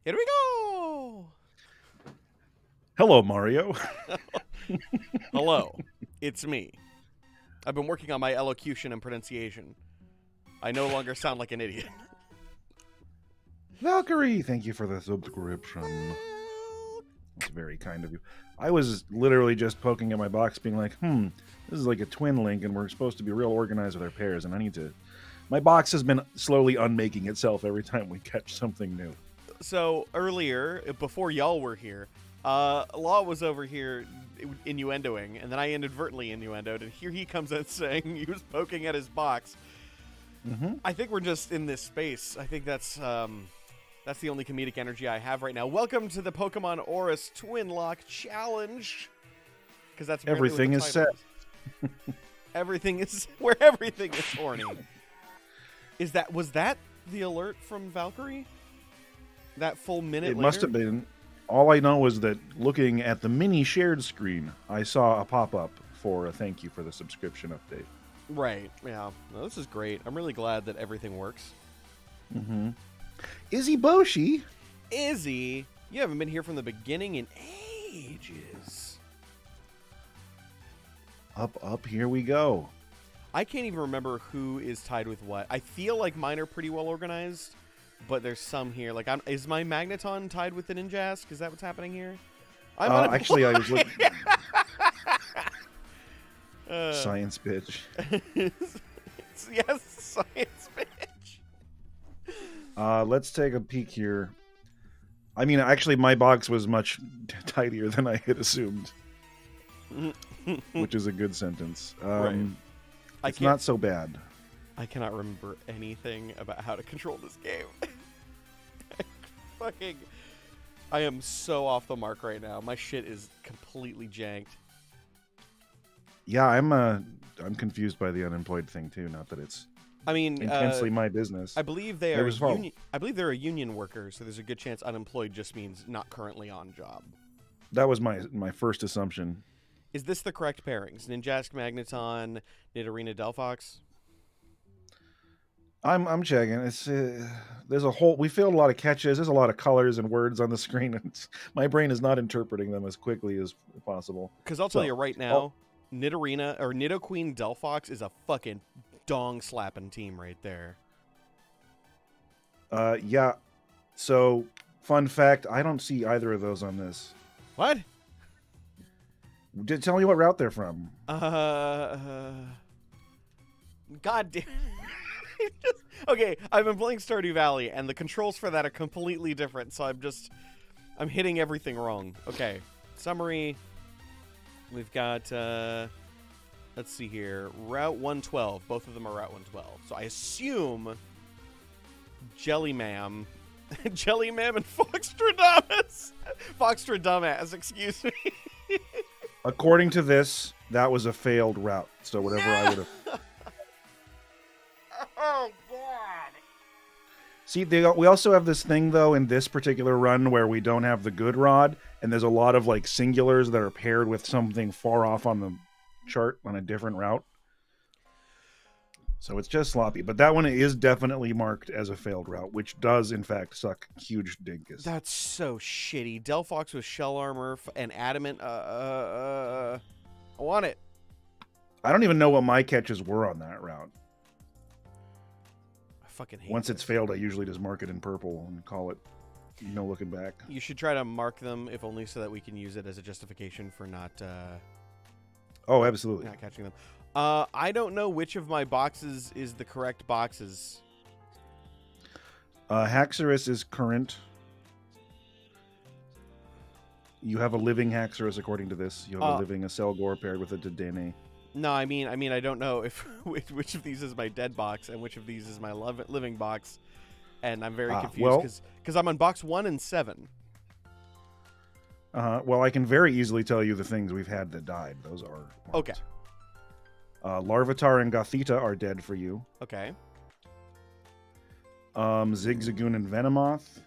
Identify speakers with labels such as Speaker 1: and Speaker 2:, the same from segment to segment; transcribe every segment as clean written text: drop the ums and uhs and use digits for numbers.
Speaker 1: Here we go!
Speaker 2: Hello, Mario.
Speaker 1: Hello, it's me. I've been working on my elocution and pronunciation. I no longer sound like an idiot.
Speaker 2: Valkyrie, thank you for the subscription. That's very kind of you. I was literally just poking at my box being like, this is like a twin link and we're supposed to be real organized with our pairs and I need to... My box has been slowly unmaking itself every time we catch something new.
Speaker 1: So, earlier, before y'all were here, Law was over here innuendoing, and then I inadvertently innuendoed, and here he comes out saying he was poking at his box.
Speaker 2: Mm-hmm.
Speaker 1: I think we're just in this space. I think that's the only comedic energy I have right now. Welcome to the Pokemon Oris Twin Lock Challenge. Because that's
Speaker 2: everything is set.
Speaker 1: Everything is where everything is horny. Was that the alert from Valkyrie? That full minute
Speaker 2: It
Speaker 1: later?
Speaker 2: must have been. All I know is that looking at the mini shared screen, I saw a pop-up for a thank you for the subscription update.
Speaker 1: Right, yeah. No, this is great. I'm really glad that everything works.
Speaker 2: Mm-hmm. Izzy Boshi.
Speaker 1: Izzy, you haven't been here from the beginning in ages.
Speaker 2: Up, here we go.
Speaker 1: I can't even remember who is tied with what. I feel like mine are pretty well organized, but there's some here. Like, is my Magneton tied with the Ninjask? Is that what's happening here?
Speaker 2: Actually, I was looking. Science bitch.
Speaker 1: Yes, science bitch.
Speaker 2: Let's take a peek here. I mean, actually, my box was much tidier than I had assumed, which is a good sentence.
Speaker 1: Right.
Speaker 2: It's not so bad.
Speaker 1: I cannot remember anything about how to control this game. I am so off the mark right now. My shit is completely janked.
Speaker 2: Yeah, I'm confused by the unemployed thing too. Not that it's intensely my business.
Speaker 1: I believe they are. I believe they're a union worker, so there's a good chance unemployed just means not currently on job.
Speaker 2: That was my first assumption.
Speaker 1: Is this the correct pairings? Ninjask, Magneton, Nidorina, Delphox?
Speaker 2: I'm checking. It's there's a whole. We failed a lot of catches. There's a lot of colors and words on the screen. My brain is not interpreting them as quickly as possible.
Speaker 1: Because I'll tell you right now, Nidorina or Nidoqueen Delphox is a fucking dong slapping team right there.
Speaker 2: Yeah. So, fun fact: I don't see either of those on this.
Speaker 1: What?
Speaker 2: Tell me what route they're from.
Speaker 1: God damn. Okay, I've been playing Stardew Valley, and the controls for that are completely different, so I'm hitting everything wrong. Okay, summary. We've got, let's see here, Route 112. Both of them are Route 112. So I assume Jelly Ma'am. Jelly Ma'am and Foxtradamus. Foxtradamus, excuse me.
Speaker 2: According to this, that was a failed route. So whatever I would have.
Speaker 1: Oh, God.
Speaker 2: See, we also have this thing, though, in this particular run where we don't have the good rod, and there's a lot of, like, singulars that are paired with something far off on the chart on a different route. So it's just sloppy. But that one is definitely marked as a failed route, which does, in fact, suck huge dinkus.
Speaker 1: That's so shitty. Delphox with shell armor and adamant. I want it.
Speaker 2: I don't even know what my catches were on that route.
Speaker 1: I fucking hate
Speaker 2: Once
Speaker 1: this.
Speaker 2: it's failed, I usually just mark it in purple and call it no looking back.
Speaker 1: You should try to mark them, if only so that we can use it as a justification for not
Speaker 2: Oh, absolutely.
Speaker 1: not catching them. I don't know which of my boxes is the correct boxes.
Speaker 2: Haxorus is current. You have a living Haxorus according to this. You have a living Acelgor paired with a Dedenne.
Speaker 1: No, I mean, I don't know if which of these is my dead box and which of these is my living box, and I'm very confused because I'm on box 1 and 7.
Speaker 2: Well, I can very easily tell you the things we've had that died. Those are marked.
Speaker 1: Okay.
Speaker 2: Larvitar and Gothita are dead for you.
Speaker 1: Okay.
Speaker 2: Zigzagoon and Venomoth.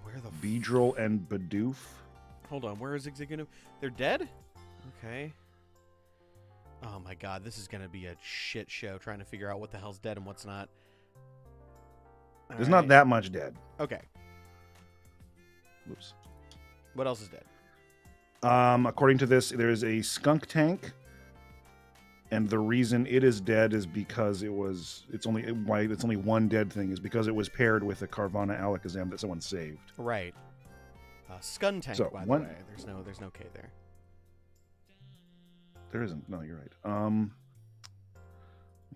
Speaker 1: Where the
Speaker 2: Beedrill and Bidoof.
Speaker 1: Hold on, where is Zigzagoon? They're dead? Okay. Oh my god, this is gonna be a shit show trying to figure out what the hell's dead and what's not.
Speaker 2: There's not that much dead.
Speaker 1: Okay.
Speaker 2: Oops.
Speaker 1: What else is dead?
Speaker 2: According to this, there is a skunk tank, and the reason it is dead is because it's only one dead thing is because it was paired with a Carvanha Alakazam that someone saved.
Speaker 1: Right. Skun tank,
Speaker 2: So,
Speaker 1: by the way. There's no K there.
Speaker 2: There isn't. No, you're right. Let me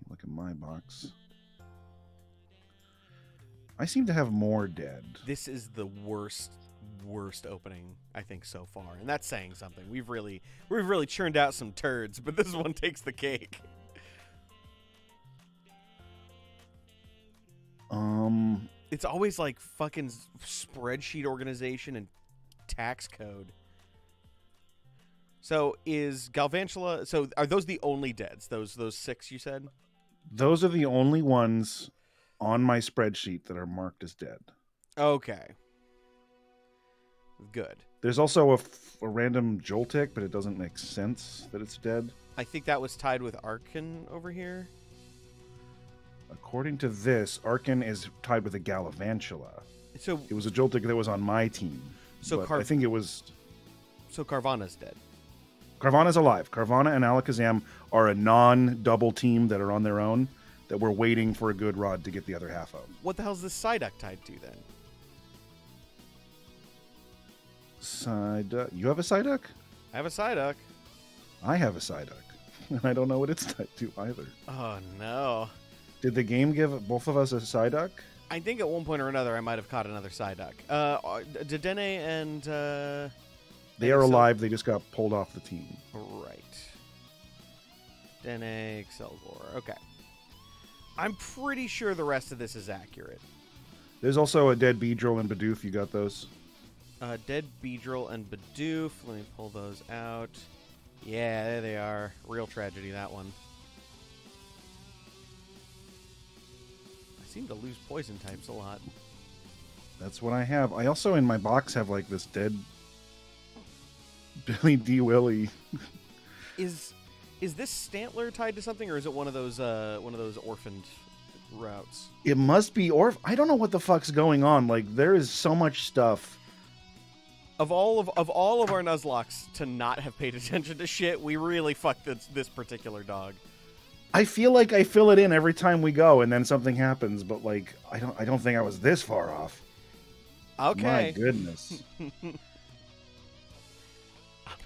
Speaker 2: look at my box. I seem to have more dead.
Speaker 1: This is the worst opening I think so far, and that's saying something. We've really churned out some turds, but this one takes the cake. It's always like fucking spreadsheet organization and tax code. So is Galvantula? So are those the only deads? Those 6 you said?
Speaker 2: Those are the only ones on my spreadsheet that are marked as dead.
Speaker 1: Okay. Good.
Speaker 2: There's also a random Joltik, but it doesn't make sense that it's dead.
Speaker 1: I think that was tied with Arkin over here.
Speaker 2: According to this, Arkin is tied with a Galvantula.
Speaker 1: So
Speaker 2: it was a Joltik that was on my team.
Speaker 1: So
Speaker 2: I think it was.
Speaker 1: So Carvanha's dead.
Speaker 2: Carvanha's alive. Carvanha and Alakazam are a non-double team that are on their own that we're waiting for a good rod to get the other half of.
Speaker 1: What the hell's this Psyduck tied to then?
Speaker 2: Psyduck. You have a Psyduck?
Speaker 1: I have a Psyduck.
Speaker 2: I have a Psyduck. And I don't know what it's tied to either.
Speaker 1: Oh, no.
Speaker 2: Did the game give both of us a Psyduck?
Speaker 1: I think at one point or another I might have caught another Psyduck. Dedenne and...
Speaker 2: they are alive. They just got pulled off the team.
Speaker 1: Right. Dene, Excelgor. Okay. I'm pretty sure the rest of this is accurate.
Speaker 2: There's also a dead Beedrill and Bidoof. You got those?
Speaker 1: Dead Beedrill and Bidoof. Let me pull those out. Yeah, there they are. Real tragedy, that one. I seem to lose poison types a lot.
Speaker 2: That's what I have. I also, in my box, have like this dead Billy D. Willie.
Speaker 1: Is this Stantler tied to something, or is it one of those orphaned routes?
Speaker 2: It must be I don't know what the fuck's going on. Like, there is so much stuff.
Speaker 1: Of all of our Nuzlockes to not have paid attention to shit, we really fucked this particular dog.
Speaker 2: I feel like I fill it in every time we go, and then something happens. But like, I don't think I was this far off.
Speaker 1: Okay.
Speaker 2: My goodness.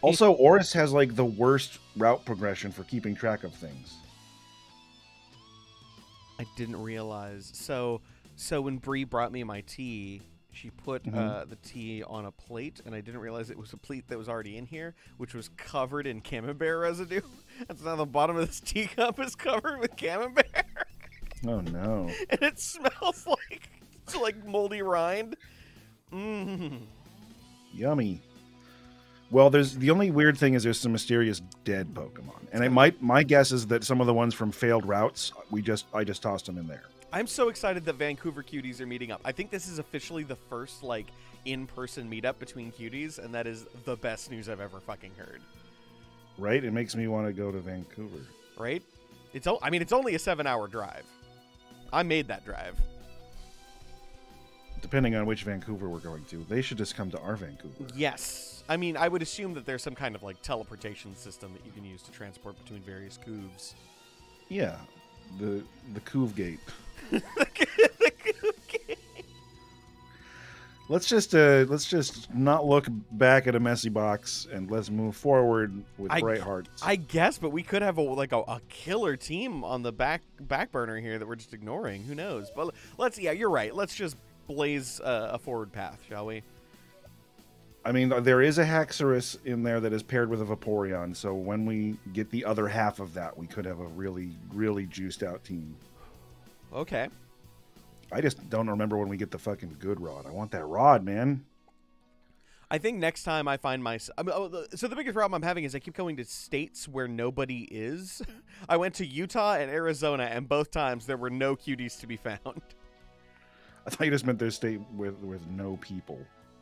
Speaker 2: Also, Oris has like the worst route progression for keeping track of things.
Speaker 1: I didn't realize. So when Bree brought me my tea, she put the tea on a plate, and I didn't realize it was a plate that was already in here, which was covered in Camembert residue. And so now the bottom of this teacup is covered with Camembert.
Speaker 2: Oh no.
Speaker 1: And it smells like moldy rind. Mmm.
Speaker 2: Yummy. Well, the only weird thing is there's some mysterious dead Pokemon, and my guess is that some of the ones from failed routes I just tossed them in there.
Speaker 1: I'm so excited that Vancouver cuties are meeting up. I think this is officially the first in-person meetup between cuties, and that is the best news I've ever fucking heard.
Speaker 2: Right? It makes me want to go to Vancouver.
Speaker 1: Right? It's only a 7-hour drive. I made that drive.
Speaker 2: Depending on which Vancouver we're going to, they should just come to our Vancouver.
Speaker 1: Yes. I mean, I would assume that there's some kind of teleportation system that you can use to transport between various coves.
Speaker 2: Yeah, the Couve Gate. Let's just not look back at a messy box and let's move forward with bright hearts.
Speaker 1: I guess, but we could have a killer team on the back burner here that we're just ignoring. Who knows? But you're right. Let's just blaze a forward path, shall we?
Speaker 2: I mean, there is a Haxorus in there that is paired with a Vaporeon, so when we get the other half of that, we could have a really, really juiced out team.
Speaker 1: Okay.
Speaker 2: I just don't remember when we get the fucking good rod. I want that rod, man.
Speaker 1: I think next time I find so the biggest problem I'm having is I keep going to states where nobody is. I went to Utah and Arizona, and both times there were no cuties to be found.
Speaker 2: I thought you just meant their state with no people.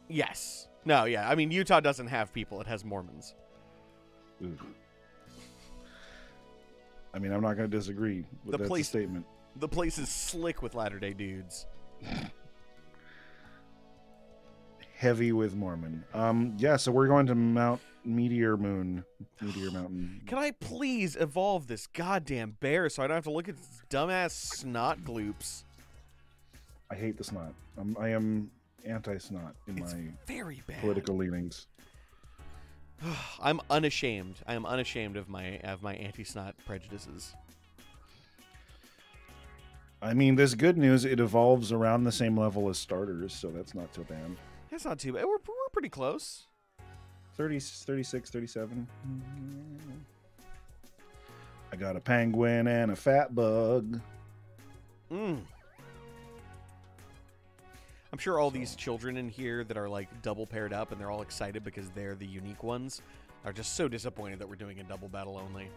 Speaker 1: Yes. No, yeah. I mean, Utah doesn't have people. It has Mormons.
Speaker 2: Ooh. I mean, I'm not going to disagree, but that's a statement.
Speaker 1: The place is slick with Latter-day dudes.
Speaker 2: Heavy with Mormon. Yeah, so we're going to Meteor Mountain.
Speaker 1: Can I please evolve this goddamn bear so I don't have to look at this dumbass snot gloops?
Speaker 2: I hate the snot. I am anti-snot in
Speaker 1: it's
Speaker 2: my
Speaker 1: very bad.
Speaker 2: Political leanings.
Speaker 1: I'm unashamed. I am unashamed of my anti-snot prejudices.
Speaker 2: I mean, there's good news. It evolves around the same level as starters, so that's not too bad.
Speaker 1: That's not too bad. We're pretty close.
Speaker 2: 30, 36, 37. I got a penguin and a fat bug.
Speaker 1: I'm sure all these children in here that are double paired up and they're all excited because they're the unique ones are just so disappointed that we're doing a double battle only.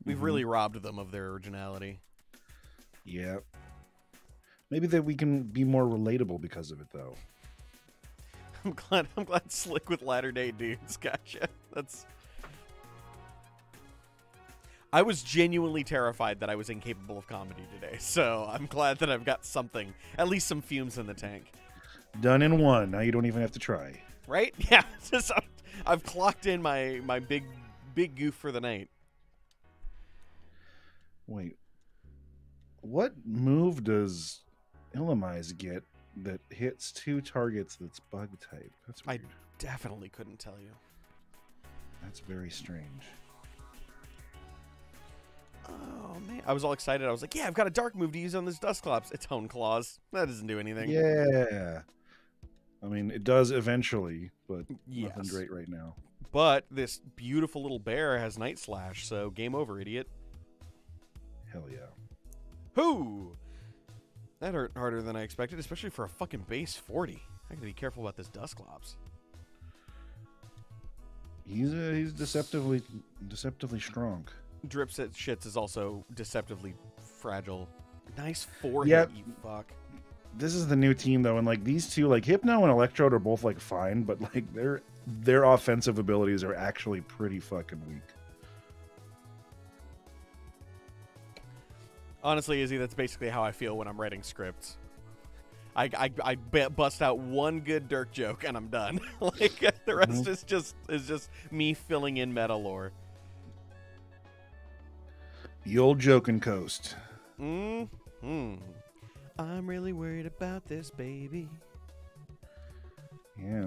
Speaker 1: We've really robbed them of their originality.
Speaker 2: Yeah. Maybe that we can be more relatable because of it, though.
Speaker 1: I'm glad Slick with Latter-day dudes. Gotcha. I was genuinely terrified that I was incapable of comedy today, so I'm glad that I've got something, at least some fumes in the tank.
Speaker 2: Done in one. Now you don't even have to try.
Speaker 1: Right? Yeah. I've clocked in my big goof for the night.
Speaker 2: Wait. What move does Illumise get that hits 2 targets that's bug type? That's weird.
Speaker 1: I definitely couldn't tell you.
Speaker 2: That's very strange.
Speaker 1: Oh, man. I was all excited. I was like, yeah, I've got a dark move to use on this Dusclops. It's Hone Claws. That doesn't do anything.
Speaker 2: Yeah. I mean, it does eventually, but
Speaker 1: yes.
Speaker 2: Nothing great right now.
Speaker 1: But this beautiful little bear has Night Slash, so game over, idiot.
Speaker 2: Hell yeah.
Speaker 1: Hoo! That hurt harder than I expected, especially for a fucking base 40. I gotta be careful about this Dusclops.
Speaker 2: He's deceptively strong.
Speaker 1: Drips at shits is also deceptively fragile. Nice forehead, you fuck.
Speaker 2: This is the new team though, and these two, Hypno and Electrode are both fine, but their offensive abilities are actually pretty fucking weak.
Speaker 1: Honestly, Izzy, that's basically how I feel when I'm writing scripts. I bust out one good Dirk joke and I'm done. The rest is just me filling in meta lore.
Speaker 2: The old joking coast.
Speaker 1: I'm really worried about this, baby.
Speaker 2: Yeah.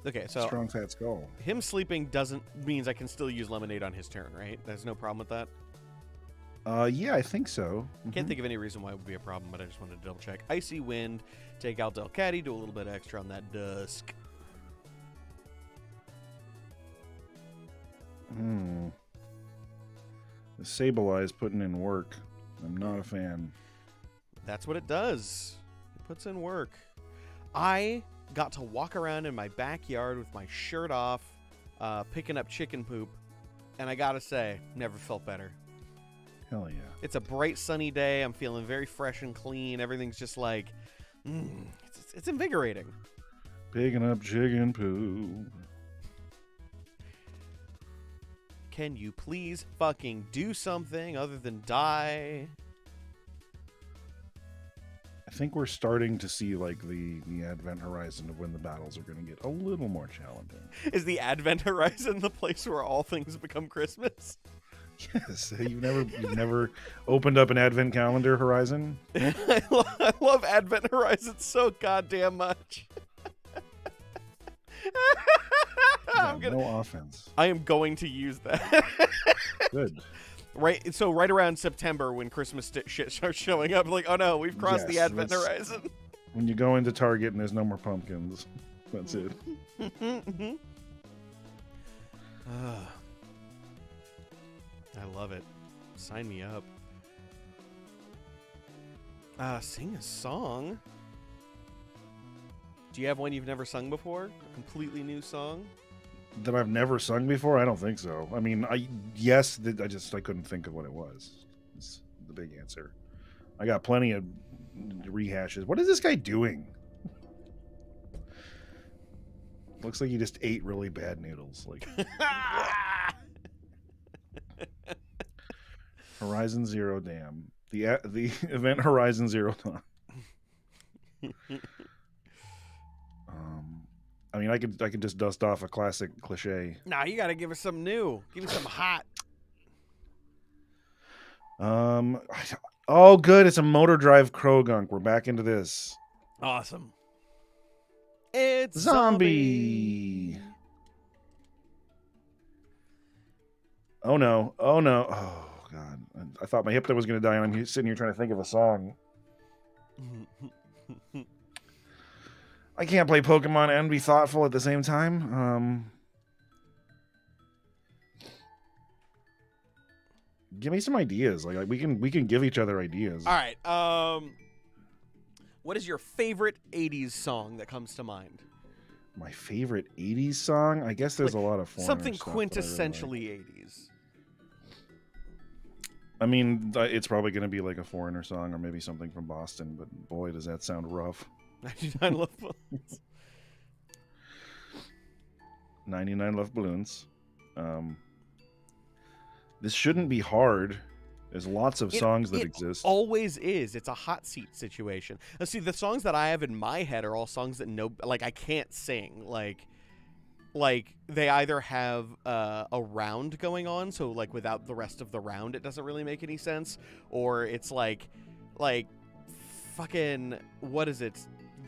Speaker 1: Okay, so
Speaker 2: strong fat skull.
Speaker 1: Him sleeping means I can still use Lemonade on his turn, right? There's no problem with that.
Speaker 2: Yeah, I think so.
Speaker 1: Can't think of any reason why it would be a problem, but I just wanted to double check. Icy Wind, take out Delcatty, do a little bit extra on that Dusk.
Speaker 2: The Sableye is putting in work. I'm not a fan.
Speaker 1: That's what it does. It puts in work. I got to walk around in my backyard with my shirt off, picking up chicken poop, and I gotta say, never felt better.
Speaker 2: Hell yeah.
Speaker 1: It's a bright, sunny day. I'm feeling very fresh and clean. Everything's just like, it's invigorating.
Speaker 2: Picking up chicken poo.
Speaker 1: Can you please fucking do something other than die?
Speaker 2: I think we're starting to see like the advent horizon of when the battles are going to get a little more challenging.
Speaker 1: Is the advent horizon the place where all things become Christmas?
Speaker 2: Yes, you've never opened up an advent calendar horizon.
Speaker 1: I love advent horizon so goddamn much.
Speaker 2: Yeah, no offense.
Speaker 1: I am going to use that.
Speaker 2: Good.
Speaker 1: Right, so right around September when Christmas shit starts showing up, like, oh no, we've crossed the advent horizon.
Speaker 2: When you go into Target and there's no more pumpkins, that's it.
Speaker 1: I love it. Sign me up. Sing a song. Do you have one you've never sung before? A completely new song?
Speaker 2: That I've never sung before? I don't think so. I mean, yes, I couldn't think of what it was. It's the big answer. I got plenty of rehashes. What is this guy doing? Looks like he just ate really bad noodles. Like Horizon Zero Dam. The event Horizon Zero Dawn. I mean, I could just dust off a classic cliche.
Speaker 1: Nah, you gotta give us something new. Give me something hot.
Speaker 2: Oh, good. It's a Motor Drive Krogunk. We're back into this.
Speaker 1: Awesome. It's
Speaker 2: Zombie. Oh no! Oh no! Oh god! I thought my Hypno was gonna die, and I'm sitting here trying to think of a song. I can't play Pokemon and be thoughtful at the same time. Give me some ideas. Like we can give each other ideas.
Speaker 1: All right. What is your favorite 80s song that comes to mind?
Speaker 2: My favorite 80s song? I guess there's a lot of
Speaker 1: something quintessentially 80s.
Speaker 2: I mean, it's probably going to be like a Foreigner song or maybe something from Boston, but boy, does that sound rough.
Speaker 1: 99 Love Balloons.
Speaker 2: 99 Love Balloons. This shouldn't be hard. There's lots of songs that exist.
Speaker 1: It always is. It's a hot seat situation. Let's see, the songs that I have in my head are all songs that I can't sing. Like they either have a round going on, so like without the rest of the round, it doesn't really make any sense, or it's like fucking, what is it?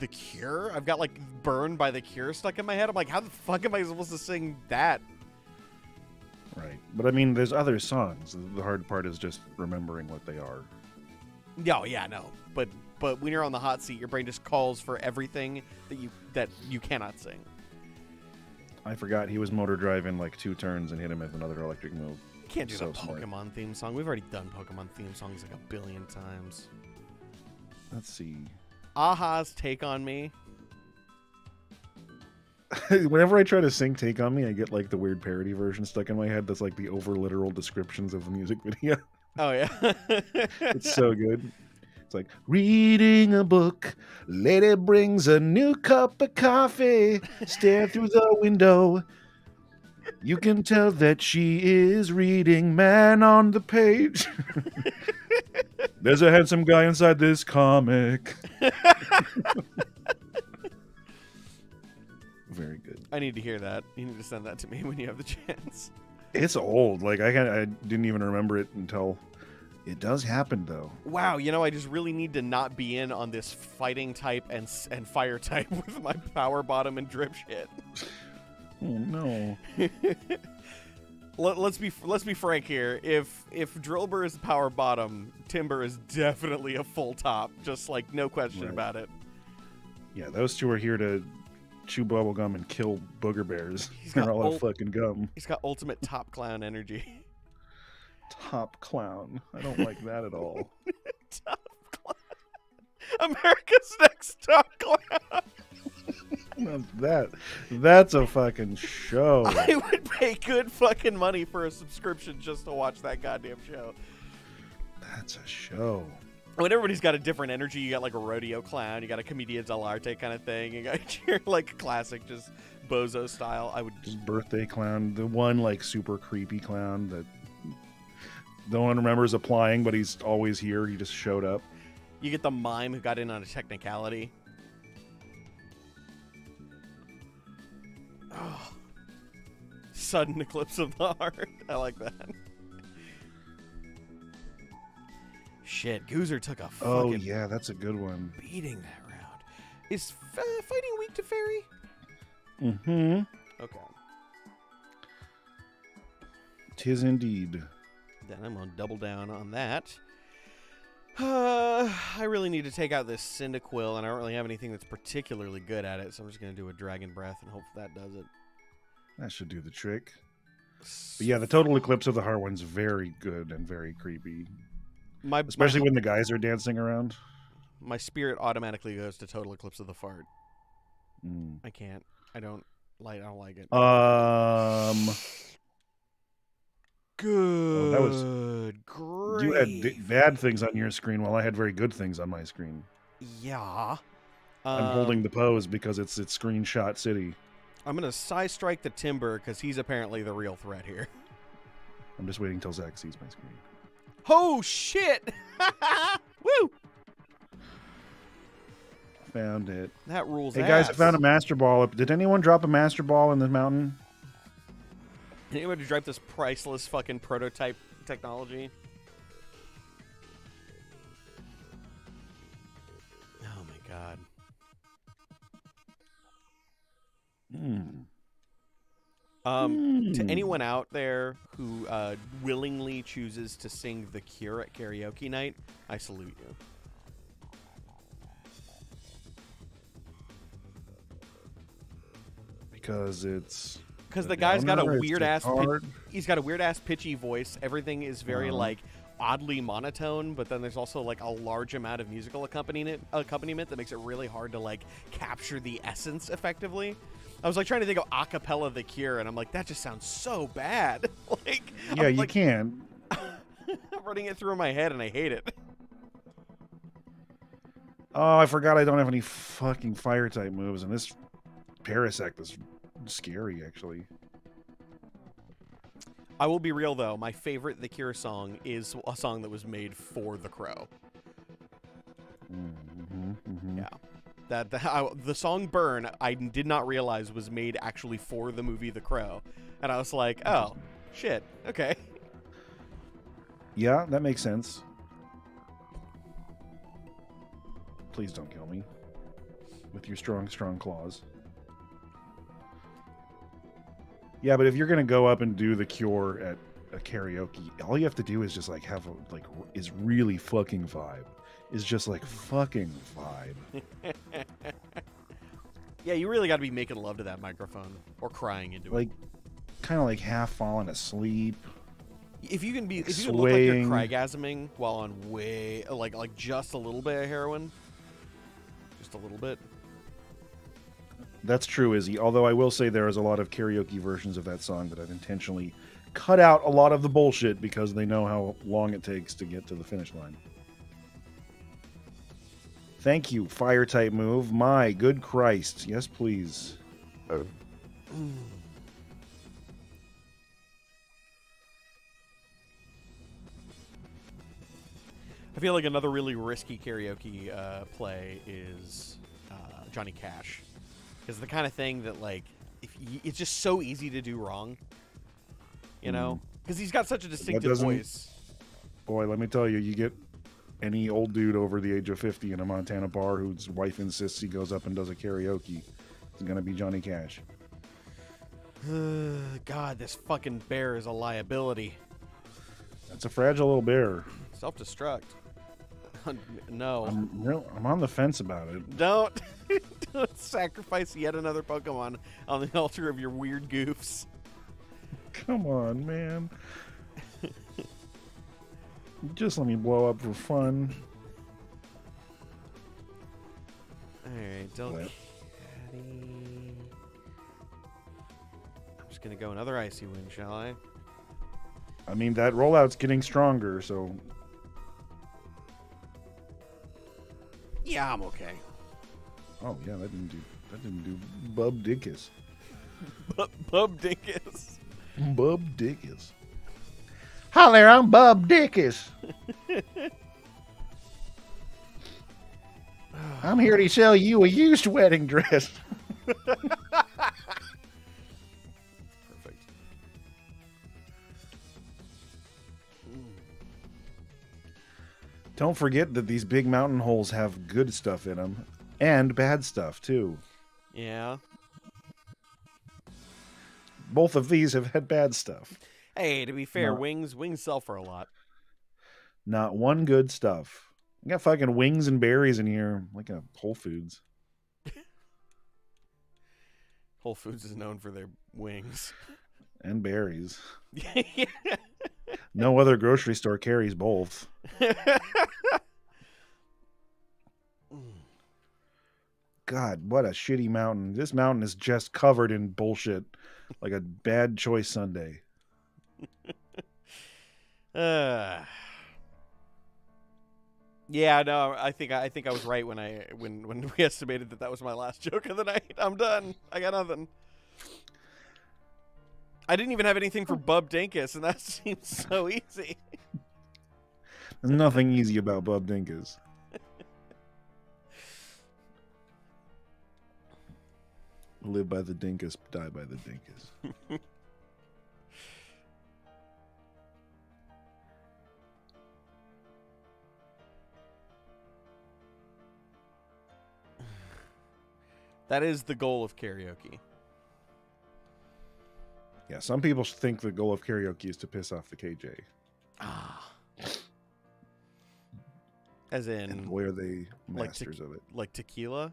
Speaker 1: The Cure? I've got like Burned by The Cure stuck in my head. I'm like, how the fuck am I supposed to sing that?
Speaker 2: Right. But I mean, there's other songs. The hard part is just remembering what they are.
Speaker 1: No, yeah, no. But when you're on the hot seat, your brain just calls for everything that you cannot sing.
Speaker 2: I forgot he was motor driving like 2 turns and hit him with another electric move.
Speaker 1: You can't do the
Speaker 2: Pokemon
Speaker 1: smart theme song. We've already done Pokemon theme songs like a billion times.
Speaker 2: Let's see.
Speaker 1: Aha's Take On Me.
Speaker 2: Whenever I try to sing Take On Me, I get like the weird parody version stuck in my head that's like the over literal descriptions of the music video.
Speaker 1: Oh yeah.
Speaker 2: It's so good. It's like, reading a book, lady brings a new cup of coffee, stare through the window. You can tell that she is reading, man on the page. There's a handsome guy inside this comic. Very good.
Speaker 1: I need to hear that. You need to send that to me when you have the chance.
Speaker 2: It's old. Like I didn't even remember it until it does happen, though.
Speaker 1: Wow, I just really need to not be in on this fighting type and fire type with my power bottom and drip shit.
Speaker 2: Oh no.
Speaker 1: Let's be frank here. If Drillbur is power bottom, Timber is definitely a full top. Just like no question about it. Yeah,
Speaker 2: those two are here to chew bubble gum and kill booger bears. They're all out of fucking gum.
Speaker 1: He's got ultimate top clown energy.
Speaker 2: Top clown. I don't like that at all.
Speaker 1: Top Clown. America's Next Top Clown.
Speaker 2: That's a fucking show.
Speaker 1: I would pay good fucking money for a subscription just to watch that goddamn show.
Speaker 2: That's a show.
Speaker 1: When everybody's got a different energy, you got like a rodeo clown, you got a commedia dell'arte kind of thing, you got your like classic just bozo style. I would
Speaker 2: Just birthday clown, the one like super creepy clown that no one remembers applying, but he's always here. He just showed up.
Speaker 1: You get the mime who got in on a technicality. Oh. Sudden eclipse of the heart. I like that. Shit, Goozer took a fucking
Speaker 2: Oh yeah, that's a good one.
Speaker 1: beating that round. Is fighting weak to fairy?
Speaker 2: Mm-hmm.
Speaker 1: Okay.
Speaker 2: Tis indeed.
Speaker 1: Then I'm gonna double down on that. I really need to take out this Cyndaquil, and I don't really have anything that's particularly good at it, so I'm just gonna do a Dragon Breath and hope that does it.
Speaker 2: That should do the trick. But yeah, the Total Eclipse of the Heart one's very good and very creepy. Especially when the guys are dancing around.
Speaker 1: My spirit automatically goes to Total Eclipse of the Fart.
Speaker 2: Mm.
Speaker 1: I can't. I don't like it. Good.
Speaker 2: that was
Speaker 1: great.
Speaker 2: You had bad things on your screen while I had very good things on my screen.
Speaker 1: Yeah.
Speaker 2: I'm holding the pose because it's Screenshot City.
Speaker 1: I'm gonna strike the Timber because he's apparently the real threat here.
Speaker 2: I'm just waiting till Zach sees my screen.
Speaker 1: Oh shit! Woo!
Speaker 2: Found it.
Speaker 1: That rules.
Speaker 2: Hey guys, I found a Master Ball. Did anyone drop a Master Ball in the mountain?
Speaker 1: Anybody drop this priceless fucking prototype technology? Oh my god. To anyone out there who willingly chooses to sing The Cure at karaoke night, I salute you.
Speaker 2: Because it's...
Speaker 1: Because the guy's got a
Speaker 2: Downer,
Speaker 1: weird
Speaker 2: it's
Speaker 1: ass,
Speaker 2: hard.
Speaker 1: he's got a weird ass pitchy voice. Everything is very like oddly monotone, but then there's also like a large amount of musical accompaniment that makes it really hard to like capture the essence effectively. I was like trying to think of a cappella The Cure, and I'm like, that just sounds so bad. Like,
Speaker 2: Yeah,
Speaker 1: I'm
Speaker 2: you
Speaker 1: like,
Speaker 2: can.
Speaker 1: I'm running it through my head, and I hate it.
Speaker 2: Oh, I forgot I don't have any fucking fire type moves, and this Parasect is scary, actually.
Speaker 1: I will be real though. My favorite The Cure song is a song that was made for The Crow. Yeah. The song Burn, I did not realize was made actually for the movie The Crow. And I was like, oh, shit, okay.
Speaker 2: Yeah, that makes sense. Please don't kill me. With your strong, strong claws. Yeah, but if you're gonna go up and do The Cure at a karaoke, all you have to do is just like have a, like is really fucking vibe. Is just like fucking vibe.
Speaker 1: Yeah, you really got to be making love to that microphone or crying into
Speaker 2: Like,
Speaker 1: it.
Speaker 2: kind of like half falling asleep.
Speaker 1: If you can look like you're
Speaker 2: swaying.
Speaker 1: crygasming while on way like just a little bit of heroin, just a little bit.
Speaker 2: That's true, Izzy. Although I will say there is a lot of karaoke versions of that song that I've intentionally cut out a lot of the bullshit because they know how long it takes to get to the finish line. Thank you, fire type move. My good Christ. Yes, please.
Speaker 1: I feel like another really risky karaoke play is Johnny Cash. Because the kind of thing that, like, it's just so easy to do wrong. You know? Because he's got such a distinctive voice.
Speaker 2: Boy, let me tell you, you get any old dude over the age of 50 in a Montana bar whose wife insists he goes up and does a karaoke. It's going to be Johnny Cash.
Speaker 1: God, this fucking bear is a liability.
Speaker 2: That's a fragile little bear.
Speaker 1: Self-destruct. No.
Speaker 2: I'm on the fence about it.
Speaker 1: Don't sacrifice yet another Pokemon on the altar of your weird goofs.
Speaker 2: Come on, man. Just let me blow up for fun.
Speaker 1: Alright,
Speaker 2: Well.
Speaker 1: Delcatty. I'm just gonna go another Icy Wind, shall I?
Speaker 2: I mean, that rollout's getting stronger, so...
Speaker 1: Yeah, I'm okay.
Speaker 2: Oh, yeah, that didn't do Bub Dickus.
Speaker 1: Bub Dinkus.
Speaker 2: Bub Dickus. Hi there, I'm Bub Dickus. I'm here to sell you a used wedding dress.
Speaker 1: Perfect.
Speaker 2: Don't forget that these big mountain holes have good stuff in them. And bad stuff, too.
Speaker 1: Yeah.
Speaker 2: Both of these have had bad stuff.
Speaker 1: Hey, to be fair,
Speaker 2: No.
Speaker 1: wings sell for a lot.
Speaker 2: Not one good stuff. I got fucking wings and berries in here, like a Whole Foods.
Speaker 1: Whole Foods is known for their wings.
Speaker 2: And berries.
Speaker 1: Yeah.
Speaker 2: No other grocery store carries both. God, what a shitty mountain. This mountain is just covered in bullshit. Like a bad choice Sunday.
Speaker 1: Yeah, no, I think I was right when we estimated that was my last joke of the night. I'm done. I got nothing. I didn't even have anything for Bub Dinkus, and that seems so easy.
Speaker 2: There's nothing easy about Bub Dinkus. Live by the dinkus, die by the dinkus.
Speaker 1: That is the goal of karaoke.
Speaker 2: Yeah, some people think the goal of karaoke is to piss off the KJ.
Speaker 1: Ah. As in,
Speaker 2: And boy, are they
Speaker 1: like
Speaker 2: masters of it.
Speaker 1: like tequila?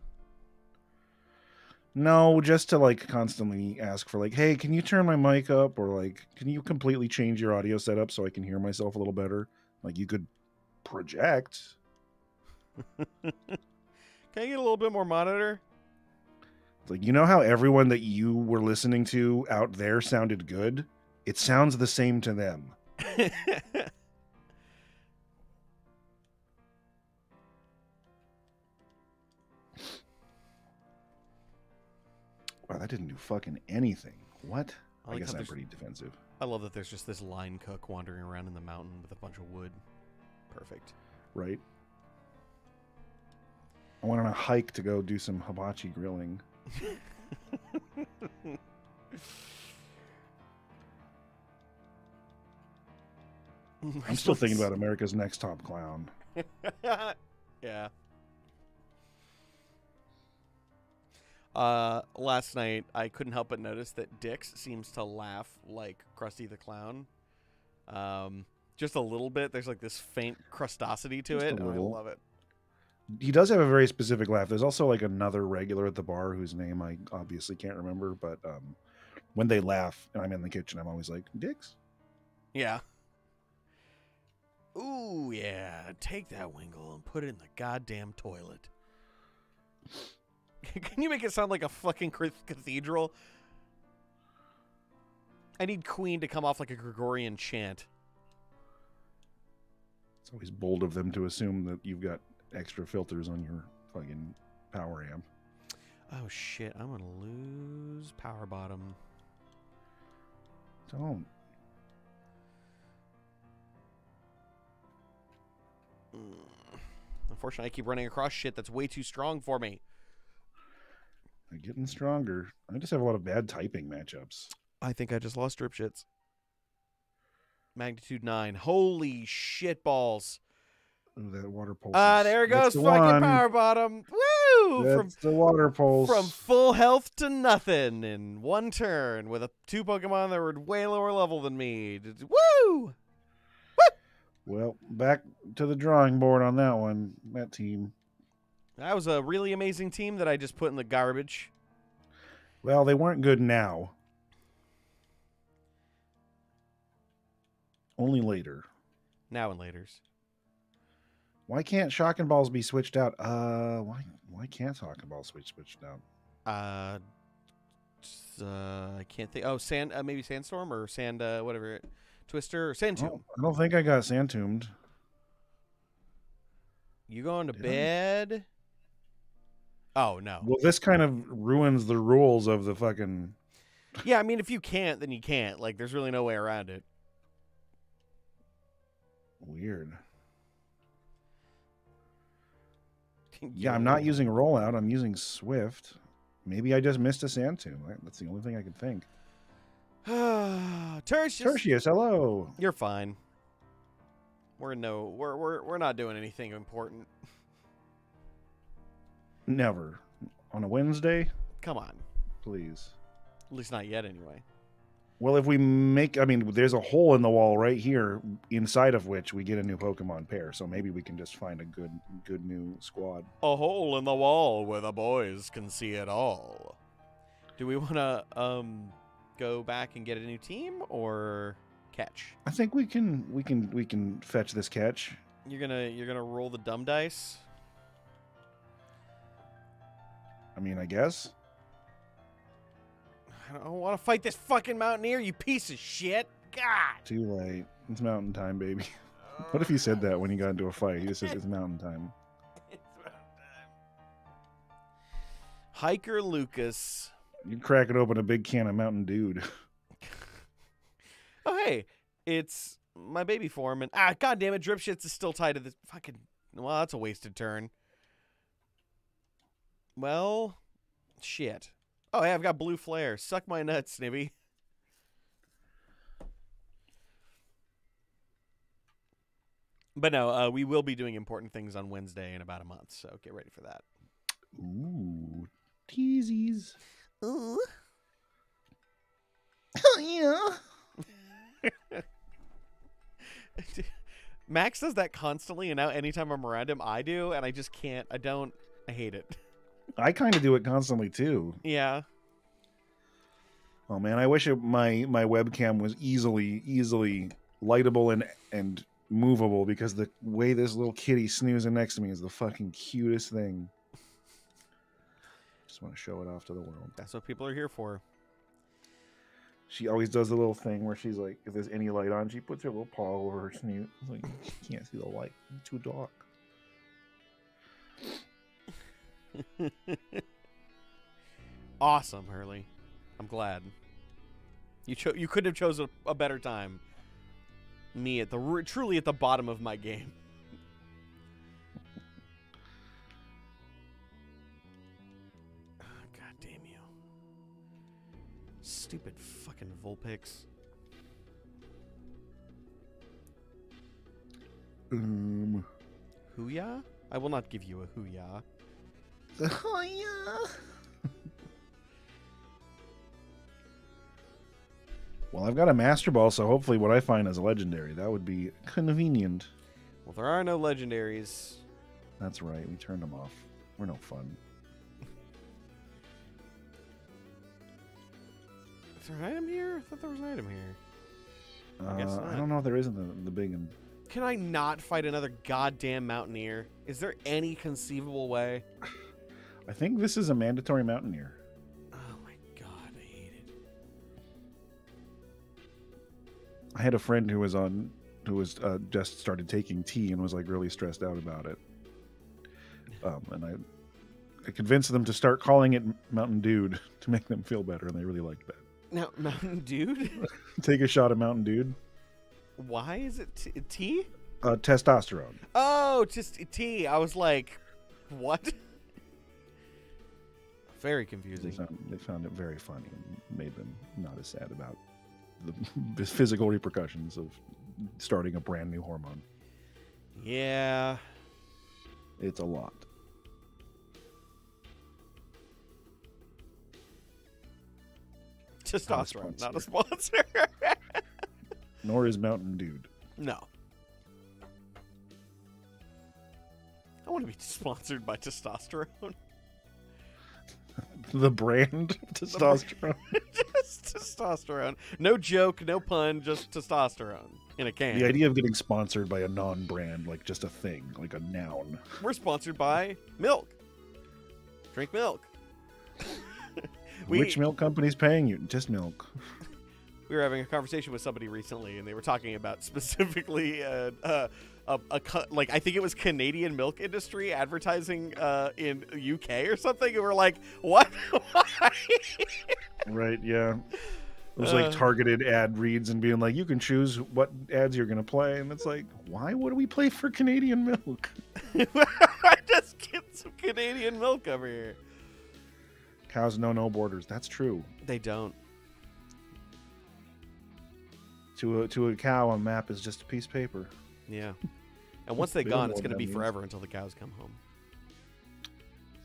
Speaker 2: No, just to like constantly ask for like, hey, can you turn my mic up? Or like, can you completely change your audio setup so I can hear myself a little better? Like you could project.
Speaker 1: Can I get a little bit more monitor?
Speaker 2: It's like, you know how everyone that you were listening to out there sounded good? It sounds the same to them. Wow, that didn't do fucking anything. What?
Speaker 1: I
Speaker 2: I
Speaker 1: like
Speaker 2: guess
Speaker 1: how
Speaker 2: I'm
Speaker 1: there's-
Speaker 2: pretty defensive.
Speaker 1: I love that there's just this line cook wandering around in the mountain with a bunch of wood. Perfect.
Speaker 2: Right? I went on a hike to go do some hibachi grilling. I'm still thinking about America's Next Top Clown.
Speaker 1: Yeah. Last night I couldn't help but notice that Dix seems to laugh like Krusty the Clown. Just a little bit. There's like this faint crustosity to
Speaker 2: Just a
Speaker 1: it, and I
Speaker 2: little.
Speaker 1: love it.
Speaker 2: He does have a very specific laugh. There's also like another regular at the bar whose name I obviously can't remember, but when they laugh and I'm in the kitchen, I'm always like, Dix?
Speaker 1: Yeah. Ooh, yeah. Take that Wingle and put it in the goddamn toilet. Can you make it sound like a fucking cathedral? I need Queen to come off like a Gregorian chant.
Speaker 2: It's always bold of them to assume that you've got extra filters on your fucking power amp.
Speaker 1: Oh shit, I'm gonna lose power bottom.
Speaker 2: Don't.
Speaker 1: Unfortunately, I keep running across shit that's way too strong for me.
Speaker 2: They're getting stronger. I just have a lot of bad typing matchups.
Speaker 1: I think I just lost drip shits. Magnitude 9. Holy shit balls.
Speaker 2: Ooh, that water pulse.
Speaker 1: There it
Speaker 2: That's
Speaker 1: goes,
Speaker 2: the
Speaker 1: fucking
Speaker 2: one.
Speaker 1: power bottom. Woo!
Speaker 2: That's the water pulse.
Speaker 1: From full health to nothing in one turn with two Pokemon that were way lower level than me. Woo!
Speaker 2: Well, back to the drawing board on that one. That team.
Speaker 1: That was a really amazing team that I just put in the garbage.
Speaker 2: Well, they weren't good now. Only later.
Speaker 1: Now and laters.
Speaker 2: Why can't Shocking Balls be switched out? Why can't Shocking Balls be switched out?
Speaker 1: I can't think. Oh, sand. Maybe Sandstorm or Sand. Whatever. Twister or Sand Tomb.
Speaker 2: Oh, I don't think I got Sand Tombed.
Speaker 1: You going to bed? Oh no.
Speaker 2: Well, this kind of ruins the rules of the fucking.
Speaker 1: Yeah, I mean, if you can't, then you can't. Like, there's really no way around it.
Speaker 2: Weird. Yeah, I'm not using Rollout. I'm using Swift. Maybe I just missed a Sand Tomb. That's the only thing I can think. Tertius, hello.
Speaker 1: You're fine. We're not doing anything important.
Speaker 2: Never. On a Wednesday?
Speaker 1: Come on.
Speaker 2: Please.
Speaker 1: At least not yet, anyway.
Speaker 2: Well, if we make... I mean, there's a hole in the wall right here, inside of which we get a new Pokemon pair. So maybe we can just find a good new squad.
Speaker 1: A hole in the wall where the boys can see it all. Do we want to go back and get a new team or catch?
Speaker 2: I think we can fetch this catch.
Speaker 1: You're gonna roll the dumb dice.
Speaker 2: I mean, I guess.
Speaker 1: I don't want to fight this fucking Mountaineer, you piece of shit. God.
Speaker 2: Too late. It's mountain time, baby. What if he said that when he got into a fight? He just says it's mountain time.
Speaker 1: It's mountain time. Hiker Lucas.
Speaker 2: You cracking open a big can of Mountain Dude.
Speaker 1: Oh, hey. It's my baby form. And God damn it. Dripshits is still tied to this fucking... Well, that's a wasted turn. Well, shit. Oh, hey, I've got Blue Flare. Suck my nuts, Snibby. But no, we will be doing important things on Wednesday in about a month, so get ready for that.
Speaker 2: Ooh, teasies.
Speaker 1: Ooh.
Speaker 2: Oh, yeah.
Speaker 1: Max does that constantly, and now anytime I'm around him, I do, and I just can't. I hate it.
Speaker 2: I kind of do it constantly, too.
Speaker 1: Yeah.
Speaker 2: Oh, man, I wish my webcam was easily lightable and movable, because the way this little kitty snoozing next to me is the fucking cutest thing. Just want to show it off to the world.
Speaker 1: That's what people are here for.
Speaker 2: She always does the little thing where she's like, if there's any light on, she puts her little paw over her snoot. It's like, you can't see the light. It's too dark.
Speaker 1: Awesome, Hurley. I'm glad. You couldn't have chosen a better time. Me at truly at the bottom of my game. God damn you. Stupid fucking Vulpix. Hooyah? I will not give you a hooyah.
Speaker 2: Oh, yeah. Well, I've got a Master Ball, so hopefully what I find is a legendary. That would be convenient.
Speaker 1: Well, there are no legendaries.
Speaker 2: That's right. We turned them off. We're no fun.
Speaker 1: Is there an item here? I thought there was an item here.
Speaker 2: I don't know if there isn't the big one.
Speaker 1: Can I not fight another goddamn Mountaineer? Is there any conceivable way?
Speaker 2: I think this is a mandatory Mountaineer.
Speaker 1: Oh my god, I hate it.
Speaker 2: I had a friend who was just started taking tea and was like really stressed out about it. And I convinced them to start calling it Mountain Dude to make them feel better, and they really liked that.
Speaker 1: Now, Mountain Dude?
Speaker 2: Take a shot of Mountain Dude.
Speaker 1: Why is it tea?
Speaker 2: Testosterone.
Speaker 1: Oh, just tea. I was like, what? Very confusing.
Speaker 2: They found it very funny and made them not as sad about the physical repercussions of starting a brand new hormone.
Speaker 1: Yeah.
Speaker 2: It's a lot.
Speaker 1: Testosterone, not a sponsor.
Speaker 2: Nor is Mountain Dude.
Speaker 1: No. I want to be sponsored by testosterone.
Speaker 2: The brand testosterone.
Speaker 1: Just testosterone. No joke, no pun, just testosterone. in a can.
Speaker 2: The idea of getting sponsored by a non-brand, like just a thing, like a noun.
Speaker 1: We're sponsored by milk. Drink milk.
Speaker 2: Which milk company's paying you? Just milk.
Speaker 1: We were having a conversation with somebody recently, and they were talking about specifically like I think it was Canadian milk industry advertising in UK or something, and we're like, what? Why?
Speaker 2: Right, yeah. It was like targeted ad reads and being like, you can choose what ads you're going to play. And it's like, why would we play for Canadian milk?
Speaker 1: Just get some Canadian milk over here.
Speaker 2: Cows know no borders. That's true.
Speaker 1: They don't.
Speaker 2: To a cow, a map is just a piece of paper.
Speaker 1: Yeah. And once they're
Speaker 2: They don't
Speaker 1: gone,
Speaker 2: know
Speaker 1: it's
Speaker 2: what
Speaker 1: going to
Speaker 2: that
Speaker 1: be
Speaker 2: means.
Speaker 1: forever until the cows come home.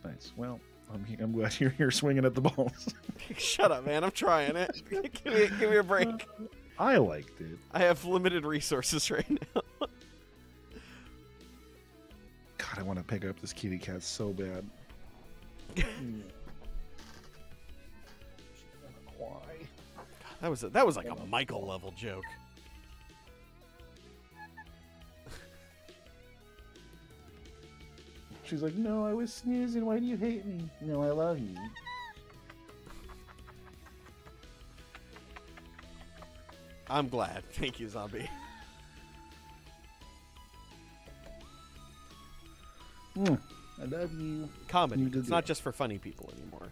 Speaker 2: Nice. Well, I'm glad you're swinging at the balls.
Speaker 1: Shut up, man. I'm trying it. give me a break.
Speaker 2: I liked it.
Speaker 1: I have limited resources right now.
Speaker 2: God, I want to pick up this kitty cat so bad. Why?
Speaker 1: That was like a Michael level joke.
Speaker 2: She's like, no, I was snoozing. Why do you hate me? No, I love you.
Speaker 1: I'm glad. Thank you, Zombie.
Speaker 2: I love you.
Speaker 1: Comedy.
Speaker 2: You did
Speaker 1: It's not
Speaker 2: good.
Speaker 1: just for funny people anymore.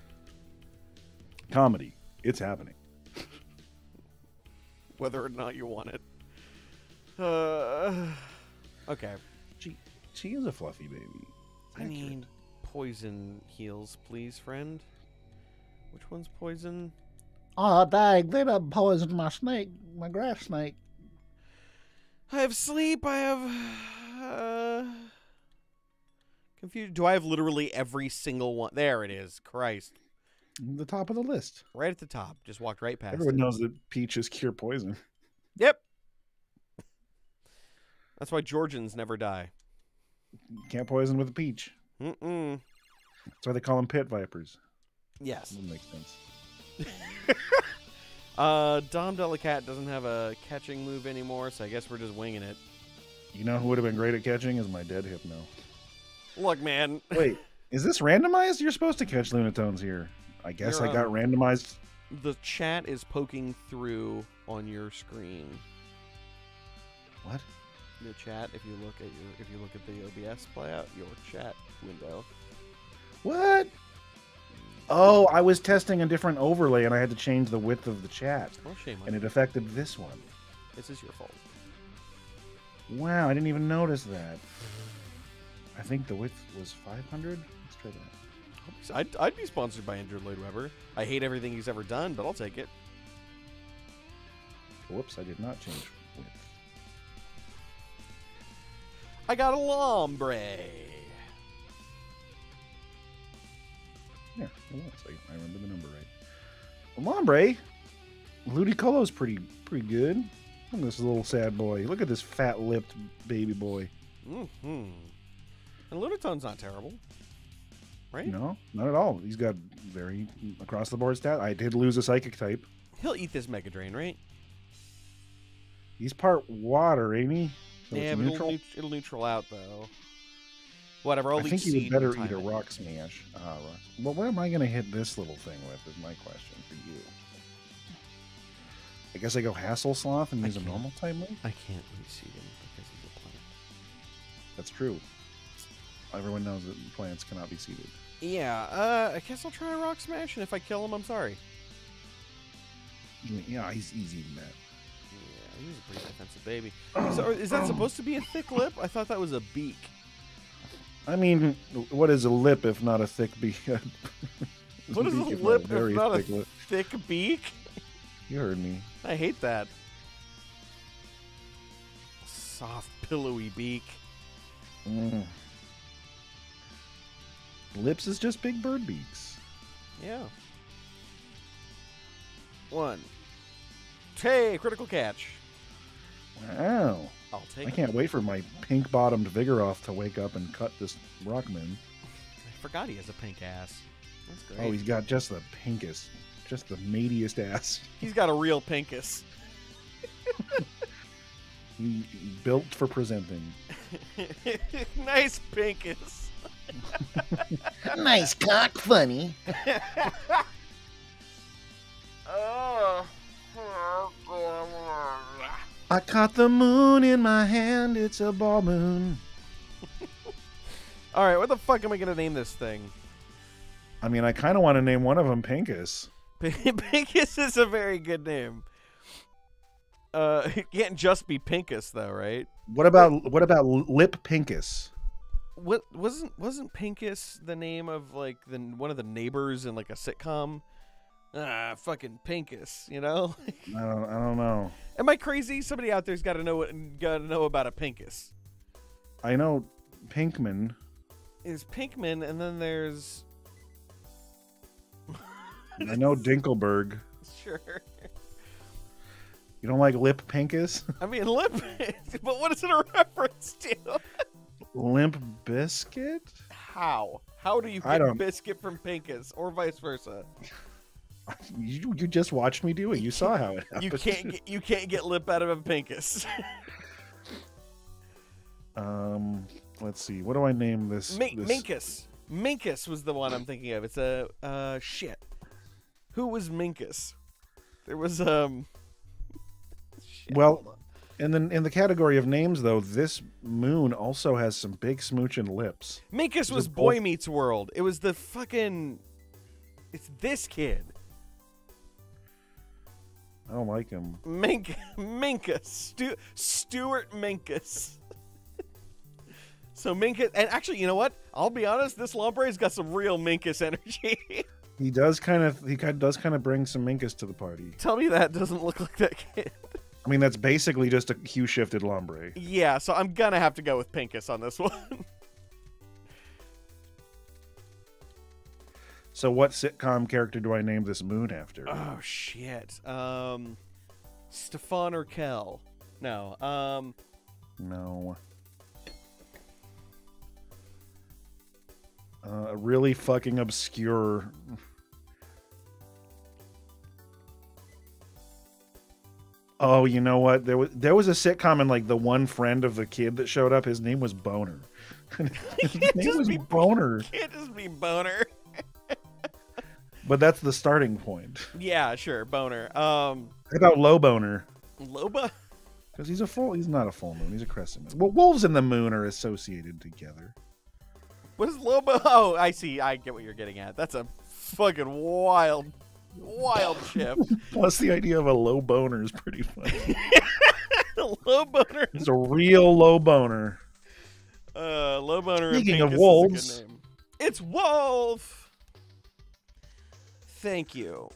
Speaker 2: Comedy. It's happening.
Speaker 1: Whether or not you want it. Okay.
Speaker 2: She is a fluffy baby.
Speaker 1: I need poison heals, please, friend. Which one's poison?
Speaker 3: Oh, dang, they done poisoned my snake, my grass snake.
Speaker 1: I have sleep. I have confused. Do I have literally every single one? There it is. Christ.
Speaker 2: The top of the list.
Speaker 1: Right at the top. Just walked right past
Speaker 2: Everyone
Speaker 1: it.
Speaker 2: knows that peaches cure poison.
Speaker 1: Yep. That's why Georgians never die.
Speaker 2: You can't poison with a peach.
Speaker 1: Mm-mm.
Speaker 2: That's why they call them pit vipers.
Speaker 1: Yes.
Speaker 2: That makes sense.
Speaker 1: Dom Delacat doesn't have a catching move anymore, so I guess we're just winging it.
Speaker 2: You know who would have been great at catching is my dead Hypno.
Speaker 1: Look, man.
Speaker 2: Wait, is this randomized? You're supposed to catch Lunatones here. I guess
Speaker 1: You're,
Speaker 2: I got randomized.
Speaker 1: The chat is poking through on your screen.
Speaker 2: What?
Speaker 1: The chat, if you look at the OBS playout, your chat window.
Speaker 2: What? Oh, I was testing a different overlay and I had to change the width of the chat.
Speaker 1: Well, shame on
Speaker 2: And
Speaker 1: you.
Speaker 2: it affected this one.
Speaker 1: This is your fault.
Speaker 2: Wow, I didn't even notice that. I think the width was 500. Let's try that.
Speaker 1: I'd be sponsored by Andrew Lloyd Webber. I hate everything he's ever done, but I'll take it.
Speaker 2: Whoops, I did not change width.
Speaker 1: I got a Lombre.
Speaker 2: Yeah, it was. I remember the number right. Lombre, Ludicolo's pretty good. Look at this little sad boy. Look at this fat-lipped baby boy.
Speaker 1: Mm-hmm. And Lunatone's not terrible. Right?
Speaker 2: No, not at all. He's got very across-the-board stat. I did lose a psychic type.
Speaker 1: He'll eat this Mega Drain, right?
Speaker 2: He's part water, ain't he? So
Speaker 1: Yeah,
Speaker 2: it's
Speaker 1: but
Speaker 2: neutral.
Speaker 1: it'll neutral out, though. Whatever, I'll
Speaker 2: I
Speaker 1: leech
Speaker 2: think he would
Speaker 1: seed
Speaker 2: better
Speaker 1: in time
Speaker 2: eat a
Speaker 1: anyway.
Speaker 2: rock smash. Rock. Well, what am I going to hit this little thing with is my question for you. I guess I go Hassle Sloth and
Speaker 1: I
Speaker 2: use a
Speaker 1: can't.
Speaker 2: normal type move?
Speaker 1: I can't leech seed him because he's a plant.
Speaker 2: That's true. Everyone knows that plants cannot be seeded.
Speaker 1: Yeah, I guess I'll try a rock smash, and if I kill him, I'm sorry.
Speaker 2: Yeah, he's eating that.
Speaker 1: Yeah, he's a pretty defensive baby. So, is that supposed to be a thick lip? I thought that was a beak.
Speaker 2: I mean, what is a lip if not a thick beak?
Speaker 1: What is a
Speaker 2: Beak
Speaker 1: lip if
Speaker 2: very
Speaker 1: not a
Speaker 2: thick lip.
Speaker 1: thick beak?
Speaker 2: You heard me.
Speaker 1: I hate that. Soft, pillowy beak.
Speaker 2: Mm. Lips is just big bird beaks.
Speaker 1: Yeah. 1. Hey, critical catch.
Speaker 2: Wow.
Speaker 1: I'll take
Speaker 2: I
Speaker 1: it.
Speaker 2: can't wait for my pink-bottomed Vigoroth to wake up and cut this Rockman.
Speaker 1: I forgot he has a pink ass. That's great.
Speaker 2: Oh, he's got just the pinkest, just the matiest ass.
Speaker 1: He's got a real pinkus.
Speaker 2: Built for presenting.
Speaker 1: Nice Pinkus.
Speaker 3: Nice cock, funny.
Speaker 1: Oh.
Speaker 2: I caught the moon in my hand. It's a ball moon.
Speaker 1: All right, what the fuck am I gonna name this thing?
Speaker 2: I mean, I kind of want to name one of them Pinkus.
Speaker 1: Pinkus is a very good name. It can't just be Pinkus though, right?
Speaker 2: What about Lip Pinkus?
Speaker 1: What wasn't Pinkus the name of like one of the neighbors in like a sitcom? Ah, fucking Pinkus, you know?
Speaker 2: I don't know.
Speaker 1: Am I crazy? Somebody out there's got to know about a Pinkus.
Speaker 2: I know Pinkman.
Speaker 1: There's Pinkman, and then there's
Speaker 2: I know Dinkelberg.
Speaker 1: sure.
Speaker 2: You don't like Lip Pinkus?
Speaker 1: I mean, Lip, but what is it a reference to?
Speaker 2: Limp Biscuit?
Speaker 1: How? How do you
Speaker 2: I
Speaker 1: get
Speaker 2: don't-
Speaker 1: biscuit from Pinkus, or vice versa?
Speaker 2: You just watched me do it. You saw how it happened.
Speaker 1: You can't get lip out of a Pinkus.
Speaker 2: Let's see. What do I name this?
Speaker 1: Minkus. Minkus was the one I'm thinking of. It's a shit. Who was Minkus? There was shit,
Speaker 2: Well,
Speaker 1: hold on.
Speaker 2: And then in the category of names, though, this moon also has some big smooching lips.
Speaker 1: Minkus was
Speaker 2: it
Speaker 1: Boy
Speaker 2: both-
Speaker 1: Meets World. It was the fucking. It's this kid.
Speaker 2: I don't like him.
Speaker 1: Minkus. Stuart Minkus. So Minkus, and actually, you know what? I'll be honest. This Lombre's got some real Minkus energy.
Speaker 2: He does kind of bring some Minkus to the party.
Speaker 1: Tell me that doesn't look like that kid.
Speaker 2: I mean, that's basically just a hue shifted Lombre.
Speaker 1: Yeah, so I'm gonna have to go with Pinkus on this one.
Speaker 2: So what sitcom character do I name this moon after?
Speaker 1: Oh shit. Stefan Urkel. No.
Speaker 2: No. A really fucking obscure. Oh, you know what? There was a sitcom, and like the one friend of the kid that showed up, his name was Boner. His name was Boner.
Speaker 1: Can't just be Boner.
Speaker 2: But that's the starting point.
Speaker 1: Yeah, sure, Boner.
Speaker 2: How about Low Boner?
Speaker 1: Loba?
Speaker 2: Because he's not a full moon. He's a crescent moon. Well, wolves and the moon are associated together.
Speaker 1: What is Loba? Oh, I see. I get what you're getting at. That's a fucking wild shift.
Speaker 2: Plus, the idea of a low boner is pretty funny.
Speaker 1: Low Boner.
Speaker 2: It's a real low boner.
Speaker 1: Low Boner.
Speaker 2: Speaking
Speaker 1: and
Speaker 2: of
Speaker 1: Pinkus
Speaker 2: wolves.
Speaker 1: is a good name. It's Wolf. Thank you.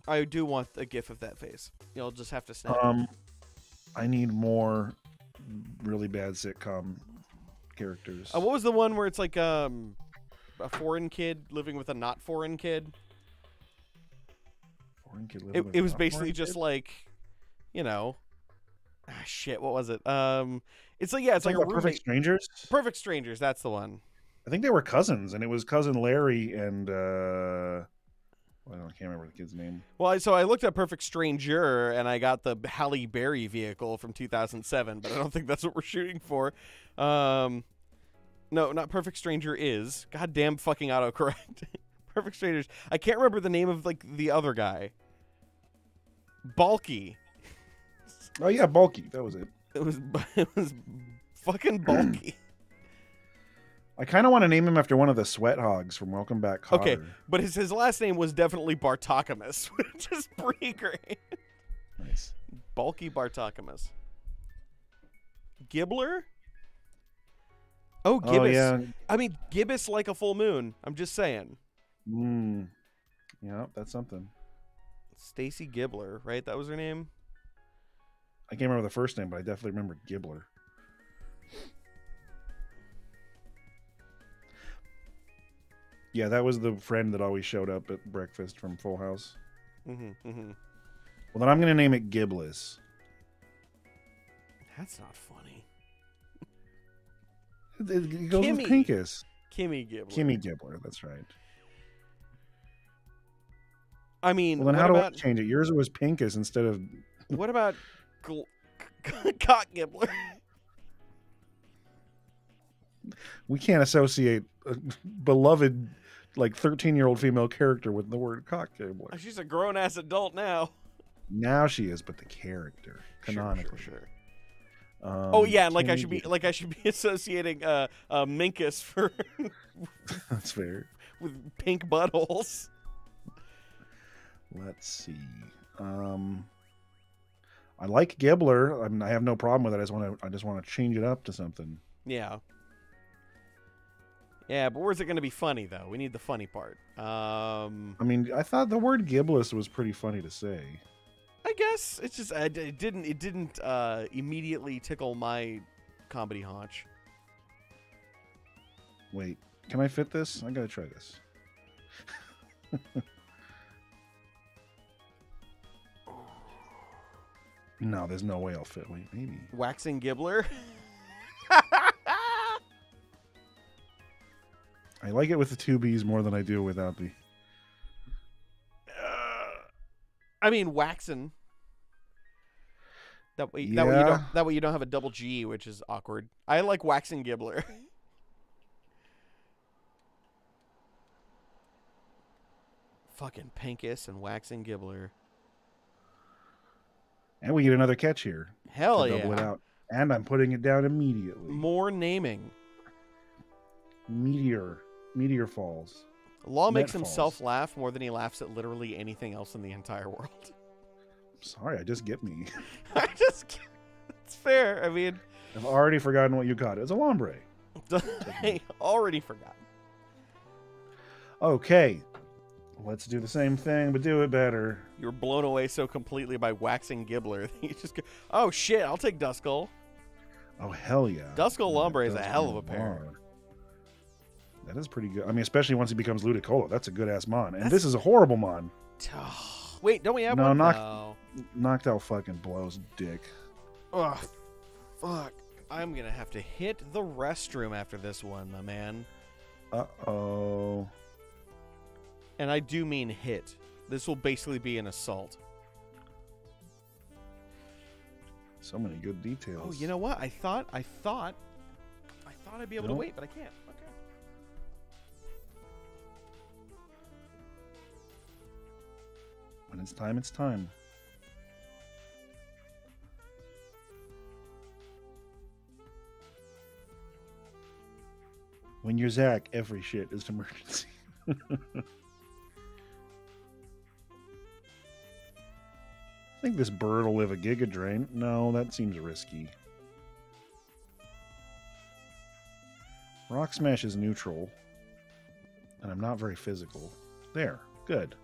Speaker 1: I do want a gif of that face. You'll just have to snap.
Speaker 2: I need more really bad sitcom characters.
Speaker 1: What was the one where it's like a foreign kid living with a not foreign kid?
Speaker 2: Foreign kid living with
Speaker 1: It was
Speaker 2: a
Speaker 1: basically
Speaker 2: foreign
Speaker 1: just
Speaker 2: kid?
Speaker 1: like, you know, shit. What was it? It's like it's like a
Speaker 2: Talking about Perfect
Speaker 1: roommate.
Speaker 2: Strangers.
Speaker 1: Perfect Strangers. That's the one.
Speaker 2: I think they were cousins, and it was cousin Larry and I can't remember the kid's name.
Speaker 1: Well, so I looked at Perfect Stranger and I got the Halle Berry vehicle from 2007, but I don't think that's what we're shooting for. No, not Perfect Stranger is. Goddamn fucking autocorrect. Perfect Strangers. I can't remember the name of like the other guy. Balky.
Speaker 2: Oh yeah, Bulky. That was it.
Speaker 1: It was fucking Balky.
Speaker 2: I kind of want to name him after one of the sweat hogs from Welcome Back, Kotter.
Speaker 1: Okay, but his last name was definitely Bartokamus, which is pretty great.
Speaker 2: Nice.
Speaker 1: Bulky Bartokamus. Gibbler? Oh, Gibbous.
Speaker 2: Oh yeah.
Speaker 1: I mean, Gibbous like a full moon. I'm just saying.
Speaker 2: Yeah, that's something.
Speaker 1: Stacy Gibbler, right? That was her name?
Speaker 2: I can't remember the first name, but I definitely remember Gibbler. Yeah, that was the friend that always showed up at breakfast from Full House.
Speaker 1: Mm-hmm.
Speaker 2: Well, then I'm going to name it Gibless.
Speaker 1: That's not funny.
Speaker 2: It goes with
Speaker 1: Kimmy.
Speaker 2: Pinkus.
Speaker 1: Kimmy Gibbler.
Speaker 2: Kimmy Gibbler, that's right.
Speaker 1: I mean,
Speaker 2: Well, then
Speaker 1: what
Speaker 2: how do I
Speaker 1: about
Speaker 2: change it? Yours was Pinkus instead of...
Speaker 1: what about Cock Gibbler.
Speaker 2: We can't associate a beloved, like 13-year-old female character with the word cock gibbler.
Speaker 1: She's a grown ass adult now.
Speaker 2: Now she is, but the character canonically.
Speaker 1: Sure.
Speaker 2: Um,
Speaker 1: Oh yeah, and
Speaker 2: can
Speaker 1: I
Speaker 2: we
Speaker 1: should be associating Minkus for
Speaker 2: That's fair.
Speaker 1: with pink buttholes.
Speaker 2: Let's see. I like Gibbler. I mean, I have no problem with it. I just want to change it up to something.
Speaker 1: Yeah. Yeah, but where's it going to be funny though? We need the funny part.
Speaker 2: I mean, I thought the word gibless was pretty funny to say.
Speaker 1: I guess it's just it didn't immediately tickle my comedy haunch.
Speaker 2: Wait, can I fit this? I gotta try this. No, there's no way I'll fit. Wait, maybe.
Speaker 1: Waxing Gibbler.
Speaker 2: I like it with the two B's more than I do without the.
Speaker 1: I mean, waxing. That way you don't have a double G, which is awkward. I like waxing Gibbler. Fucking Pinkus and waxing Gibbler.
Speaker 2: And we get another catch here.
Speaker 1: Hell
Speaker 2: to
Speaker 1: yeah!
Speaker 2: double it out. And I'm putting it down immediately.
Speaker 1: More naming.
Speaker 2: Meteor falls.
Speaker 1: Law makes
Speaker 2: Net
Speaker 1: himself
Speaker 2: falls.
Speaker 1: laugh more than he laughs at literally anything else in the entire world.
Speaker 2: Sorry, I just get me.
Speaker 1: It's fair. I mean,
Speaker 2: I've already forgotten what you got. It's a Lombre.
Speaker 1: I already forgot.
Speaker 2: Okay. Let's do the same thing, but do it better.
Speaker 1: You were blown away so completely by waxing Gibbler that you just go, oh shit, I'll take Duskull.
Speaker 2: Oh, hell yeah.
Speaker 1: Duskull Lombre is a
Speaker 2: Duskull
Speaker 1: hell of a pair.
Speaker 2: Mon. That is pretty good. I mean, especially once he becomes Ludicolo. That's a good-ass Mon. And
Speaker 1: That's-
Speaker 2: this is a horrible Mon.
Speaker 1: Wait, don't we have
Speaker 2: No,
Speaker 1: one?
Speaker 2: not- Knocked out fucking blows dick.
Speaker 1: Ugh, fuck. I'm gonna have to hit the restroom after this one, my man.
Speaker 2: Uh-oh.
Speaker 1: And I do mean hit. This will basically be an assault.
Speaker 2: So many good details.
Speaker 1: Oh, you know what? I thought I'd be able to
Speaker 2: Nope.
Speaker 1: wait, but I can't. Okay.
Speaker 2: When it's time, it's time. When you're Zach, every shit is an emergency. I think this bird will live a Giga Drain. No, that seems risky. Rock Smash is neutral. And I'm not very physical. There. Good.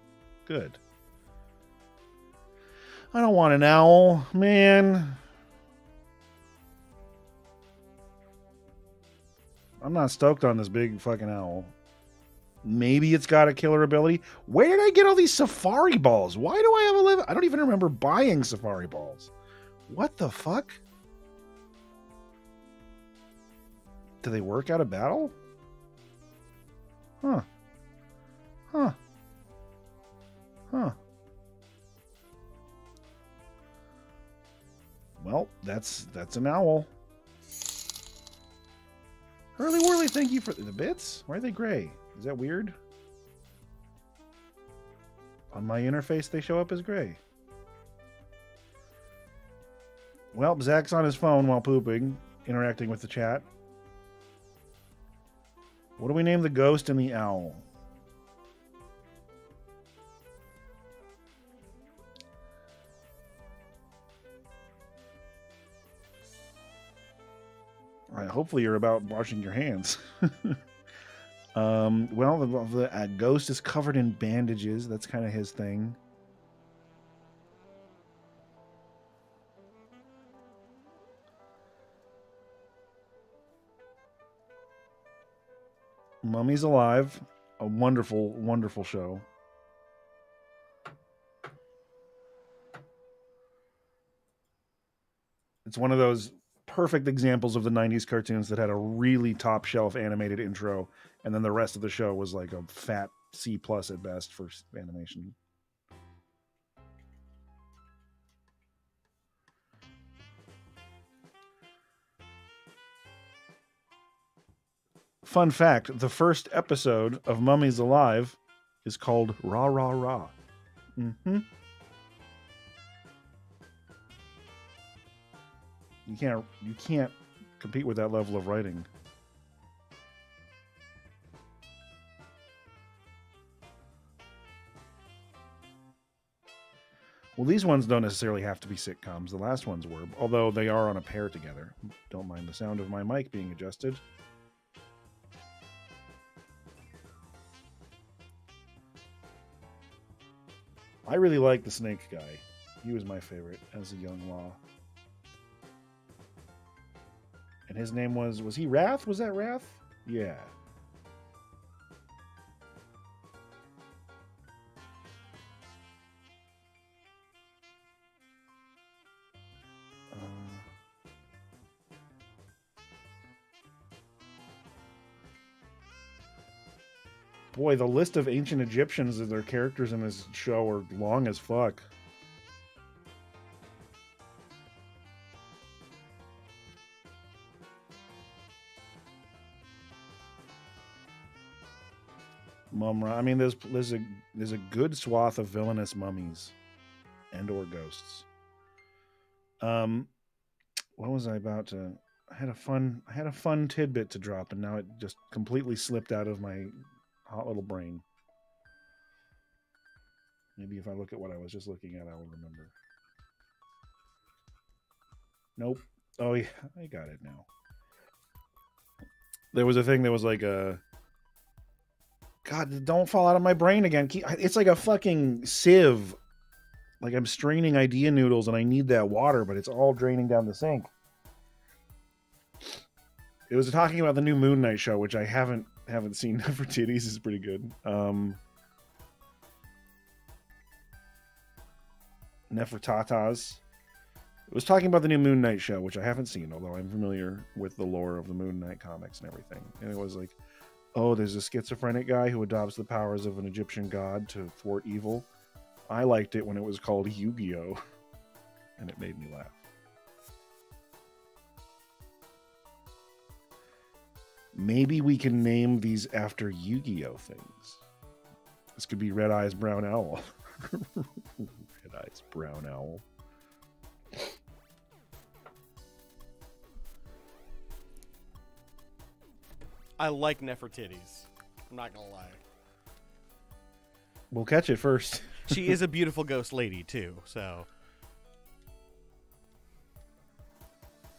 Speaker 2: Good. I don't want an owl, man. I'm not stoked on this big fucking owl. Maybe it's got a killer ability. Where did I get all these safari balls? Why do I have 11? I don't even remember buying safari balls. What the fuck? Do they work out of battle? Huh. Huh. Huh. Well, that's an owl. Hurly Whirly, thank you for the bits. Why are they gray? Is that weird? On my interface, they show up as gray. Well, Zach's on his phone while pooping, interacting with the chat. What do we name the ghost and the owl? All right, hopefully you're about washing your hands. Well, the ghost is covered in bandages. That's kind of his thing. Mummy's Alive. A wonderful, wonderful show. It's one of those perfect examples of the 90s cartoons that had a really top shelf animated intro, and then the rest of the show was like a fat C+ at best for animation. Fun fact, the first episode of Mummies Alive is called Rah Rah Rah. Mm-hmm. You can't compete with that level of writing. Well, these ones don't necessarily have to be sitcoms. The last ones were, although they are on a pair together. Don't mind the sound of my mic being adjusted. I really like the snake guy. He was my favorite as a young Law. And his name was he Wrath? Was that Wrath? Yeah. Boy, the list of ancient Egyptians and their characters in this show are long as fuck. Mumra. I mean, there's a good swath of villainous mummies and or ghosts. What was I about to? I had a fun tidbit to drop, and now it just completely slipped out of my hot little brain. Maybe if I look at what I was just looking at, I will remember. Nope. Oh yeah, I got it now. There was a thing that was like a... God, don't fall out of my brain again. It's like a fucking sieve. Like I'm straining idea noodles and I need that water, but it's all draining down the sink. It was talking about the new Moon Knight show, which I haven't seen. Nefertiti's is pretty good. Nefertatas. It was talking about the new Moon Knight show, which I haven't seen, although I'm familiar with the lore of the Moon Knight comics and everything. And it was like, oh, there's a schizophrenic guy who adopts the powers of an Egyptian god to thwart evil. I liked it when it was called Yu-Gi-Oh! And it made me laugh. Maybe we can name these after Yu-Gi-Oh! Things. This could be Red Eyes Brown Owl. Red Eyes Brown Owl.
Speaker 1: I like Nefertiti's. I'm not gonna lie.
Speaker 2: We'll catch it first.
Speaker 1: She is a beautiful ghost lady too, so.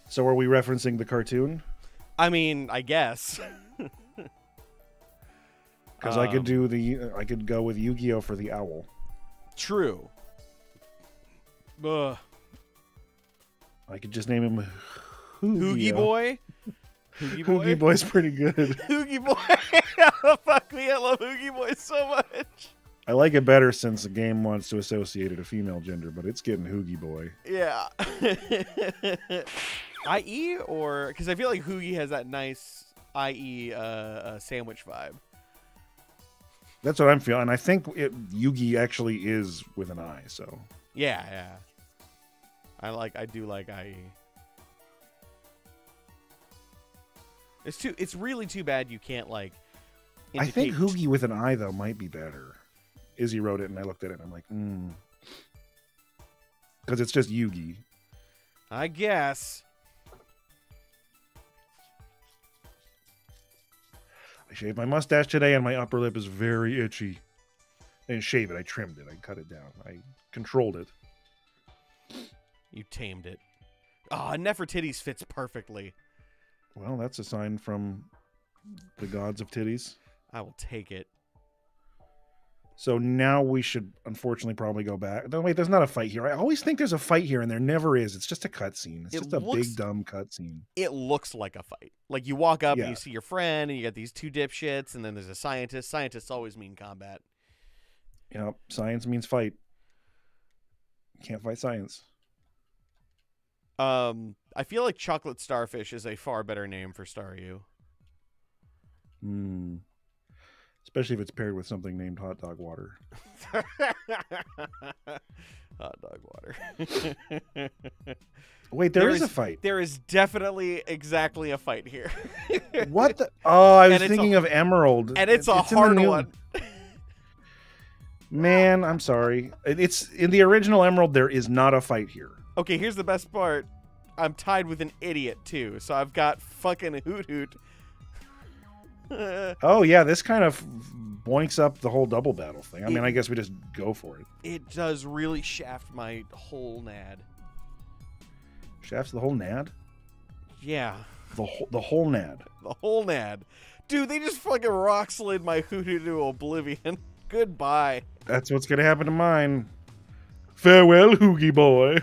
Speaker 2: So are we referencing the cartoon?
Speaker 1: I mean, I guess.
Speaker 2: Because I could go with Yu-Gi-Oh! For the owl.
Speaker 1: True. Ugh.
Speaker 2: I could just name him
Speaker 1: Hoogie Boy. Hoogie Boy.
Speaker 2: Hoogie Boy's pretty good.
Speaker 1: Hoogie Boy. Fuck me, I love Hoogie Boy so much.
Speaker 2: I like it better since the game wants to associate it a female gender, but it's getting Hoogie Boy.
Speaker 1: Yeah. IE or because I feel like Hoogie has that nice IE sandwich vibe.
Speaker 2: That's what I'm feeling. I think Yugi actually is with an I. So
Speaker 1: yeah. I do like IE. It's really too bad you can't like.
Speaker 2: I think Hoogie with an I though might be better. Izzy wrote it and I looked at it and I'm like, because it's just Yugi.
Speaker 1: I guess.
Speaker 2: I shaved my mustache today and my upper lip is very itchy. I didn't shave it, I trimmed it, I cut it down, I controlled it.
Speaker 1: You tamed it. Oh, Nefertiti's fits perfectly.
Speaker 2: Well, that's a sign from the gods of titties.
Speaker 1: I will take it.
Speaker 2: So now we should, unfortunately, probably go back. No, wait, there's not a fight here. I always think there's a fight here, and there never is. It's just a cutscene. It's just a big, dumb cutscene.
Speaker 1: It looks like a fight. Like, you walk up and you see your friend, and you got these two dipshits, and then there's a scientist. Scientists always mean combat.
Speaker 2: Yep, science means fight. Can't fight science.
Speaker 1: I feel like Chocolate Starfish is a far better name for Staryu.
Speaker 2: Especially if it's paired with something named hot dog water.
Speaker 1: Hot dog water.
Speaker 2: Wait, there is a fight.
Speaker 1: There is definitely exactly a fight here.
Speaker 2: What the? Oh, I was
Speaker 1: And it's
Speaker 2: thinking of Emerald.
Speaker 1: And it's a
Speaker 2: in the
Speaker 1: hard
Speaker 2: new-
Speaker 1: one.
Speaker 2: Man, I'm sorry. It's in the original Emerald. There is not a fight here.
Speaker 1: Okay, here's the best part. I'm tied with an idiot too, so I've got fucking Hoot Hoot.
Speaker 2: Oh yeah, this kind of boinks up the whole double battle thing. I mean, I guess we just go for it.
Speaker 1: It does really shaft my whole nad.
Speaker 2: Shafts the whole nad.
Speaker 1: Yeah,
Speaker 2: The whole nad.
Speaker 1: the whole nad. Dude, they just fucking rock slid my Hoot Hoot to oblivion. Goodbye.
Speaker 2: That's what's gonna happen to mine. Farewell, Hoogie boy.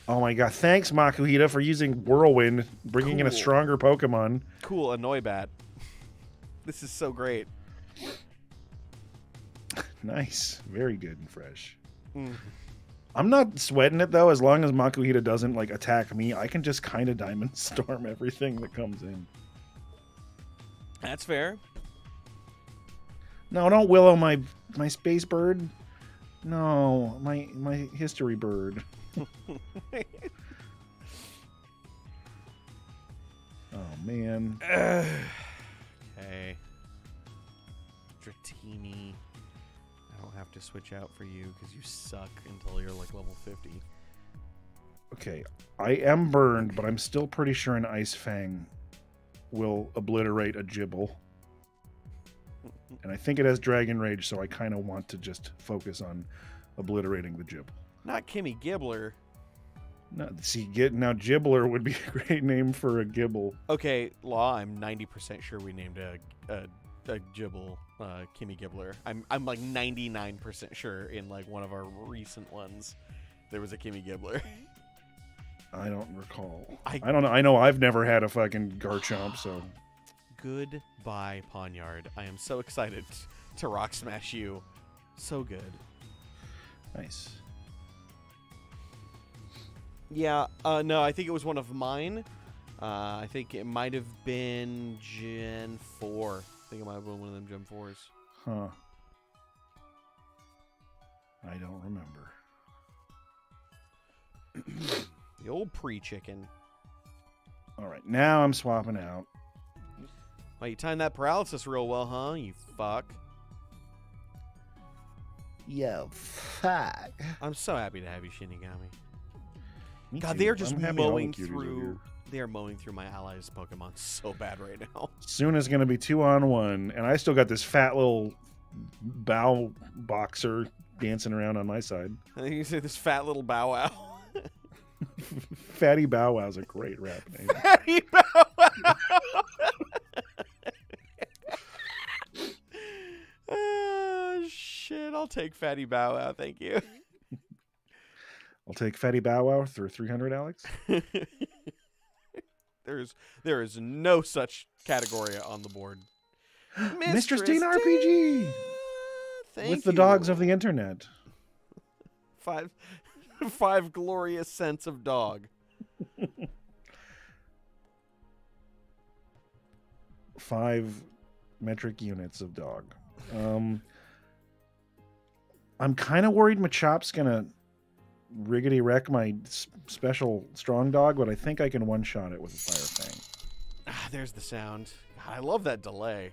Speaker 2: Oh my god! Thanks, Makuhita, for using Whirlwind, bringing in a
Speaker 1: Cool.
Speaker 2: stronger Pokemon.
Speaker 1: Cool, a Noibat. This is so great.
Speaker 2: Nice, very good and fresh.
Speaker 1: Mm.
Speaker 2: I'm not sweating it though. As long as Makuhita doesn't like attack me, I can just kind of Diamond Storm everything that comes in.
Speaker 1: That's fair.
Speaker 2: No, don't Willow my space bird. No, my history bird. Oh man.
Speaker 1: Okay. Dratini. I don't have to switch out for you because you suck until you're like level 50.
Speaker 2: Okay, I am burned, but I'm still pretty sure an Ice Fang will obliterate a Gibble. And I think it has Dragon Rage, so I kind of want to just focus on obliterating the Gibble.
Speaker 1: Not Kimmy Gibbler.
Speaker 2: No, see, now Gibbler would be a great name for a Gibble.
Speaker 1: Okay, Law, I'm 90% sure we named a Gibble Kimmy Gibbler. I'm like 99% sure in like one of our recent ones there was a Kimmy Gibbler.
Speaker 2: I don't recall.
Speaker 1: I-
Speaker 2: I don't know. I know I've never had a fucking Garchomp, so
Speaker 1: Goodbye, Pawniard. I am so excited to rock smash you. So good.
Speaker 2: nice.
Speaker 1: Yeah, no, I think it was one of mine. I think it might have been Gen 4. I think it might have been one of them Gen 4s.
Speaker 2: Huh. I don't remember.
Speaker 1: The old pre-chicken.
Speaker 2: All right, now I'm swapping out.
Speaker 1: Well, you timed that paralysis real well, huh? You fuck.
Speaker 3: Yo, fuck.
Speaker 1: I'm so happy to have you, Shinigami.
Speaker 2: Me
Speaker 1: God,
Speaker 2: too.
Speaker 1: they are just
Speaker 2: I'm happy all the
Speaker 1: mowing
Speaker 2: cuties are
Speaker 1: through.
Speaker 2: here.
Speaker 1: They are mowing through my allies' Pokemon so bad right now.
Speaker 2: Soon is going to be 2-on-1, and I still got this fat little bow boxer dancing around on my side.
Speaker 1: I think you say this fat little Bow Wow.
Speaker 2: Fatty Bow Wow's a great rap name.
Speaker 1: Fatty Bow Wow. Shit, I'll take Fatty Bow Wow, thank you.
Speaker 2: I'll take Fatty Bow Wow for 300, Alex.
Speaker 1: There is no such category on the board.
Speaker 2: Mistress Dana RPG!
Speaker 1: Thank
Speaker 2: With the
Speaker 1: you.
Speaker 2: dogs of the internet.
Speaker 1: Five glorious cents of dog.
Speaker 2: 5 metric units of dog. I'm kind of worried Machop's gonna riggedy wreck my special strong dog, but I think I can one-shot it with a Fire Fang.
Speaker 1: Ah, there's the sound. God, I love that delay.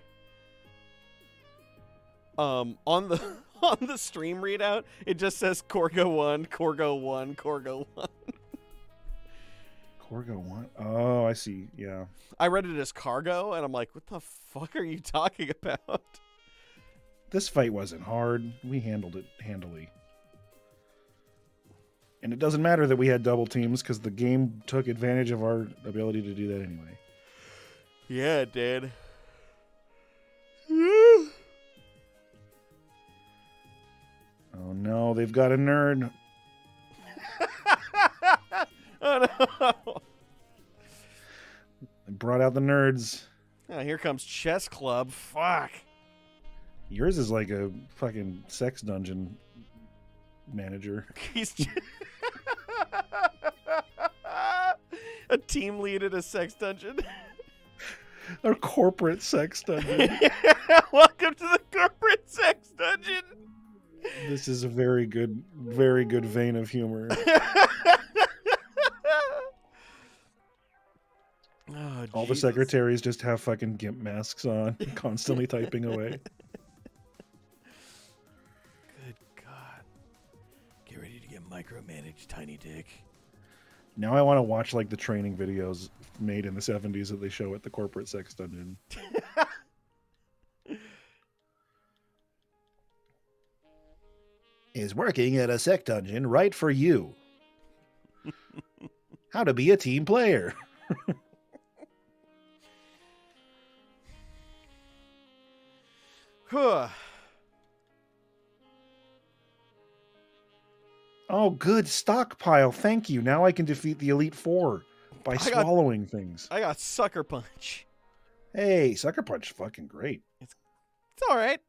Speaker 1: On the on the stream readout, it just says Corgo 1, Corgo 1, Corgo 1.
Speaker 2: Corgo 1? Oh, I see. Yeah.
Speaker 1: I read it as cargo, and I'm like, what the fuck are you talking about?
Speaker 2: This fight wasn't hard. We handled it handily. And it doesn't matter that we had double teams because the game took advantage of our ability to do that anyway.
Speaker 1: Yeah, it did.
Speaker 2: Oh no, they've got a nerd.
Speaker 1: Oh no!
Speaker 2: They brought out the nerds.
Speaker 1: Oh, here comes Chess Club. Fuck.
Speaker 2: Yours is like a fucking sex dungeon manager.
Speaker 1: He's a team lead in a sex dungeon.
Speaker 2: A corporate sex dungeon.
Speaker 1: Welcome to the corporate sex dungeon.
Speaker 2: This is a very good vein of humor.
Speaker 1: Oh,
Speaker 2: All the
Speaker 1: Jesus.
Speaker 2: secretaries just have fucking gimp masks on, constantly typing away.
Speaker 1: Good God. Get ready to get micromanaged, tiny dick.
Speaker 2: Now I want to watch like the training videos made in the 70s that they show at the corporate sex dungeon. Is working at a sex dungeon right for you? How to be a team player.
Speaker 1: Huh.
Speaker 2: Oh, good stockpile. Thank you. Now I can defeat the Elite Four by swallowing things.
Speaker 1: I got Sucker Punch.
Speaker 2: Hey, Sucker Punch, fucking great.
Speaker 1: It's all right.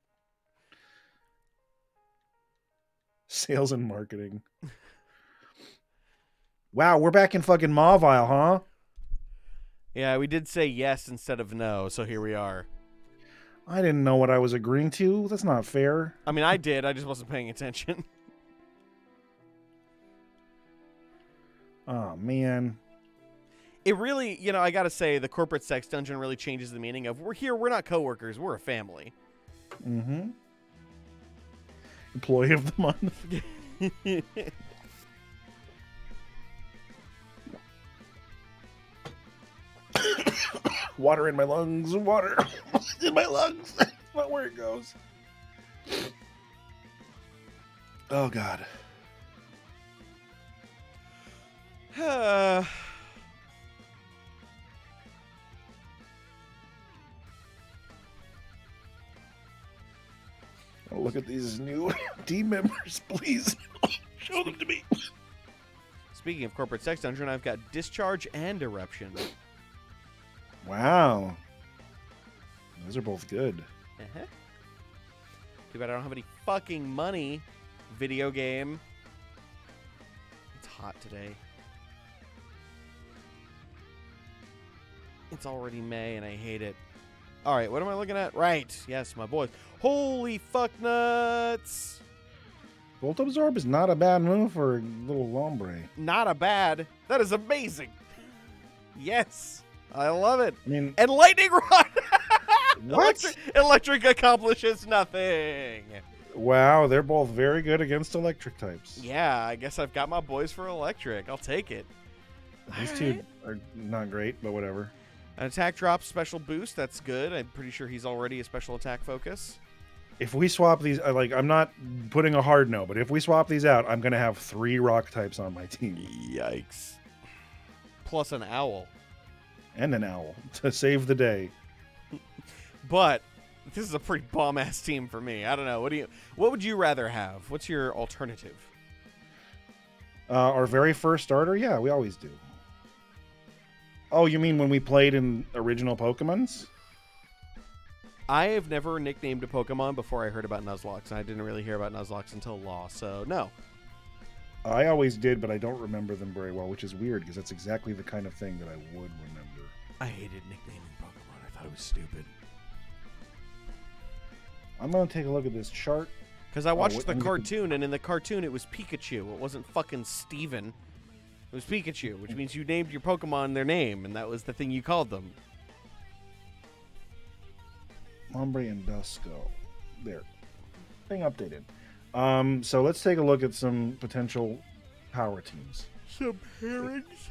Speaker 2: Sales and marketing. Wow, we're back in fucking Mauville, huh?
Speaker 1: Yeah, we did say yes instead of no, so here we are.
Speaker 2: I didn't know what I was agreeing to. That's not fair.
Speaker 1: I mean, I did. I just wasn't paying attention.
Speaker 2: Oh, man.
Speaker 1: It really, you know, I gotta say, the corporate sex dungeon really changes the meaning of we're here, we're not coworkers, we're a family.
Speaker 2: Mm-hmm. Employee of the month. Water in my lungs. Water in my lungs. That's not where it goes. Oh, God. Oh, look at these new team members, please. Show them to me.
Speaker 1: Speaking of corporate sex dungeon, I've got Discharge and Eruption.
Speaker 2: Wow. Those are both good.
Speaker 1: Uh-huh. Too bad I don't have any fucking money. Video game. It's hot today. It's already May and I hate it. Alright, what am I looking at? Right. Yes, my boys. Holy fuck nuts!
Speaker 2: Volt Absorb is not a bad move for a little Lombre.
Speaker 1: Not a bad. That is amazing. Yes. I love it.
Speaker 2: I mean,
Speaker 1: And Lightning Rod!
Speaker 2: What?
Speaker 1: Electric accomplishes nothing.
Speaker 2: Wow, they're both very good against electric types.
Speaker 1: Yeah, I guess I've got my boys for electric. I'll take it.
Speaker 2: These two are not great, but whatever.
Speaker 1: An attack drop special boost. That's good. I'm pretty sure he's already a special attack focus.
Speaker 2: If we swap these, I'm not putting a hard no, but if we swap these out, I'm going to have 3 rock types on my team.
Speaker 1: Yikes. Plus an owl.
Speaker 2: And an owl to save the day.
Speaker 1: But this is a pretty bomb-ass team for me. I don't know. What would you rather have? What's your alternative?
Speaker 2: Our very first starter? Yeah, we always do. Oh, you mean when we played in original Pokemons?
Speaker 1: I have never nicknamed a Pokemon before I heard about Nuzlocke, and I didn't really hear about Nuzlocke until Law, so no.
Speaker 2: I always did, but I don't remember them very well, which is weird, because that's exactly the kind of thing that I would remember.
Speaker 1: I hated nicknaming Pokemon. I thought it was stupid.
Speaker 2: I'm going to take a look at this chart.
Speaker 1: Because I watched the
Speaker 2: let me get
Speaker 1: cartoon, and in the cartoon it was Pikachu. It wasn't fucking Steven. It was Pikachu, which means you named your Pokemon their name, and that was the thing you called them.
Speaker 2: Lombre and Duskull. There. Thing updated. So let's take a look at some potential power teams.
Speaker 1: Some herrings?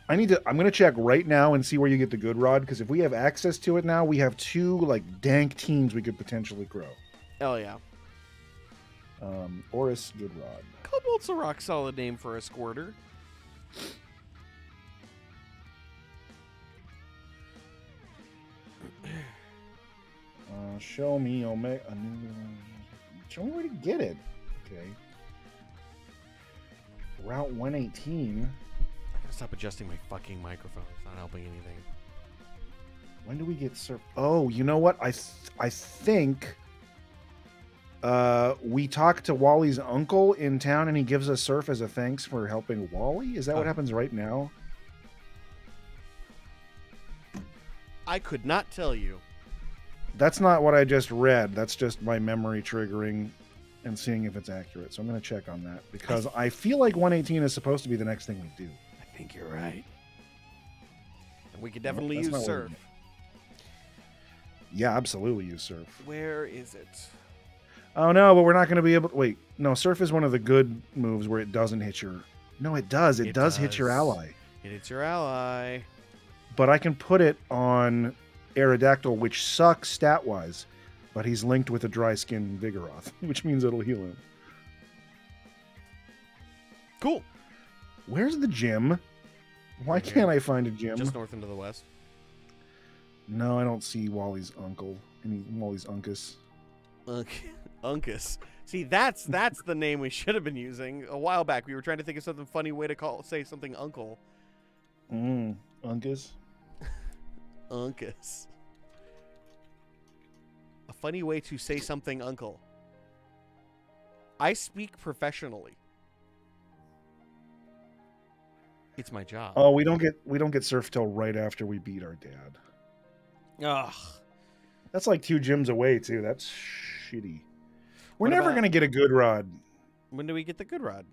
Speaker 2: I'm going to check right now and see where you get the good rod, because if we have access to it now, we have 2 like dank teams we could potentially grow.
Speaker 1: Hell yeah.
Speaker 2: Oris, good rod.
Speaker 1: Cobalt's a rock solid name for a squirter.
Speaker 2: Show me Omega. Show me where to get it. Okay. Route 118.
Speaker 1: I'm gonna stop adjusting my fucking microphone. It's not helping anything.
Speaker 2: When do we get surf? Oh, you know what? I think we talked to Wally's uncle in town, and he gives us surf as a thanks for helping Wally. Is that what happens right now?
Speaker 1: I could not tell you.
Speaker 2: That's not what I just read. That's just my memory triggering and seeing if it's accurate. So I'm going to check on that because I feel like 118 is supposed to be the next thing we do.
Speaker 1: I think you're right. And we could definitely
Speaker 2: That's
Speaker 1: use
Speaker 2: not what
Speaker 1: surf.
Speaker 2: we're- Yeah, absolutely use surf.
Speaker 1: Where is it?
Speaker 2: Oh no, but we're not going to be able to wait. No, surf is one of the good moves where it doesn't hit your. No, it does. It does hit your
Speaker 1: does.
Speaker 2: ally.
Speaker 1: It hits your ally.
Speaker 2: But I can put it on Aerodactyl, which sucks stat wise, but he's linked with a dry skin Vigoroth, which means it'll heal him.
Speaker 1: Cool.
Speaker 2: Where's the gym? Why
Speaker 1: Right here.
Speaker 2: can't I find a gym?
Speaker 1: Just north into the west.
Speaker 2: No, I don't see Wally's uncle. Wally's Uncas.
Speaker 1: Uncas. See, that's the name we should have been using a while back. We were trying to think of something funny way to say something uncle.
Speaker 2: Uncas.
Speaker 1: Uncas. A funny way to say something uncle. I speak professionally. It's my job.
Speaker 2: Oh, we don't get surf till right after we beat our dad.
Speaker 1: Ugh.
Speaker 2: That's like 2 gyms away too. That's shitty. We're
Speaker 1: What
Speaker 2: never
Speaker 1: about-
Speaker 2: gonna get a good rod
Speaker 1: When do we get the good rod?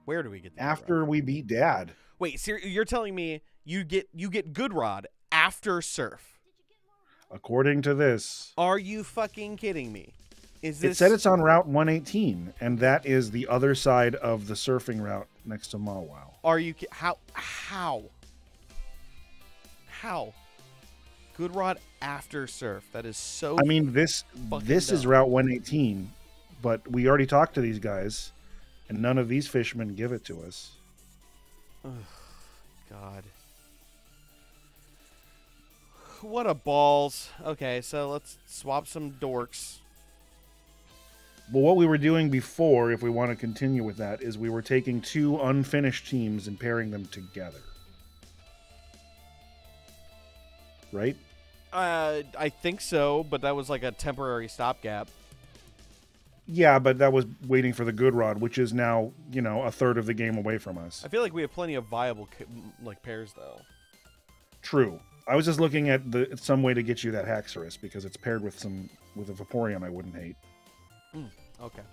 Speaker 1: Where do we get the good
Speaker 2: after
Speaker 1: rod?
Speaker 2: we beat dad.
Speaker 1: Wait, you're telling me you get good rod after surf?
Speaker 2: According to this,
Speaker 1: Are you fucking kidding me? Is
Speaker 2: it
Speaker 1: this
Speaker 2: said it's on Route 118, and that is the other side of the surfing route next to Mawwow.
Speaker 1: Are you how? Good rod after surf. That is so
Speaker 2: I mean, this
Speaker 1: Fucking
Speaker 2: is
Speaker 1: dumb.
Speaker 2: Route 118, but we already talked to these guys, and none of these fishermen give it to us.
Speaker 1: God. What a balls. Okay, so let's swap some dorks.
Speaker 2: But what we were doing before, if we want to continue with that, is we were taking 2 unfinished teams and pairing them together. Right?
Speaker 1: I think so, but that was like a temporary stopgap.
Speaker 2: Yeah, but that was waiting for the good rod, which is now, a third of the game away from us.
Speaker 1: I feel like we have plenty of viable pairs though.
Speaker 2: True. I was just looking at some way to get you that Haxorus because it's paired with a Vaporeon I wouldn't hate.
Speaker 1: Okay.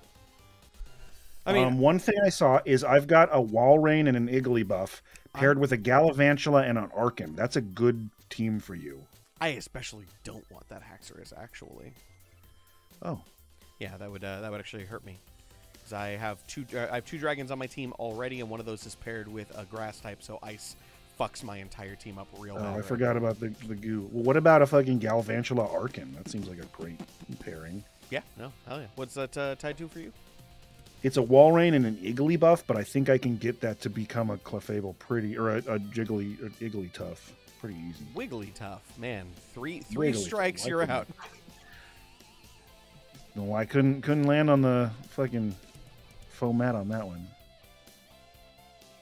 Speaker 1: I mean,
Speaker 2: One thing I saw is I've got a Walrein and an Igglybuff paired with a Galvantula and an Arcan. That's a good team for you.
Speaker 1: I especially don't want that Haxorus actually.
Speaker 2: Oh.
Speaker 1: Yeah, that would actually hurt me. Because I have two dragons on my team already, and one of those is paired with a grass type, so ice fucks my entire team up real bad.
Speaker 2: I
Speaker 1: right
Speaker 2: forgot
Speaker 1: now.
Speaker 2: about the goo. Well, what about a fucking Galvantula Arcan? That seems like a great pairing.
Speaker 1: Yeah, no, hell yeah. What's that tied to for you?
Speaker 2: It's a Walrein and an Igglybuff, but I think I can get that to become a Clefable or a Igglytuff pretty easy.
Speaker 1: Wigglytuff, man. Three
Speaker 2: Wigglytuff,
Speaker 1: strikes,
Speaker 2: I
Speaker 1: you're
Speaker 2: couldn't-
Speaker 1: out.
Speaker 2: No, I couldn't land on the fucking foam mat on that one.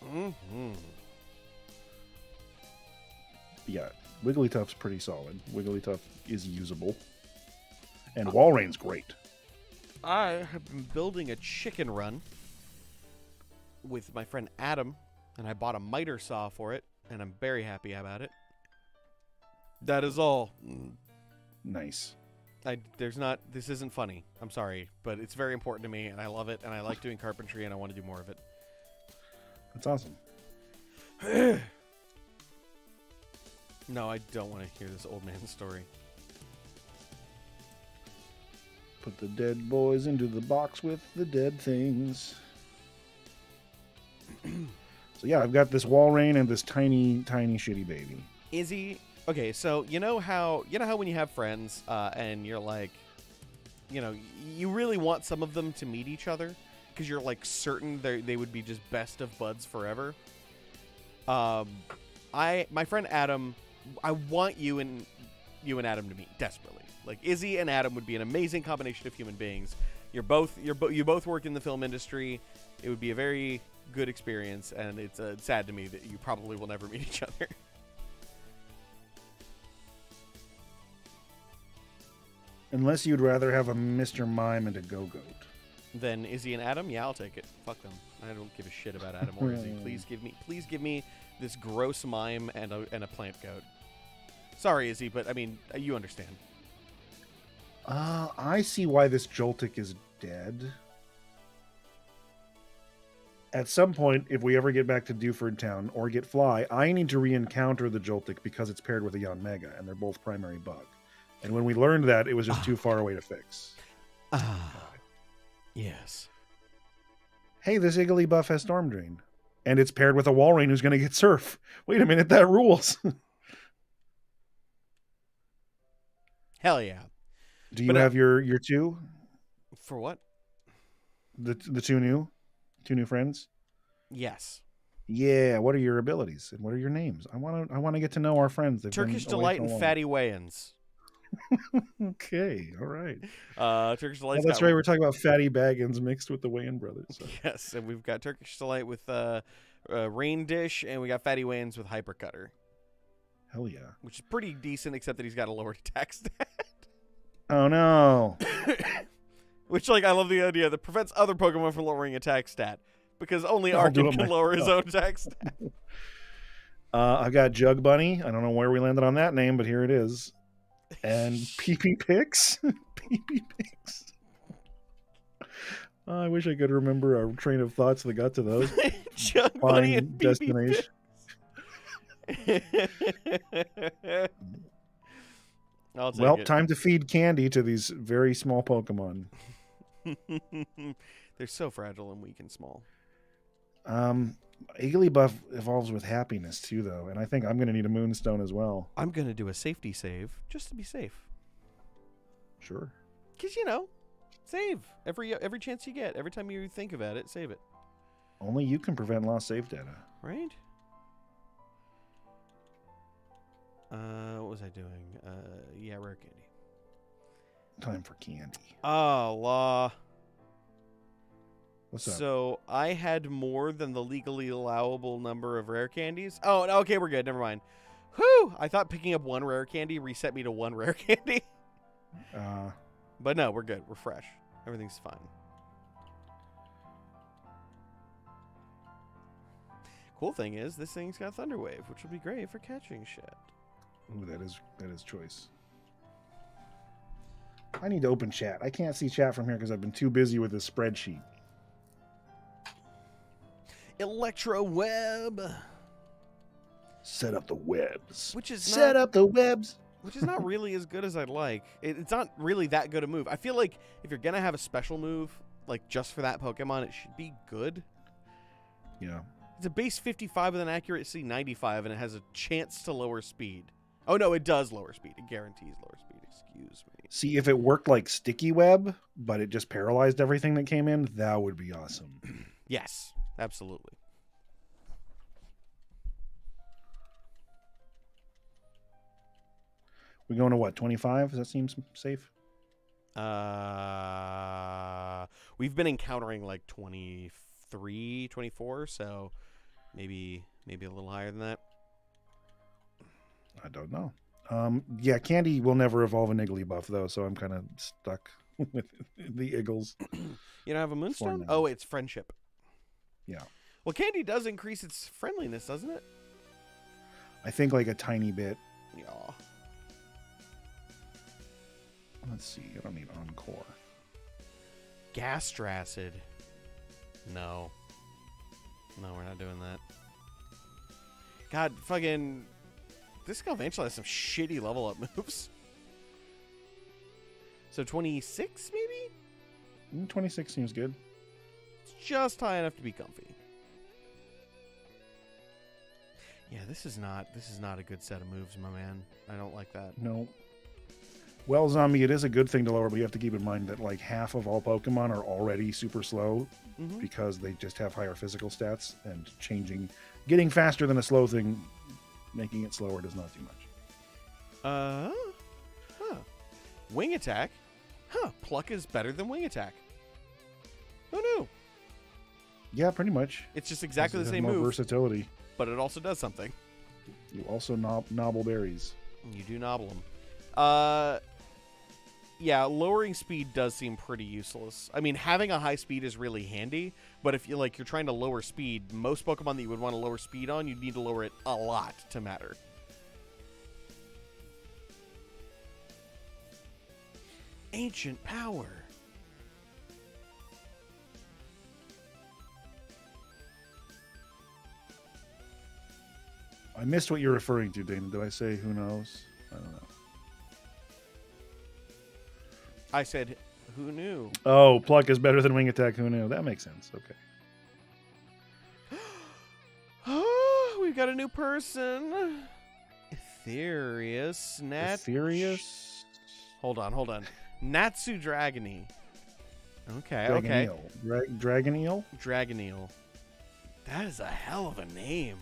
Speaker 1: Mm-hmm.
Speaker 2: Yeah, Wigglytuff's pretty solid. Wigglytuff is usable. And Walrein's great.
Speaker 1: I have been building a chicken run with my friend Adam, and I bought a miter saw for it, and I'm very happy about it. That is all.
Speaker 2: Nice.
Speaker 1: This isn't funny. I'm sorry, but it's very important to me, and I love it, and I like doing carpentry, and I want to do more of it.
Speaker 2: That's awesome.
Speaker 1: No, I don't want to hear this old man's story.
Speaker 2: Put the dead boys into the box with the dead things. So yeah, I've got this Walrein and this tiny, tiny shitty baby.
Speaker 1: Izzy, okay, so you know how when you have friends and you're like, you really want some of them to meet each other because you're like certain they would be just best of buds forever. My friend Adam, I want you and Adam to meet desperately. Like Izzy and Adam would be an amazing combination of human beings. You both work in the film industry. It would be a very good experience, and it's sad to me that you probably will never meet each other.
Speaker 2: Unless you'd rather have a Mr. Mime and a Go-Goat.
Speaker 1: Then Izzy and Adam, yeah, I'll take it. Fuck them. I don't give a shit about Adam or Izzy. Please give me this gross mime and a plant goat. Sorry, Izzy, but I mean, you understand.
Speaker 2: I see why this Joltik is dead. At some point, if we ever get back to Dewford Town or get Fly, I need to re-encounter the Joltik because it's paired with a Yanmega, and they're both primary bug. And when we learned that, it was just too far away to fix.
Speaker 1: Yes.
Speaker 2: Hey, this Igglybuff has Storm Drain. And it's paired with a Walrein who's going to get Surf. Wait a minute, that rules.
Speaker 1: Hell yeah.
Speaker 2: Do you have your two?
Speaker 1: For what?
Speaker 2: The two new friends?
Speaker 1: Yes.
Speaker 2: Yeah, what are your abilities and what are your names? I want to get to know our friends. They've
Speaker 1: Turkish
Speaker 2: been away
Speaker 1: Delight
Speaker 2: so
Speaker 1: and
Speaker 2: long.
Speaker 1: Fatty Wayans.
Speaker 2: Okay, all right.
Speaker 1: Turkish Delight.
Speaker 2: Well, that's right. We're talking about Fatty Baggins mixed with the Wayan brothers. So.
Speaker 1: Yes, and we've got Turkish Delight with Rain Dish, and we got Fatty Wayans with Hyper Cutter.
Speaker 2: Hell yeah.
Speaker 1: Which is pretty decent, except that he's got a lowered attack stat.
Speaker 2: Oh no.
Speaker 1: Which, like, I love the idea that prevents other Pokemon from lowering attack stat. Because only
Speaker 2: I'll do
Speaker 1: Arkin
Speaker 2: it
Speaker 1: can lower his
Speaker 2: myself.
Speaker 1: own attack stat.
Speaker 2: I got Jug Bunny. I don't know where we landed on that name, but here it is. And PP Pix. PP Pix. I wish I could remember our train of thoughts that got to those.
Speaker 1: Jug Bunny
Speaker 2: Fine
Speaker 1: and
Speaker 2: destination.
Speaker 1: I'll take
Speaker 2: Well,
Speaker 1: it.
Speaker 2: time to feed candy to these very small Pokemon.
Speaker 1: They're so fragile and weak and small.
Speaker 2: Igglybuff evolves with happiness too, though, and I think I'm going to need a Moonstone as well.
Speaker 1: I'm going to do a safety save just to be safe.
Speaker 2: Sure.
Speaker 1: Because, save. Every chance you get. Every time you think about it, save it.
Speaker 2: Only you can prevent lost save data.
Speaker 1: Right? What was I doing? Yeah, rare candy.
Speaker 2: Time for candy.
Speaker 1: Oh, law.
Speaker 2: What's up?
Speaker 1: So I had more than the legally allowable number of rare candies. Oh, no, okay, we're good. Never mind. Whew! I thought picking up one rare candy reset me to one rare candy. But no, we're good. We're fresh. Everything's fine. Cool thing is, this thing's got Thunder Wave, which will be great for catching shit.
Speaker 2: Ooh, that is choice. I need to open chat. I can't see chat from here because I've been too busy with this spreadsheet.
Speaker 1: Electro Web,
Speaker 2: Set up the webs.
Speaker 1: which is
Speaker 2: Set up the webs.
Speaker 1: which is not really as good as I'd like. It's not really that good a move. I feel like if you're gonna have a special move, like just for that Pokemon, it should be good.
Speaker 2: Yeah.
Speaker 1: It's a base 55 with an accuracy 95, and it has a chance to lower speed. Oh no, it does lower speed. It guarantees lower speed. Excuse me.
Speaker 2: See, if it worked like Sticky Web, but it just paralyzed everything that came in, that would be awesome.
Speaker 1: Yes, absolutely.
Speaker 2: We going to what, 25? Does that seem safe?
Speaker 1: We've been encountering like 23, 24, so maybe a little higher than that.
Speaker 2: I don't know. Yeah, Candy will never evolve an Igglybuff, though, so I'm kind of stuck with the Iggles.
Speaker 1: You don't have a Moonstone?
Speaker 2: now.
Speaker 1: Oh, it's friendship.
Speaker 2: Yeah.
Speaker 1: Well, Candy does increase its friendliness, doesn't it?
Speaker 2: I think like a tiny bit.
Speaker 1: Yeah.
Speaker 2: Let's see. I don't need Encore.
Speaker 1: Gastracid. No. No, we're not doing that. God, fucking... This Galvantula has some shitty level up moves. So 26, maybe?
Speaker 2: 26 seems good.
Speaker 1: It's just high enough to be comfy. Yeah, this is not a good set of moves, my man. I don't like that.
Speaker 2: No. Well, Zombie, it is a good thing to lower, but you have to keep in mind that like half of all Pokemon are already super slow
Speaker 1: Mm-hmm.
Speaker 2: because they just have higher physical stats, and getting faster than a slow thing, making it slower does not do much.
Speaker 1: Huh. Wing attack? Huh. Pluck is better than wing attack. Who knew?
Speaker 2: Yeah, pretty much.
Speaker 1: It's just exactly
Speaker 2: It
Speaker 1: the
Speaker 2: has
Speaker 1: same
Speaker 2: more
Speaker 1: move,
Speaker 2: versatility.
Speaker 1: but it also does something.
Speaker 2: You also nobble berries.
Speaker 1: You do nobble them. Yeah, lowering speed does seem pretty useless. I mean, having a high speed is really handy, but if you're trying to lower speed, most Pokemon that you would want to lower speed on, you'd need to lower it a lot to matter. ancient power.
Speaker 2: I missed what you're referring to, Dana. Did I say who knows? I don't know.
Speaker 1: I said, who knew?
Speaker 2: Oh, pluck is better than wing attack. Who knew? That makes sense. Okay.
Speaker 1: We've got a new person. Ethereus.
Speaker 2: Ethereus?
Speaker 1: Hold on. Natsu Dragony. Okay,
Speaker 2: Dragon
Speaker 1: okay.
Speaker 2: Eel. Dragon Eel?
Speaker 1: Dragon Eel. That is a hell of a name.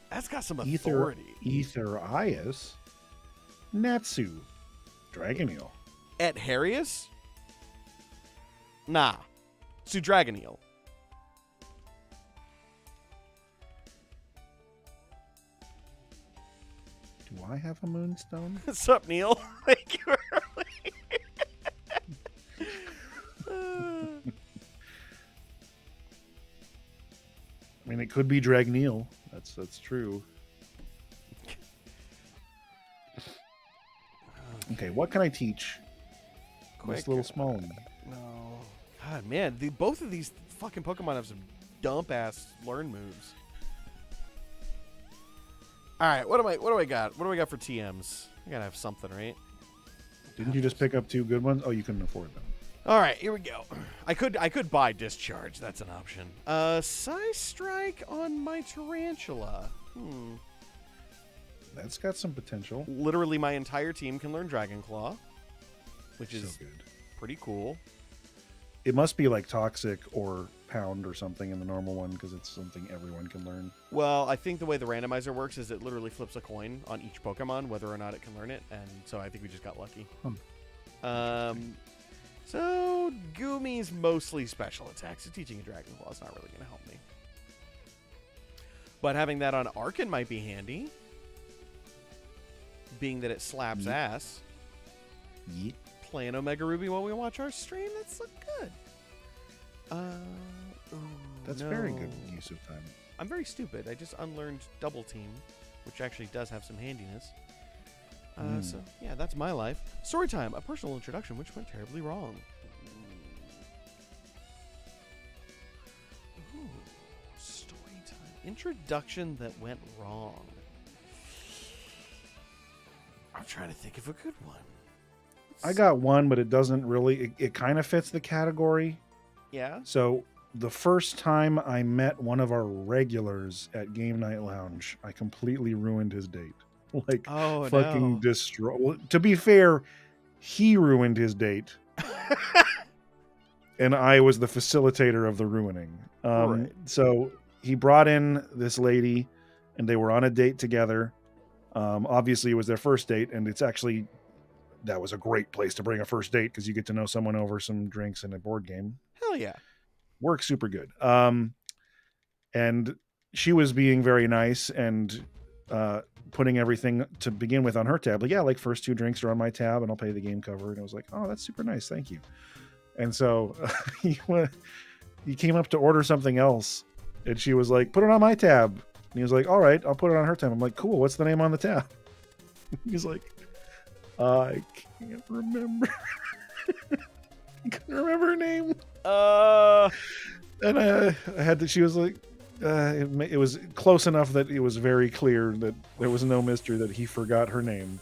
Speaker 1: That's got some authority.
Speaker 2: Etherius? Natsu. Dragon Eel.
Speaker 1: Et Harius? Nah. Dragon Eel.
Speaker 2: Do I have a moonstone?
Speaker 1: What's up, Neil? Thank you
Speaker 2: I mean, it could be Dragneel. That's true. Okay, what can I teach this little small one?
Speaker 1: No. God, man. Both of these fucking Pokemon have some dump-ass learn moves. All right, what do I got? What do I got for TMs? I gotta have something, right?
Speaker 2: Didn't you just pick up 2 good ones? Oh, you couldn't afford them.
Speaker 1: All right, here we go. I could buy Discharge. That's an option. Psy Strike on my Tarantula.
Speaker 2: That's got some potential.
Speaker 1: Literally, my entire team can learn Dragon Claw, which is
Speaker 2: So good.
Speaker 1: pretty cool.
Speaker 2: It must be like Toxic or Pound or something in the normal one because it's something everyone can learn.
Speaker 1: Well, I think the way the randomizer works is it literally flips a coin on each Pokemon, whether or not it can learn it, and so I think we just got lucky. So Gumi's mostly special attacks. So teaching a Dragon Claw is not really going to help me. But having that on Arkin might be handy, being that it slaps ass.
Speaker 2: Yeet.
Speaker 1: Playing Omega Ruby while we watch our stream, that's look good.
Speaker 2: That's very good use of time.
Speaker 1: I'm very stupid. I just unlearned Double Team, which actually does have some handiness. So, yeah, that's my life. Story time, a personal introduction, which went terribly wrong. Ooh, story time. Introduction that went wrong. I'm trying to think of a good one.
Speaker 2: I got one, but it doesn't really... It kind of fits the category.
Speaker 1: Yeah?
Speaker 2: So, the first time I met one of our regulars at Game Night Lounge, I completely ruined his date. Like,
Speaker 1: Oh,
Speaker 2: fucking
Speaker 1: no.
Speaker 2: destroy. Well, to be fair, he ruined his date, and I was the facilitator of the ruining.
Speaker 1: Right.
Speaker 2: So he brought in this lady, and they were on a date together. Obviously, it was their first date, and it's actually that was a great place to bring a first date because you get to know someone over some drinks and a board game.
Speaker 1: Hell yeah.
Speaker 2: Works super good. And she was being very nice and putting everything to begin with on her tab. Like, yeah, like first 2 drinks are on my tab and I'll pay the game cover. And I was like, oh, that's super nice. Thank you. And so he came up to order something else and she was like, put it on my tab. And he was like, all right, I'll put it on her tab. I'm like, cool. What's the name on the tab? He's like, I can't remember. I couldn't remember her name. And I had to, she was like, it was close enough that it was very clear that there was no mystery that he forgot her name.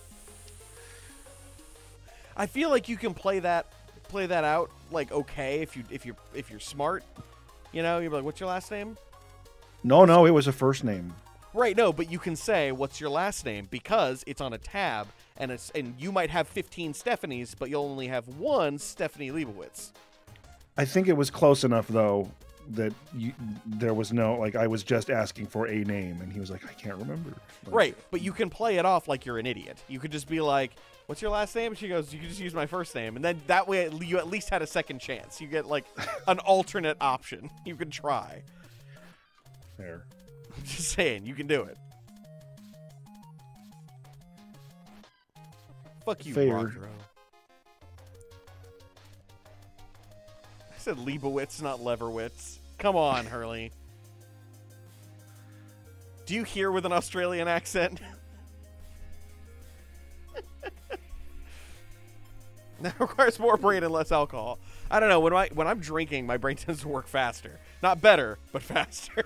Speaker 1: I feel like you can play that out like okay if you're smart. You know, you're like, what's your last name?
Speaker 2: No, it was a first name.
Speaker 1: Right, no, but you can say what's your last name because it's on a tab and you might have 15 Stephanies, but you'll only have one Stephanie Leibowitz.
Speaker 2: I think it was close enough though that there was no, like, I was just asking for a name and he was like, I can't remember. Like,
Speaker 1: Right, but you can play it off like you're an idiot. You could just be like, what's your last name? She goes, you can just use my first name. And then that way you at least had a second chance. You get like an alternate option. You can try.
Speaker 2: Fair.
Speaker 1: I'm just saying, you can do it. Fuck you,
Speaker 2: Fair.
Speaker 1: Rockdro. I said Leibowitz, not Leverwitz. Come on, Hurley. Do you hear with an Australian accent? That requires more brain and less alcohol. I don't know. When I'm drinking, my brain tends to work faster. Not better, but faster.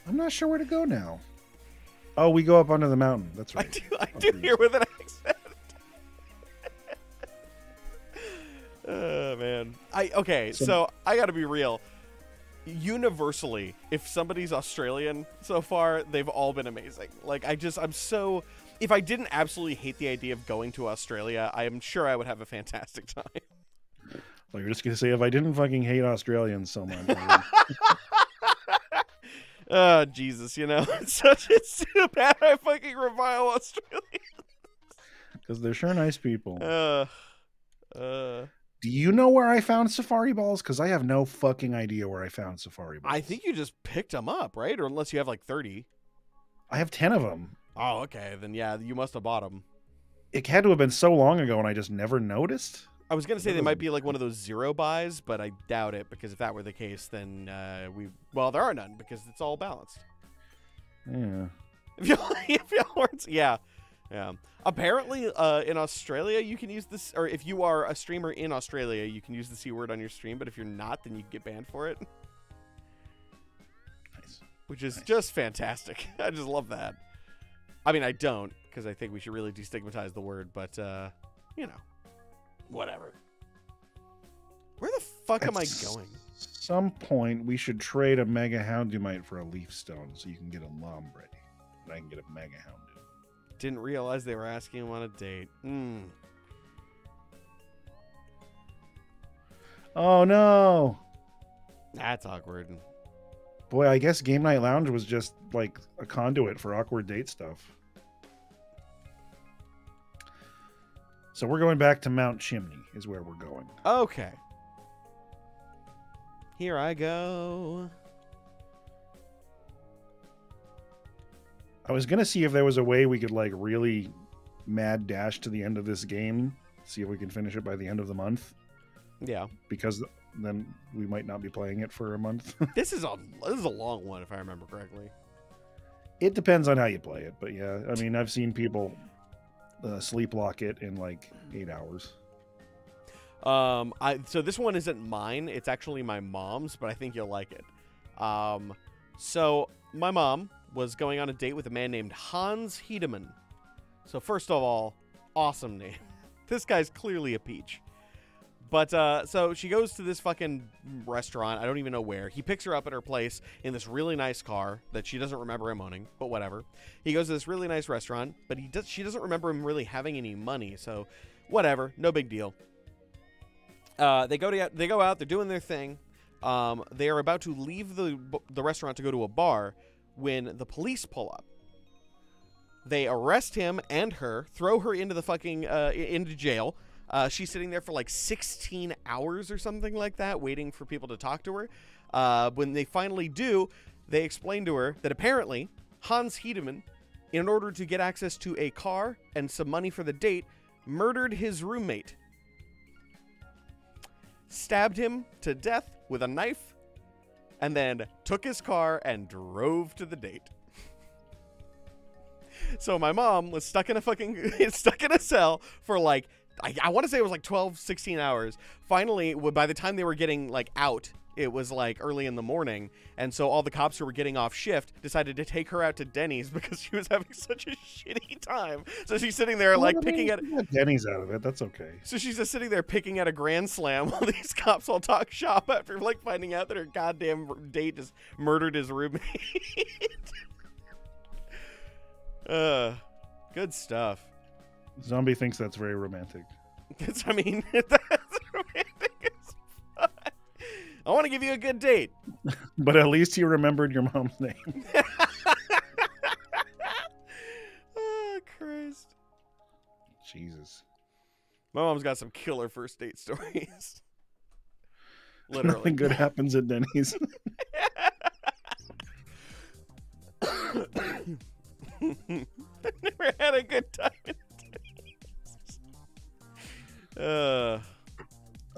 Speaker 2: I'm not sure where to go now. Oh, we go up under the mountain. That's right.
Speaker 1: I do hear with an accent. Oh, man. So I got to be real. Universally, if somebody's Australian so far, they've all been amazing. Like, I'm so... If I didn't absolutely hate the idea of going to Australia, I am sure I would have a fantastic time.
Speaker 2: Well, you're just going to say, if I didn't fucking hate Australians so much. I
Speaker 1: Oh, Jesus, it's too bad I fucking revile Australians.
Speaker 2: Because they're sure nice people.
Speaker 1: Do
Speaker 2: Do you know where I found safari balls? Because I have no fucking idea where I found safari balls.
Speaker 1: I think you just picked them up, right? Or unless you have like 30.
Speaker 2: I have 10 of them.
Speaker 1: Oh, okay. Then yeah, you must have bought them.
Speaker 2: It had to have been so long ago and I just never noticed.
Speaker 1: I was going to say they might be like one of those zero buys, but I doubt it, because if that were the case, then there are none, because it's all balanced.
Speaker 2: Yeah.
Speaker 1: If y'all weren't, yeah. Apparently, in Australia, you can use this, or if you are a streamer in Australia, you can use the C word on your stream, but if you're not, then you get banned for it.
Speaker 2: Nice.
Speaker 1: Which is just fantastic. I just love that. I mean, I don't, because I think we should really destigmatize the word, but, whatever. Where the fuck am I going?
Speaker 2: Some point, we should trade a Mega Houndumite for a Leaf Stone so you can get a Lombre. And I can get a Mega Houndoom.
Speaker 1: Didn't realize they were asking him on a date.
Speaker 2: Oh, no.
Speaker 1: That's awkward.
Speaker 2: Boy, I guess Game Night Lounge was just like a conduit for awkward date stuff. So we're going back to Mount Chimney is where we're going.
Speaker 1: Okay. Here I go.
Speaker 2: I was going to see if there was a way we could like really mad dash to the end of this game. See if we can finish it by the end of the month.
Speaker 1: Yeah.
Speaker 2: Because then we might not be playing it for a month.
Speaker 1: This is a long one, if I remember correctly.
Speaker 2: It depends on how you play it. But yeah, I mean, I've seen people sleep lock it in like 8 hours.
Speaker 1: So this one isn't mine. It's actually my mom's, but I think you'll like it. So my mom was going on a date with a man named Hans Hedemann. So first of all, awesome name. This guy's clearly a peach. But, so she goes to this fucking restaurant. I don't even know where. He picks her up at her place in this really nice car that she doesn't remember him owning, but whatever. He goes to this really nice restaurant, but she doesn't remember him really having any money, so whatever. No big deal. They go out. They're doing their thing. They are about to leave the restaurant to go to a bar when the police pull up. They arrest him and her, throw her into the fucking into jail. She's sitting there for like 16 hours or something like that, waiting for people to talk to her. When they finally do, they explain to her that apparently Hans Hedemann, in order to get access to a car and some money for the date, murdered his roommate. Stabbed him to death with a knife, and then took his car and drove to the date. So my mom was stuck in a cell for like, I want to say it was like 12, 16 hours. Finally, by the time they were getting like out, it was like early in the morning. And so all the cops who were getting off shift decided to take her out to Denny's because she was having such a shitty time. So she's sitting there like picking at
Speaker 2: Denny's out of it. That's okay.
Speaker 1: So she's just sitting there picking at a Grand Slam while these cops all talk shop after like finding out that her goddamn date just murdered his roommate. Good stuff.
Speaker 2: Zombie thinks that's very romantic.
Speaker 1: That's romantic as fuck. I want to give you a good date.
Speaker 2: But at least he remembered your mom's name.
Speaker 1: Oh, Christ.
Speaker 2: Jesus.
Speaker 1: My mom's got some killer first date stories. Literally.
Speaker 2: Nothing good happens at Denny's.
Speaker 1: Never had a good time at Denny's.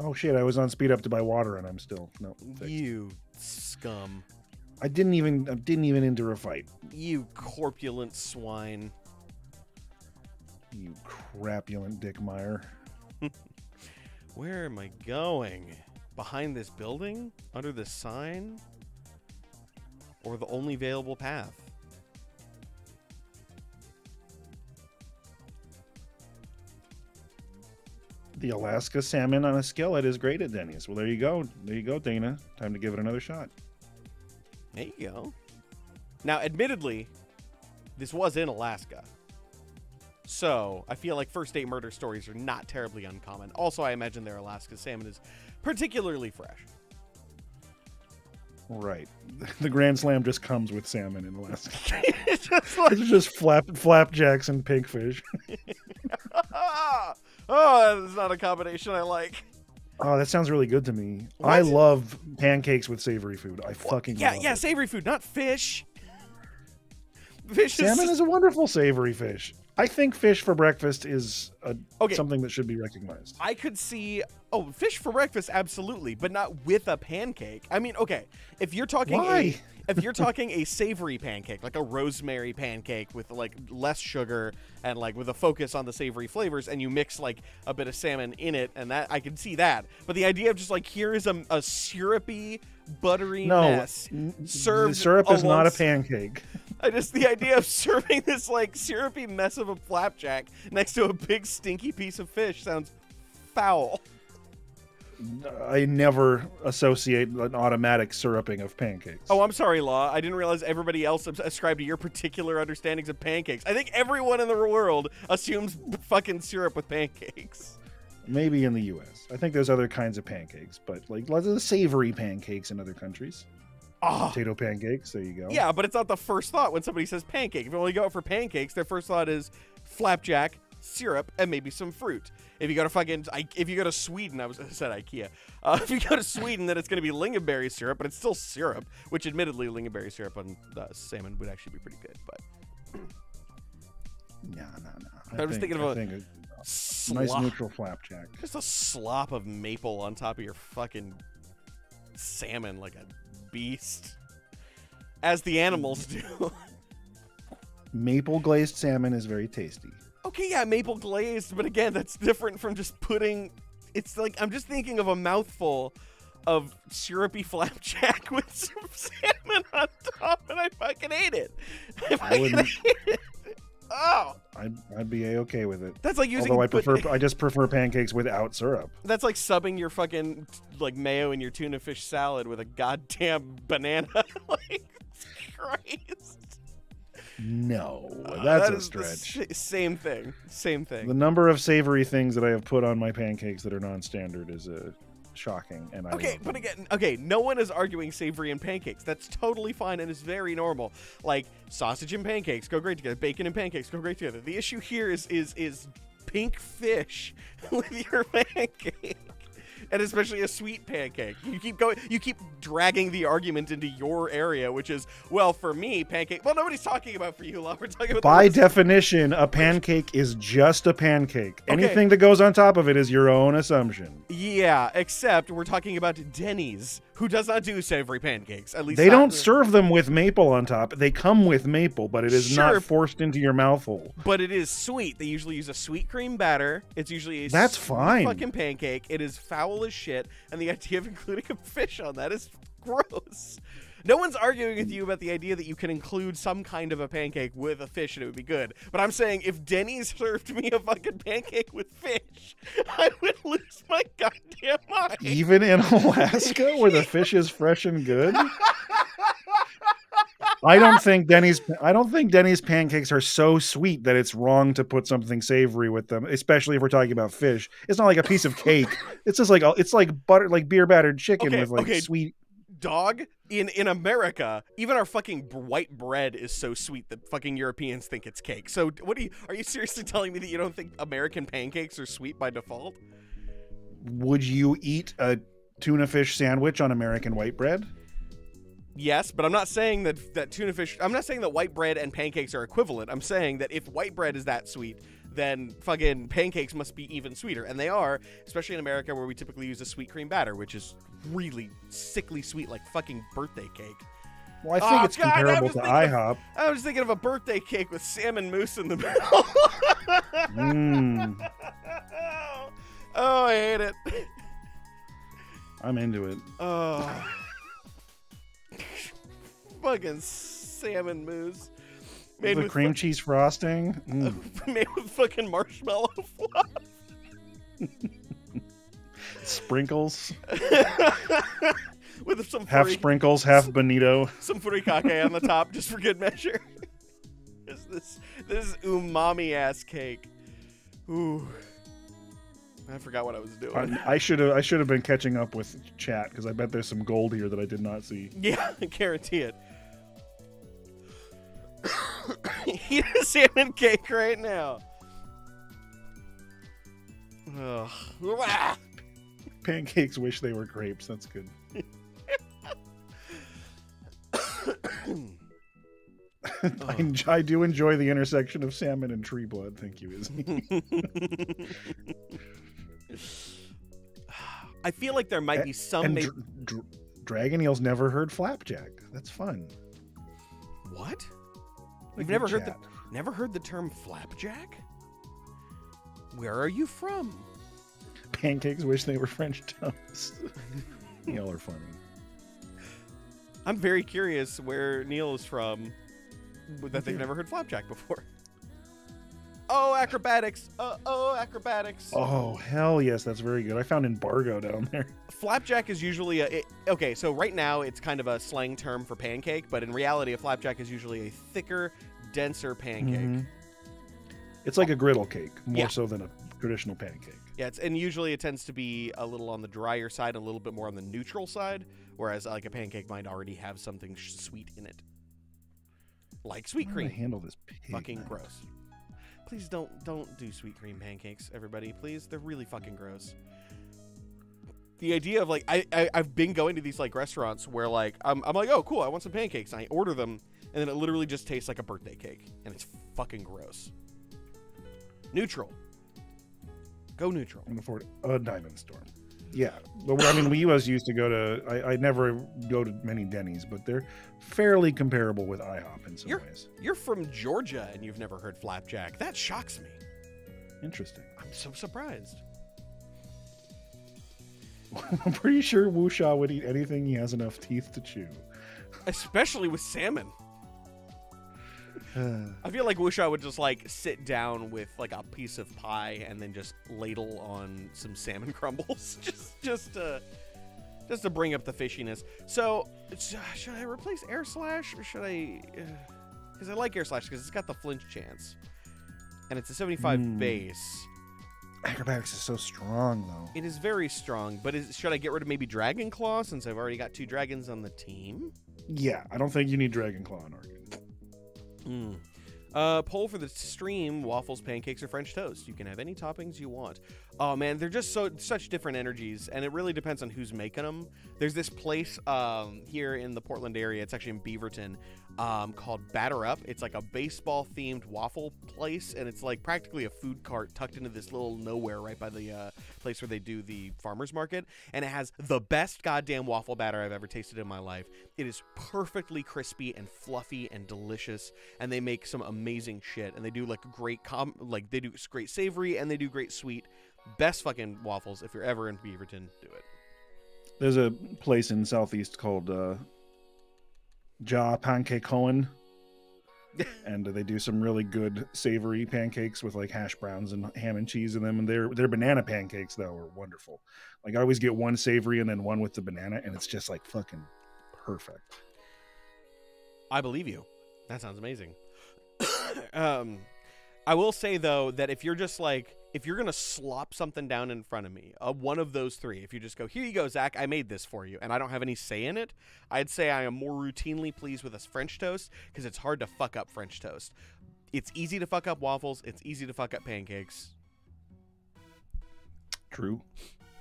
Speaker 2: Oh shit, I was on speed up to buy water and I'm still fixed.
Speaker 1: You scum.
Speaker 2: I didn't even enter a fight.
Speaker 1: You corpulent swine.
Speaker 2: You crapulent Dick Meyer.
Speaker 1: Where am I going? Behind this building? Under this sign? Or the only available path?
Speaker 2: The Alaska salmon on a skillet is great at Denny's. Well, there you go. There you go, Dana. Time to give it another shot.
Speaker 1: There you go. Now, admittedly, this was in Alaska. So, I feel like first date murder stories are not terribly uncommon. Also, I imagine their Alaska salmon is particularly fresh.
Speaker 2: Right. The Grand Slam just comes with salmon in Alaska.
Speaker 1: It's just like,
Speaker 2: It's just flapjacks and pigfish.
Speaker 1: oh, that's not a combination I like.
Speaker 2: Oh, that sounds really good to me.
Speaker 1: What?
Speaker 2: I love pancakes with savory food. I fucking love it.
Speaker 1: Savory food, not fish. Fish
Speaker 2: Salmon is a wonderful savory fish. I think fish for breakfast is
Speaker 1: Okay.
Speaker 2: something that should be recognized.
Speaker 1: I could see, fish for breakfast, absolutely, but not with a pancake. I mean, okay, if you're talking
Speaker 2: Why?
Speaker 1: if you're talking a savory pancake, like a rosemary pancake with like less sugar and like with a focus on the savory flavors, and you mix like a bit of salmon in it, and that I can see that. But the idea of just like here is a syrupy, buttery mess served
Speaker 2: the syrup is not a
Speaker 1: along-
Speaker 2: pancake.
Speaker 1: the idea of serving this like syrupy mess of a flapjack next to a big stinky piece of fish sounds foul.
Speaker 2: I never associate an automatic syruping of pancakes.
Speaker 1: Oh, I'm sorry, Law. I didn't realize everybody else ascribed to your particular understandings of pancakes. I think everyone in the world assumes fucking syrup with pancakes.
Speaker 2: Maybe in the U.S. I think there's other kinds of pancakes, but like lots of the savory pancakes in other countries.
Speaker 1: Oh,
Speaker 2: Potato pancakes, there you go.
Speaker 1: yeah, but it's not the first thought when somebody says pancake. If you only go out for pancakes, their first thought is flapjack, syrup, and maybe some fruit. If you go to Sweden, I said IKEA. If you go to Sweden, then it's going to be lingonberry syrup, but it's still syrup, which admittedly lingonberry syrup on salmon would actually be pretty good. But
Speaker 2: No.
Speaker 1: I'm just thinking of a
Speaker 2: nice
Speaker 1: slop,
Speaker 2: neutral flapjack.
Speaker 1: just a slop of maple on top of your fucking salmon like a beast, as the animals do.
Speaker 2: Maple glazed salmon is very tasty.
Speaker 1: Okay, yeah, maple glazed, but again, that's different from just putting. It's like I'm just thinking of a mouthful of syrupy flapjack with some salmon on top, and I fucking ate it.
Speaker 2: I wouldn't.
Speaker 1: Oh,
Speaker 2: I'd be okay with it.
Speaker 1: that's like using.
Speaker 2: Although I just prefer pancakes without syrup.
Speaker 1: That's like subbing your fucking like mayo in your tuna fish salad with a goddamn banana. Like, Christ.
Speaker 2: No, that's
Speaker 1: That
Speaker 2: a
Speaker 1: is the
Speaker 2: stretch.
Speaker 1: same thing. Same
Speaker 2: The
Speaker 1: thing.
Speaker 2: number of savory things that I have put on my pancakes that are non-standard is shocking, and I
Speaker 1: Okay,
Speaker 2: love
Speaker 1: but
Speaker 2: them.
Speaker 1: again, okay, no one is arguing savory and pancakes. That's totally fine and is very normal. Like sausage and pancakes go great together. Bacon and pancakes go great together. The issue here is pink fish with your pancake. And especially a sweet pancake. You keep dragging the argument into your area, which is, well, for me, pancake. Well, nobody's talking about for you, Law. We're talking about
Speaker 2: By
Speaker 1: the
Speaker 2: definition, a pancake is just a pancake. Anything that goes on top of it is your own assumption.
Speaker 1: Yeah, except we're talking about Denny's, who does not do savory pancakes. At least
Speaker 2: They
Speaker 1: not-
Speaker 2: don't serve them with maple on top. They come with maple, but it is
Speaker 1: Sure.
Speaker 2: not forced into your mouth hole.
Speaker 1: But it is sweet. They usually use a sweet cream batter. It's usually a
Speaker 2: That's
Speaker 1: sweet
Speaker 2: fine.
Speaker 1: fucking pancake. It is foul as shit, and the idea of including a fish on that is gross. No one's arguing with you about the idea that you can include some kind of a pancake with a fish and it would be good. But I'm saying if Denny's served me a fucking pancake with fish, I would lose my goddamn mind.
Speaker 2: Even in Alaska, where the fish is fresh and good. I don't think Denny's pancakes are so sweet that it's wrong to put something savory with them, especially if we're talking about fish. It's not like a piece of cake. It's just like butter, like beer battered chicken
Speaker 1: Okay,
Speaker 2: with like
Speaker 1: okay.
Speaker 2: sweet.
Speaker 1: Dog, in America, even our fucking white bread is so sweet that fucking Europeans think it's cake. So are you seriously telling me that you don't think American pancakes are sweet by default?
Speaker 2: Would you eat a tuna fish sandwich on American white bread?
Speaker 1: Yes, but I'm not saying that tuna fish. I'm not saying that white bread and pancakes are equivalent. I'm saying that if white bread is that sweet, then fucking pancakes must be even sweeter, and they are, especially in America where we typically use a sweet cream batter, which is really sickly sweet, like fucking birthday cake.
Speaker 2: Well, I think
Speaker 1: Oh,
Speaker 2: it's
Speaker 1: God,
Speaker 2: comparable to IHOP.
Speaker 1: I was thinking of a birthday cake with salmon mousse in the middle.
Speaker 2: Mm. I'm into it.
Speaker 1: Fucking salmon mousse.
Speaker 2: The cream cheese frosting.
Speaker 1: Made with fucking marshmallow fluff.
Speaker 2: Sprinkles.
Speaker 1: With some
Speaker 2: Half sprinkles, half bonito.
Speaker 1: some furikake on the top, just for good measure. This is umami ass cake. Ooh, I forgot what I was doing.
Speaker 2: I should have been catching up with chat because I bet there's some gold here that I did not see.
Speaker 1: Yeah, I guarantee it. Eat a salmon cake right now. Ugh.
Speaker 2: Pancakes wish they were grapes. That's good. I do enjoy the intersection of salmon and tree blood. Thank you, Izzy.
Speaker 1: I feel like there might be some.
Speaker 2: Dragon Eel's never heard flapjack. That's fun.
Speaker 1: What?
Speaker 2: Like
Speaker 1: You've never
Speaker 2: chat.
Speaker 1: never heard the term flapjack? Where are you from?
Speaker 2: Pancakes wish they were French toast. Y'all are funny.
Speaker 1: I'm very curious where Neil is from that they've never heard flapjack before. Oh, acrobatics. Oh, acrobatics.
Speaker 2: Oh, hell yes. That's very good. I found embargo down there.
Speaker 1: Flapjack is usually okay, so right now it's kind of a slang term for pancake, but in reality a flapjack is usually a thicker, denser pancake.
Speaker 2: Mm-hmm. It's like a griddle cake, more
Speaker 1: Yeah.
Speaker 2: so than a traditional pancake.
Speaker 1: Yeah, and usually it tends to be a little on the drier side, a little bit more on the neutral side, whereas like a pancake might already have something sweet in it. Like sweet
Speaker 2: How do I
Speaker 1: cream.
Speaker 2: handle this pig,
Speaker 1: Fucking
Speaker 2: man?
Speaker 1: gross. Please don't do sweet cream pancakes, everybody. Please, they're really fucking gross. The idea of like I've been going to these like restaurants where like I'm like, oh cool, I want some pancakes, and I order them, and then it literally just tastes like a birthday cake, and it's fucking gross. Neutral. Go neutral.
Speaker 2: I can afford a Diamond Storm. Yeah, but I mean, we used to go to. I never go to many Denny's, but they're fairly comparable with IHOP in some ways.
Speaker 1: You're from Georgia and you've never heard flapjack. That shocks me.
Speaker 2: Interesting.
Speaker 1: I'm so surprised.
Speaker 2: I'm pretty sure Wuxia would eat anything he has enough teeth to chew.
Speaker 1: Especially with salmon. I feel like Wuxia would just like sit down with like a piece of pie and then just ladle on some salmon crumbles, just to bring up the fishiness. So should I replace Air Slash or should I? Because I like Air Slash because it's got the flinch chance, and it's a 75 base.
Speaker 2: Acrobatics is so strong though.
Speaker 1: It is very strong, but should I get rid of maybe Dragon Claw since I've already got 2 dragons on the team?
Speaker 2: Yeah, I don't think you need Dragon Claw in Argon.
Speaker 1: Poll for the stream: waffles, pancakes, or French toast. You can have any toppings you want. Oh man, they're just such different energies, and it really depends on who's making them. There's this place here in the Portland area. It's actually in Beaverton, called Batter Up. It's like a baseball themed waffle place, and it's like practically a food cart tucked into this little nowhere right by the place where they do the farmers market, and it has the best goddamn waffle batter I've ever tasted in my life. It is perfectly crispy and fluffy and delicious, and they make some amazing shit, and they do like great they do great savory and they do great sweet. Best fucking waffles. If you're ever in Beaverton, do it.
Speaker 2: There's a place in Southeast called Ja Pancake Cohen, and they do some really good savory pancakes with like hash browns and ham and cheese in them. And their banana pancakes though are wonderful. Like I always get one savory and then one with the banana, and it's just like fucking perfect.
Speaker 1: I believe you. That sounds amazing. I will say though that if you're just like, if you're gonna slop something down in front of me, one of those 3, if you just go, here you go, Zach, I made this for you, and I don't have any say in it, I'd say I am more routinely pleased with a French toast, because it's hard to fuck up French toast. It's easy to fuck up waffles. It's easy to fuck up pancakes.
Speaker 2: True.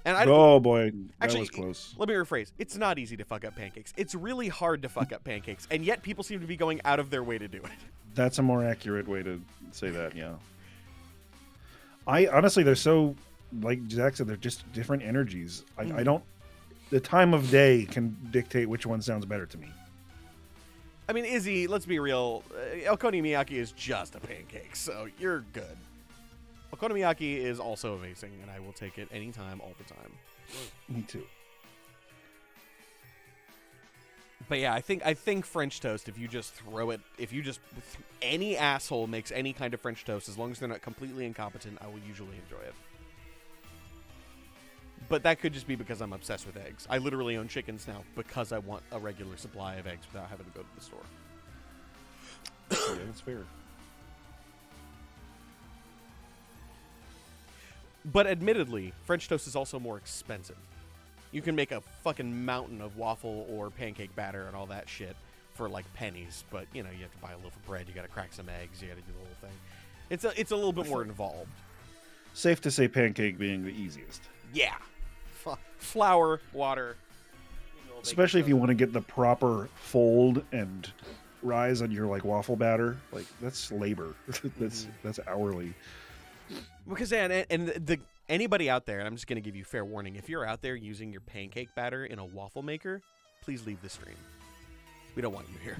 Speaker 1: And
Speaker 2: oh boy, that
Speaker 1: actually,
Speaker 2: was close.
Speaker 1: Let me rephrase. It's not easy to fuck up pancakes. It's really hard to fuck up pancakes, and yet people seem to be going out of their way to do it.
Speaker 2: That's a more accurate way to say that, yeah. I honestly, they're so, like Zach said, they're just different energies. I don't, the time of day can dictate which one sounds better to me.
Speaker 1: I mean, Izzy, let's be real. Okonomiyaki is just a pancake, so you're good. Okonomiyaki is also amazing, and I will take it anytime, all the time.
Speaker 2: Me too.
Speaker 1: But yeah, I think French toast. If you just throw it, any asshole makes any kind of French toast, as long as they're not completely incompetent, I will usually enjoy it. But that could just be because I'm obsessed with eggs. I literally own chickens now because I want a regular supply of eggs without having to go to the store.
Speaker 2: Yeah, that's fair.
Speaker 1: But admittedly, French toast is also more expensive. You can make a fucking mountain of waffle or pancake batter and all that shit for like pennies, but you know, you have to buy a loaf of bread, you gotta crack some eggs, you gotta do the whole thing. It's a little bit more involved.
Speaker 2: Safe to say pancake being the easiest.
Speaker 1: Yeah. Flour, water.
Speaker 2: Especially if you want to get the proper fold and rise on your like waffle batter. Like that's labor. that's hourly.
Speaker 1: Because and anybody out there, and I'm just going to give you fair warning, if you're out there using your pancake batter in a waffle maker, please leave the stream. We don't want you here.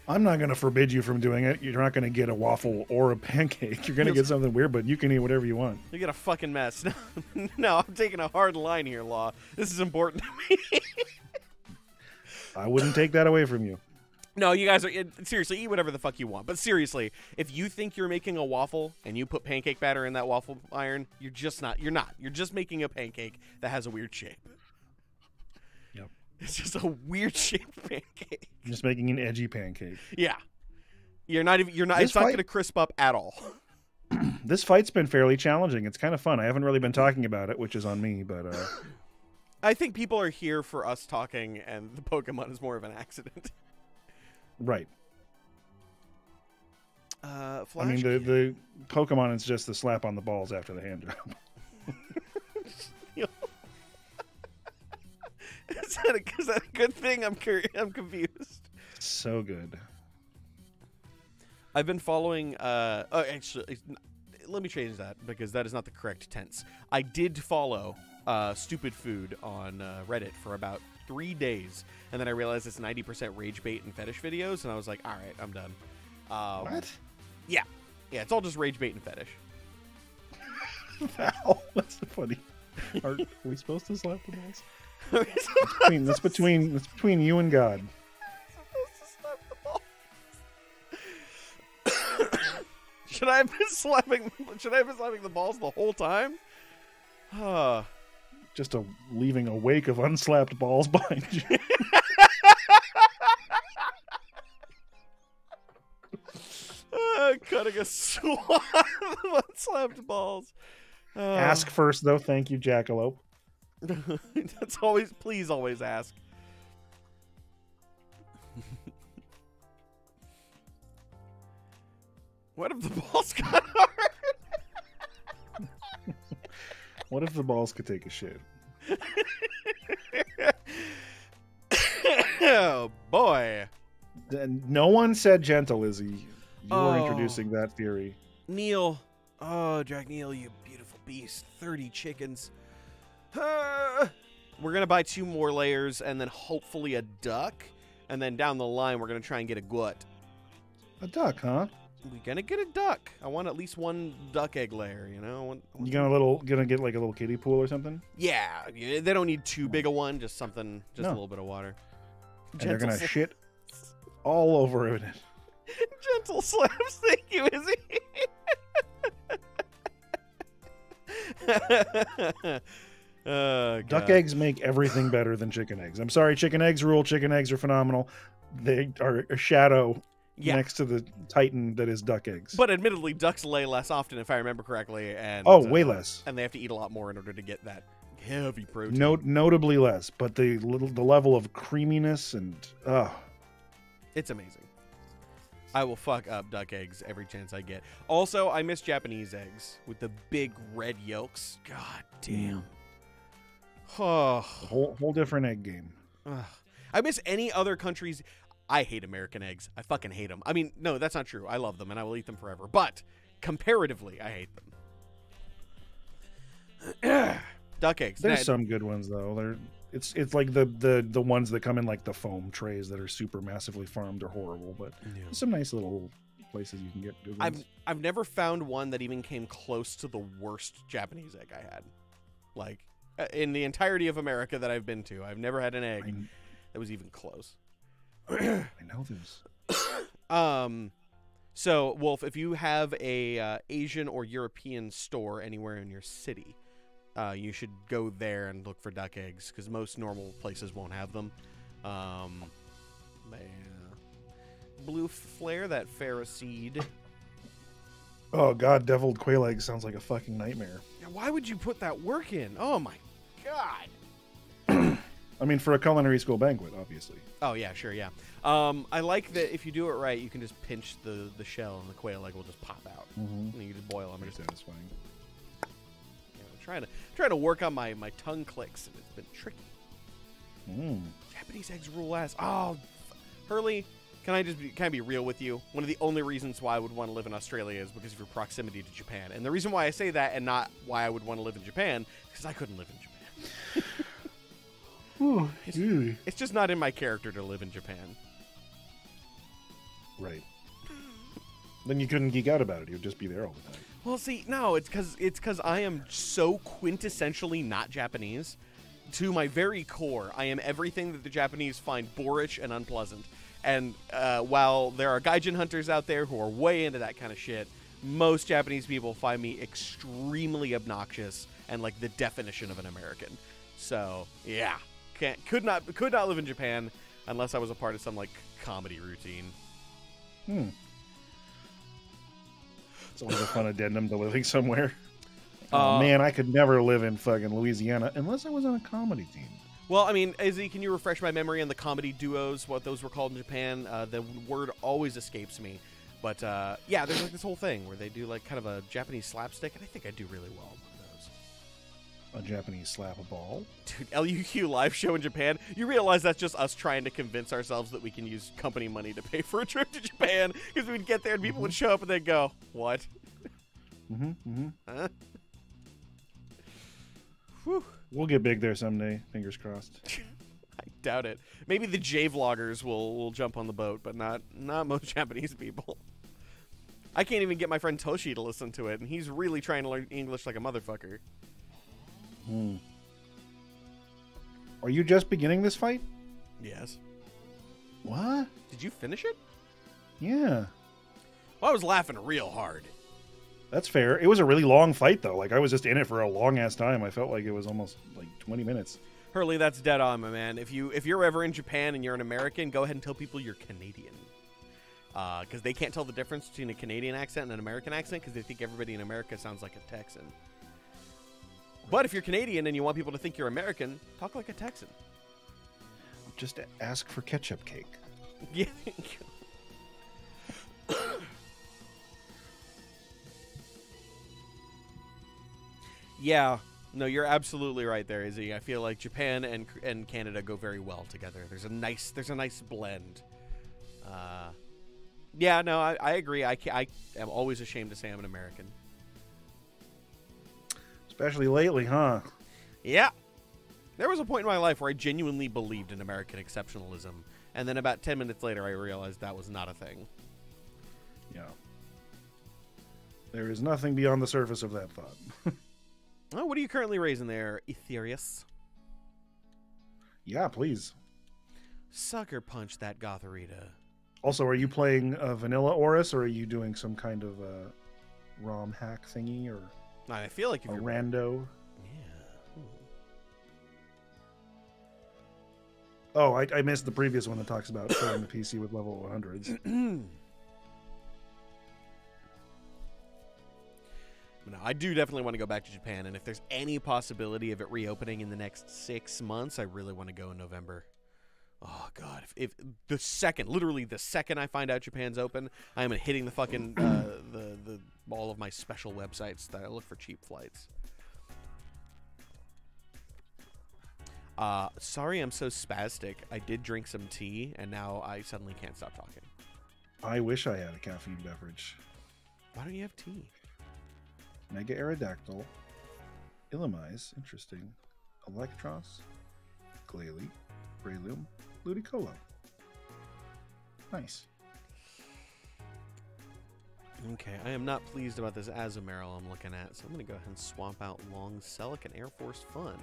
Speaker 2: I'm not going to forbid you from doing it. You're not going to get a waffle or a pancake. You're going to get something weird, but you can eat whatever you want.
Speaker 1: You get a fucking mess. No, I'm taking a hard line here, Law. This is important to me.
Speaker 2: I wouldn't take that away from you.
Speaker 1: No, you guys are seriously, eat whatever the fuck you want. But seriously, if you think you're making a waffle and you put pancake batter in that waffle iron, you're just not. You're not. You're just making a pancake that has a weird shape.
Speaker 2: Yep.
Speaker 1: It's just a weird shaped pancake.
Speaker 2: I'm just making an edgy pancake.
Speaker 1: Yeah. You're not even. You're not.
Speaker 2: This
Speaker 1: It's not
Speaker 2: fight-
Speaker 1: going to crisp up at all.
Speaker 2: This fight's been fairly challenging. It's kind of fun. I haven't really been talking about it, which is on me, but
Speaker 1: I think people are here for us talking, and the Pokemon is more of an accident.
Speaker 2: right.
Speaker 1: Flash.
Speaker 2: I mean, the Pokemon is just the slap on the balls after the hand job.
Speaker 1: Is that a good thing? I'm confused.
Speaker 2: So good.
Speaker 1: I've been following. Actually, let me change that because that is not the correct tense. I did follow Stupid Food on Reddit for about 3 days, and then I realized it's 90% rage bait and fetish videos, and I was like, all right, I'm done.
Speaker 2: What?
Speaker 1: Yeah, it's all just rage bait and fetish.
Speaker 2: Wow, that's funny. Are we supposed to slap the balls?
Speaker 1: I'm
Speaker 2: That's between you and God.
Speaker 1: supposed to slap the balls. Should I have been slapping the balls the whole time?
Speaker 2: Just leaving a wake of unslapped balls behind you.
Speaker 1: Cutting a swath of unslapped balls.
Speaker 2: Ask first, though. Thank you, Jackalope.
Speaker 1: That's always. Please always ask. What if the balls got hard?
Speaker 2: What if the balls could take a shit?
Speaker 1: Oh boy,
Speaker 2: No one said gentle, Izzy. You were
Speaker 1: Oh.
Speaker 2: introducing that theory.
Speaker 1: Neil. Oh, Jack Neil, you beautiful beast. 30 chickens. We're gonna buy 2 more layers and then hopefully a duck, and then down the line we're gonna try and get a gut.
Speaker 2: A duck, huh?
Speaker 1: We're gonna get a duck. I want at least 1 duck egg layer. You know.
Speaker 2: You gonna get like a little kiddie pool or something?
Speaker 1: Yeah, they don't need too big a one. Just something. Just
Speaker 2: No.
Speaker 1: a little bit of water.
Speaker 2: And they're gonna
Speaker 1: Gentle
Speaker 2: shit all over it.
Speaker 1: Gentle slaps. Thank you, Izzy. Oh,
Speaker 2: Duck
Speaker 1: God.
Speaker 2: eggs make everything better than chicken eggs. I'm sorry, chicken eggs rule. Chicken eggs are phenomenal. They are a shadow
Speaker 1: Yeah.
Speaker 2: next to the titan that is duck eggs.
Speaker 1: But admittedly, ducks lay less often, if I remember correctly, and
Speaker 2: way less.
Speaker 1: and they have to eat a lot more in order to get that heavy protein.
Speaker 2: Notably less, but the level of creaminess and
Speaker 1: It's amazing. I will fuck up duck eggs every chance I get. Also, I miss Japanese eggs with the big red yolks. God damn. Oh.
Speaker 2: whole different egg game.
Speaker 1: Ugh. I miss any other countries. I hate American eggs. I fucking hate them. I mean, no, that's not true. I love them and I will eat them forever. But comparatively, I hate them. Duck eggs.
Speaker 2: There's
Speaker 1: Nah,
Speaker 2: some good ones though. It's like the ones that come in like the foam trays that are super massively farmed are horrible, but
Speaker 1: Yeah.
Speaker 2: there's some nice little places you can get good ones.
Speaker 1: I've never found one that even came close to the worst Japanese egg I had. Like in the entirety of America that I've been to. I've never had an egg
Speaker 2: I,
Speaker 1: that was even close.
Speaker 2: I know this.
Speaker 1: So, Wolf, if you have a Asian or European store anywhere in your city, you should go there and look for duck eggs, because most normal places won't have them. Blue flare, that Pharaohseed.
Speaker 2: Oh god, deviled quail egg sounds like a fucking nightmare.
Speaker 1: Now, why would you put that work in? Oh my god.
Speaker 2: I mean, for a culinary school banquet, obviously.
Speaker 1: Oh yeah, sure, yeah. I like that if you do it right, you can just pinch the shell and the quail egg will just pop out.
Speaker 2: Mm-hmm.
Speaker 1: And you just boil them.
Speaker 2: Very satisfying.
Speaker 1: I'm trying to work on my tongue clicks, and it's been tricky.
Speaker 2: Mm.
Speaker 1: Japanese eggs rule ass. Oh, Hurley, can I be real with you? One of the only reasons why I would want to live in Australia is because of your proximity to Japan. And the reason why I say that and not why I would want to live in Japan is because I couldn't live in Japan.
Speaker 2: Ooh,
Speaker 1: It's just not in my character to live in Japan.
Speaker 2: right. Then you couldn't geek out about it. You'd just be there all the time.
Speaker 1: Well, see, no, it's because I am so quintessentially not Japanese. To my very core, I am everything that the Japanese find boorish and unpleasant. And while there are gaijin hunters out there who are way into that kind of shit, most Japanese people find me extremely obnoxious and like the definition of an American. So yeah, could not live in Japan unless I was a part of some like comedy routine.
Speaker 2: It's always a fun addendum to living somewhere. Oh man, I could never live in fucking Louisiana unless I was on a comedy team.
Speaker 1: Well, I mean, Izzy, can you refresh my memory on the comedy duos, what those were called in Japan? The word always escapes me. But, yeah, there's like this whole thing where they do like kind of a Japanese slapstick, and I think I do really well with those.
Speaker 2: A Japanese slap a ball?
Speaker 1: Dude, LUQ live show in Japan, you realize that's just us trying to convince ourselves that we can use company money to pay for a trip to Japan, because we'd get there and people would show up and they'd go, what? Huh? Whew.
Speaker 2: We'll get big there someday. Fingers crossed.
Speaker 1: I doubt it. Maybe the J-vloggers will jump on the boat, but not most Japanese people. I can't even get my friend Toshi to listen to it, and he's really trying to learn English like a motherfucker.
Speaker 2: Are you just beginning this fight?
Speaker 1: Yes.
Speaker 2: What?
Speaker 1: Did you finish it?
Speaker 2: Yeah.
Speaker 1: Well, I was laughing real hard.
Speaker 2: That's fair. It was a really long fight, though. Like, I was just in it for a long-ass time. I felt like it was almost, like, 20 minutes.
Speaker 1: Hurley, that's dead on, my man. If you're ever in Japan and you're an American, go ahead and tell people you're Canadian. Because they can't tell the difference between a Canadian accent and an American accent because they think everybody in America sounds like a Texan. But if you're Canadian and you want people to think you're American, talk like a Texan.
Speaker 2: Just ask for ketchup cake.
Speaker 1: Yeah. Yeah, no, you're absolutely right there, Izzy. I feel like Japan and Canada go very well together. There's a nice blend. Yeah, no, I agree. I am always ashamed to say I'm an American.
Speaker 2: Especially lately, huh?
Speaker 1: Yeah. There was a point in my life where I genuinely believed in American exceptionalism, and then about 10 minutes later I realized that was not a thing.
Speaker 2: Yeah. There is nothing beyond the surface of that thought.
Speaker 1: Oh, what are you currently raising there, Etherius?
Speaker 2: Yeah, please.
Speaker 1: Sucker punch that Gotharita.
Speaker 2: Also, are you playing Vanilla Oris, or are you doing some kind of ROM hack thingy, or
Speaker 1: I feel like if
Speaker 2: a
Speaker 1: you're
Speaker 2: rando?
Speaker 1: Yeah.
Speaker 2: Oh, I missed the previous one that talks about filling the PC with level 100s.
Speaker 1: No, I do definitely want to go back to Japan, and if there's any possibility of it reopening in the next 6 months, I really want to go in November. Oh God! If literally the second I find out Japan's open, I am hitting the fucking the all of my special websites that I look for cheap flights. Sorry, I'm so spastic. I did drink some tea, and now I suddenly can't stop talking.
Speaker 2: I wish I had a caffeine beverage.
Speaker 1: Why don't you have tea?
Speaker 2: Mega Aerodactyl, Illumise, interesting, Electros, Glalie, Breloom, Ludicolo. Nice.
Speaker 1: Okay, I am not pleased about this Azumarill I'm looking at, so I'm going to go ahead and swap out Long Celic and Air Force Fun.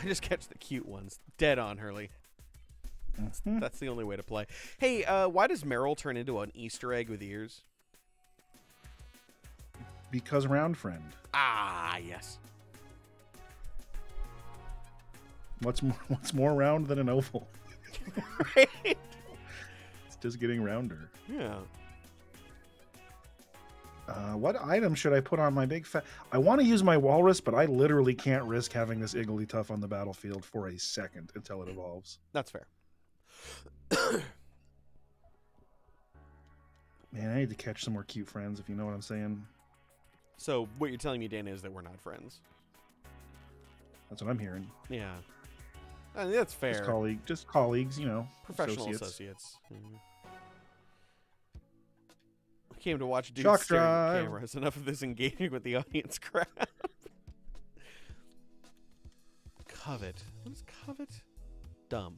Speaker 1: I just catch the cute ones. Dead on, Hurley.
Speaker 2: Mhm.
Speaker 1: That's the only way to play. Hey, why does Meryl turn into an Easter egg with ears?
Speaker 2: Because round friend.
Speaker 1: Ah, yes.
Speaker 2: What's more round than an oval?
Speaker 1: Right?
Speaker 2: It's just getting rounder.
Speaker 1: Yeah.
Speaker 2: What item should I put on my big fat? I want to use my walrus, but I literally can't risk having this Igglytuff on the battlefield for a second until it evolves.
Speaker 1: That's fair.
Speaker 2: Man, I need to catch some more cute friends, if you know what I'm saying.
Speaker 1: So what you're telling me, Dan, is that we're not friends.
Speaker 2: That's what I'm hearing.
Speaker 1: Yeah. I mean, that's fair.
Speaker 2: Just colleagues, you know.
Speaker 1: Professional associates. Mhm. I came to watch dudes
Speaker 2: Shock
Speaker 1: staring at
Speaker 2: drive.
Speaker 1: cameras. Enough of this engaging with the audience crap. Covet. What is covet? Dumb.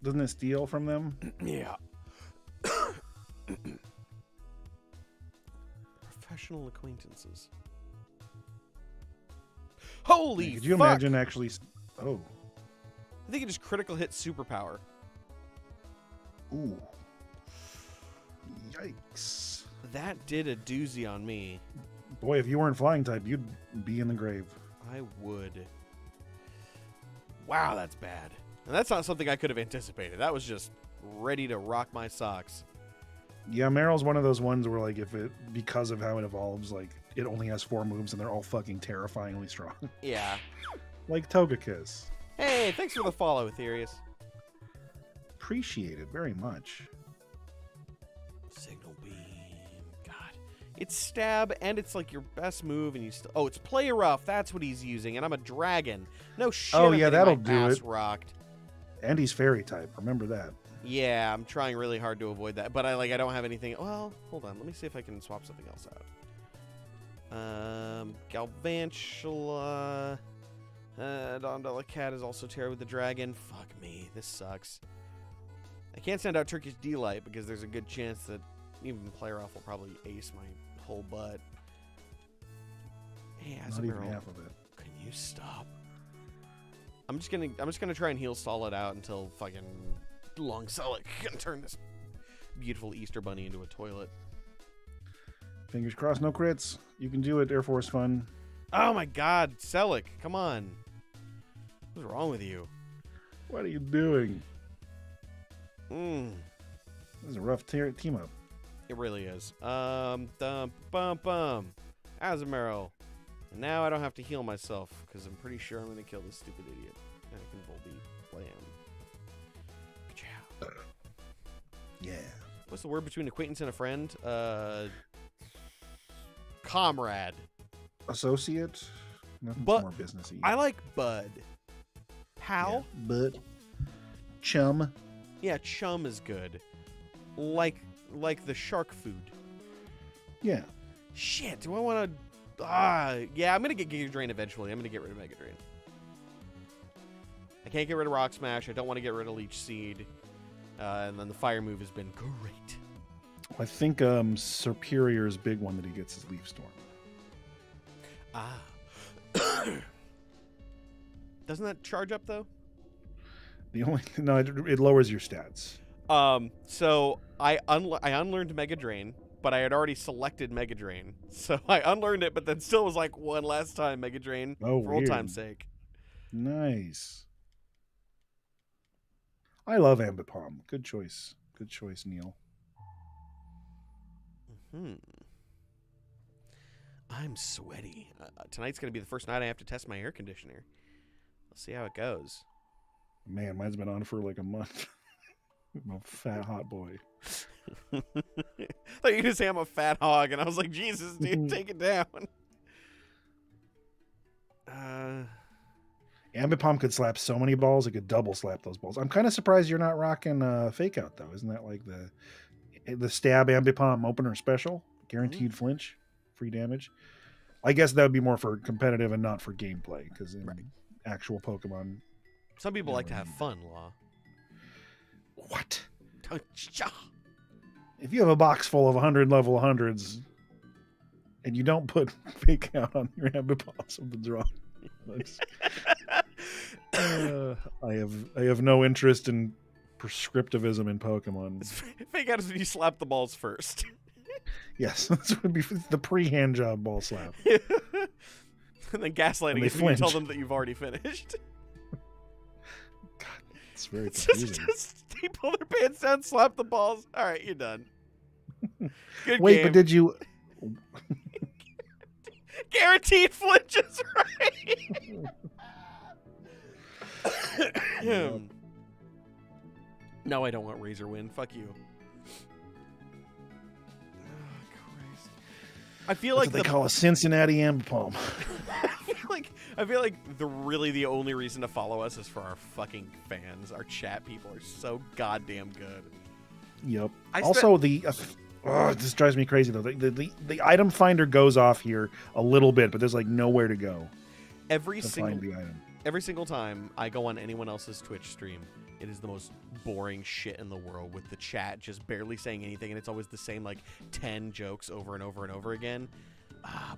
Speaker 2: Doesn't it steal from them?
Speaker 1: Yeah. Professional acquaintances. Holy
Speaker 2: Could you
Speaker 1: fuck!
Speaker 2: imagine actually? Oh,
Speaker 1: I think it just critical hit superpower.
Speaker 2: ooh, yikes!
Speaker 1: That did a doozy on me.
Speaker 2: Boy, if you weren't flying type, you'd be in the grave.
Speaker 1: I would. Wow, that's bad. And that's not something I could have anticipated. That was just ready to rock my socks.
Speaker 2: Yeah, Meryl's one of those ones where, like, because of how it evolves, like, it only has 4 moves and they're all fucking terrifyingly strong.
Speaker 1: Yeah.
Speaker 2: Like Togekiss.
Speaker 1: Hey, thanks for the follow, Ethereus.
Speaker 2: Appreciate it very much.
Speaker 1: Signal beam. God. It's stab, and it's like your best move, and you still... Oh, it's play rough. That's what he's using, and I'm a dragon. No shit.
Speaker 2: Oh,
Speaker 1: I'm
Speaker 2: yeah,
Speaker 1: getting
Speaker 2: that'll
Speaker 1: my
Speaker 2: do
Speaker 1: ass
Speaker 2: it.
Speaker 1: rocked.
Speaker 2: And he's fairy type. Remember that.
Speaker 1: Yeah, I'm trying really hard to avoid that, but I don't have anything. Well, hold on. Let me see if I can swap something else out. Galvantula. Dondala Cat is also terrible with the dragon. Fuck me. This sucks. I can't send out Turkish Delight because there's a good chance that even Player Off will probably ace my whole butt. Hey,
Speaker 2: Not even
Speaker 1: Azumarill,
Speaker 2: half of it.
Speaker 1: can you stop? I'm just gonna try and heal stall it out until fucking Long Celic can turn this beautiful Easter bunny into a toilet.
Speaker 2: Fingers crossed, no crits. You can do it, Air Force Fun.
Speaker 1: Oh my God, Celic, come on! What's wrong with you?
Speaker 2: What are you doing?
Speaker 1: Mm,
Speaker 2: This is a rough team up.
Speaker 1: it really is. Bum bum. Azumarill. And now I don't have to heal myself because I'm pretty sure I'm gonna kill this stupid idiot. And I can Volbeat Blam. Ka-chow.
Speaker 2: Yeah.
Speaker 1: What's the word between acquaintance and a friend? Comrade.
Speaker 2: Associate? Nothing's
Speaker 1: But
Speaker 2: more businessy.
Speaker 1: I like Bud. Pal?
Speaker 2: But chum.
Speaker 1: Yeah, chum is good. Like the shark food.
Speaker 2: Yeah.
Speaker 1: Shit, do I want to... yeah, I'm going to get Giga Drain eventually. I'm going to get rid of Mega Drain. I can't get rid of Rock Smash. I don't want to get rid of Leech Seed. And then the fire move has been great.
Speaker 2: I think Superior's big one that he gets is Leaf Storm.
Speaker 1: Ah. Doesn't that charge up, though?
Speaker 2: No, it lowers your stats.
Speaker 1: So I unlearned Mega Drain, but I had already selected Mega Drain. So I unlearned it, but then still was like one last time Mega Drain
Speaker 2: Oh,
Speaker 1: for old
Speaker 2: weird.
Speaker 1: time's sake.
Speaker 2: Nice. I love Ambipom. Good choice. Good choice, Neil.
Speaker 1: I'm sweaty. Tonight's going to be the first night I have to test my air conditioner. Let's see how it goes.
Speaker 2: Man, mine's been on for like a month. I'm a fat hot boy.
Speaker 1: I thought you were going to say I'm a fat hog, and I was like, Jesus, dude, take it down.
Speaker 2: Ambipom could slap so many balls, it could double slap those balls. I'm kind of surprised you're not rocking Fake Out, though. Isn't that like the stab Ambipom opener special? Guaranteed flinch, free damage. I guess that would be more for competitive and not for gameplay, because in actual Pokemon...
Speaker 1: Some people like to have fun, Law.
Speaker 2: What?
Speaker 1: If
Speaker 2: If you have a box full of 100 level 100s, And you don't put fake out on your impossible draw. I have no interest in prescriptivism in Pokemon.
Speaker 1: Fake out is when you slap the balls first.
Speaker 2: Yes, this would be the pre-hand job ball slap.
Speaker 1: And then gaslighting
Speaker 2: And
Speaker 1: is
Speaker 2: they
Speaker 1: when you tell
Speaker 2: flinch.
Speaker 1: them that you've already finished.
Speaker 2: God, it's very
Speaker 1: It's
Speaker 2: confusing.
Speaker 1: just they pull their pants down, slap the balls. All right, you're done. Good
Speaker 2: Wait,
Speaker 1: game.
Speaker 2: but did you?
Speaker 1: Guaranteed flinches, right? No, I don't want Razor Wind. Fuck you. Oh, Christ. I feel
Speaker 2: That's
Speaker 1: like
Speaker 2: what they call a Cincinnati Ambipom.
Speaker 1: I feel like the only reason to follow us is for our fucking fans. Our chat people are so goddamn good.
Speaker 2: Yep.
Speaker 1: I
Speaker 2: Also, this drives me crazy though. The item finder goes off here a little bit, but there's like nowhere to go
Speaker 1: Every
Speaker 2: to
Speaker 1: single
Speaker 2: find the item.
Speaker 1: Every single time I go on anyone else's Twitch stream, it is the most boring shit in the world with the chat just barely saying anything, and it's always the same, like, 10 jokes over and over and over again.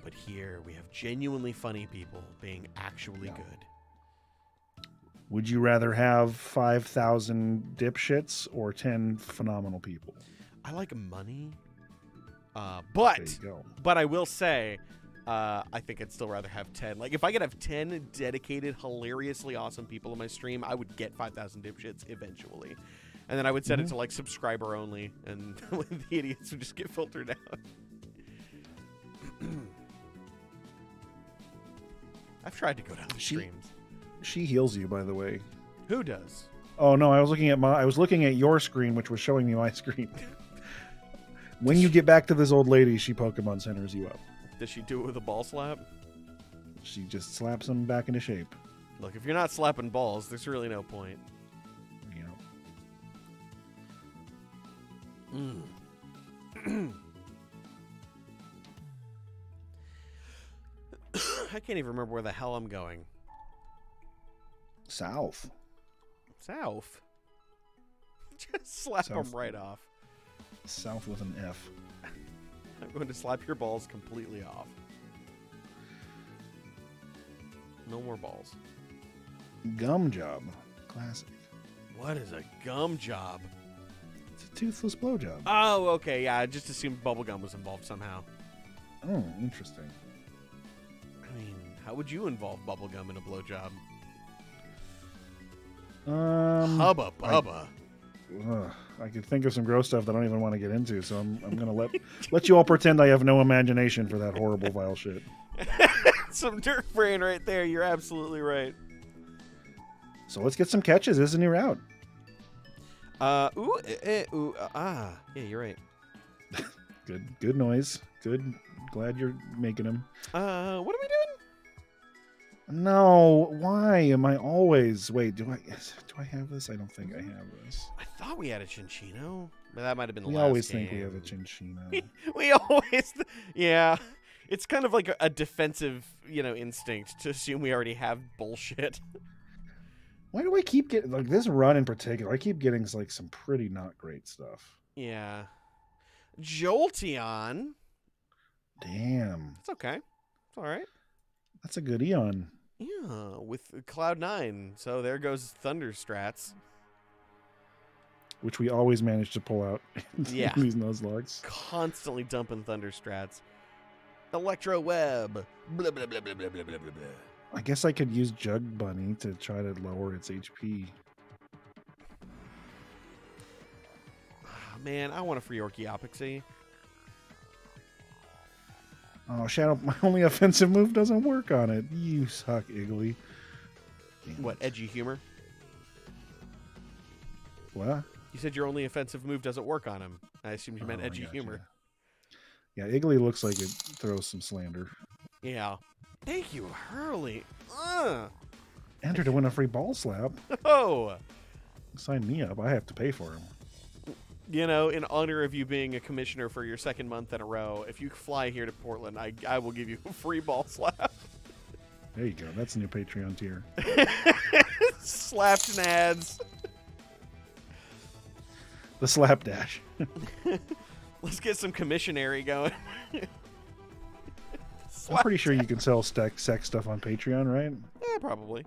Speaker 1: But here we have genuinely funny people being actually good.
Speaker 2: Would you rather have 5,000 dipshits or 10 phenomenal people?
Speaker 1: I like money.
Speaker 2: There
Speaker 1: But
Speaker 2: you go.
Speaker 1: I will say, I think I'd still rather have 10. Like, if I could have 10 dedicated, hilariously awesome people in my stream, I would get 5,000 dipshits eventually. And then I would set it to, like, subscriber only, and the idiots would just get filtered out. I've tried to go down the streams.
Speaker 2: She heals you, by the way.
Speaker 1: Who does?
Speaker 2: Oh no, I was looking at your screen, which was showing me my screen. When you get back to this old lady, she Pokemon centers you up.
Speaker 1: Does she do it with a ball slap?
Speaker 2: She just slaps them back into shape.
Speaker 1: Look, if you're not slapping balls, there's really no point.
Speaker 2: You know.
Speaker 1: I can't even remember where the hell I'm going.
Speaker 2: South.
Speaker 1: South. Just slap
Speaker 2: South.
Speaker 1: them right off.
Speaker 2: South with an F.
Speaker 1: I'm going to slap your balls completely off. No more balls.
Speaker 2: Gum job. Classic.
Speaker 1: What is a gum job?
Speaker 2: It's a toothless blowjob.
Speaker 1: Oh, okay, yeah, I just assumed bubblegum was involved somehow.
Speaker 2: Oh, interesting.
Speaker 1: I mean, how would you involve bubblegum in a blowjob? Hubba bubba.
Speaker 2: I could think of some gross stuff that I don't even want to get into, so I'm gonna let you all pretend I have no imagination for that horrible vile shit.
Speaker 1: Some dirt brain right there. You're absolutely right.
Speaker 2: So let's get some catches. This is a new route.
Speaker 1: Yeah, you're right.
Speaker 2: Good noise. Good. Glad you're making them.
Speaker 1: What are we doing?
Speaker 2: No, why am I always? Wait, do I have this? I don't think I have this.
Speaker 1: I thought we had a Chinchino, but that might have been the
Speaker 2: We
Speaker 1: last
Speaker 2: always
Speaker 1: game.
Speaker 2: think we have a Chinchino.
Speaker 1: We always, yeah. It's kind of like a defensive, instinct to assume we already have bullshit.
Speaker 2: Why do I keep getting like this run in particular? I keep getting like some pretty not great stuff.
Speaker 1: Yeah. Jolteon.
Speaker 2: Damn,
Speaker 1: It's okay. It's all right.
Speaker 2: that's a good Eon.
Speaker 1: Yeah, with Cloud9. So there goes Thunder Strats.
Speaker 2: Which we always manage to pull out.
Speaker 1: Yeah.
Speaker 2: These Nuzlockes.
Speaker 1: Constantly dumping Thunder Strats. Electro Web. Blah, blah, blah, blah, blah, blah, blah, blah.
Speaker 2: I guess I could use Jug Bunny to try to lower its HP.
Speaker 1: Oh, man, I want a free Orcheopixie.
Speaker 2: Oh, Shadow, my only offensive move doesn't work on it. You suck, Iggly. Damn
Speaker 1: What,
Speaker 2: it.
Speaker 1: edgy humor?
Speaker 2: What?
Speaker 1: You said your only offensive move doesn't work on him. I assumed you meant
Speaker 2: Oh, I
Speaker 1: edgy
Speaker 2: gotcha.
Speaker 1: humor.
Speaker 2: Yeah, Iggly looks like it throws some slander.
Speaker 1: Yeah. Thank you, Hurley.
Speaker 2: Enter to win a free ball slap.
Speaker 1: Oh!
Speaker 2: Sign me up. I have to pay for him.
Speaker 1: In honor of you being a commissioner for your second month in a row, if you fly here to Portland, I will give you a free ball slap.
Speaker 2: There you go. That's a new Patreon tier.
Speaker 1: Slapped nads.
Speaker 2: The slapdash.
Speaker 1: Let's get some commissionary going.
Speaker 2: I'm pretty sure you can sell sex stuff on Patreon, right?
Speaker 1: Yeah, probably.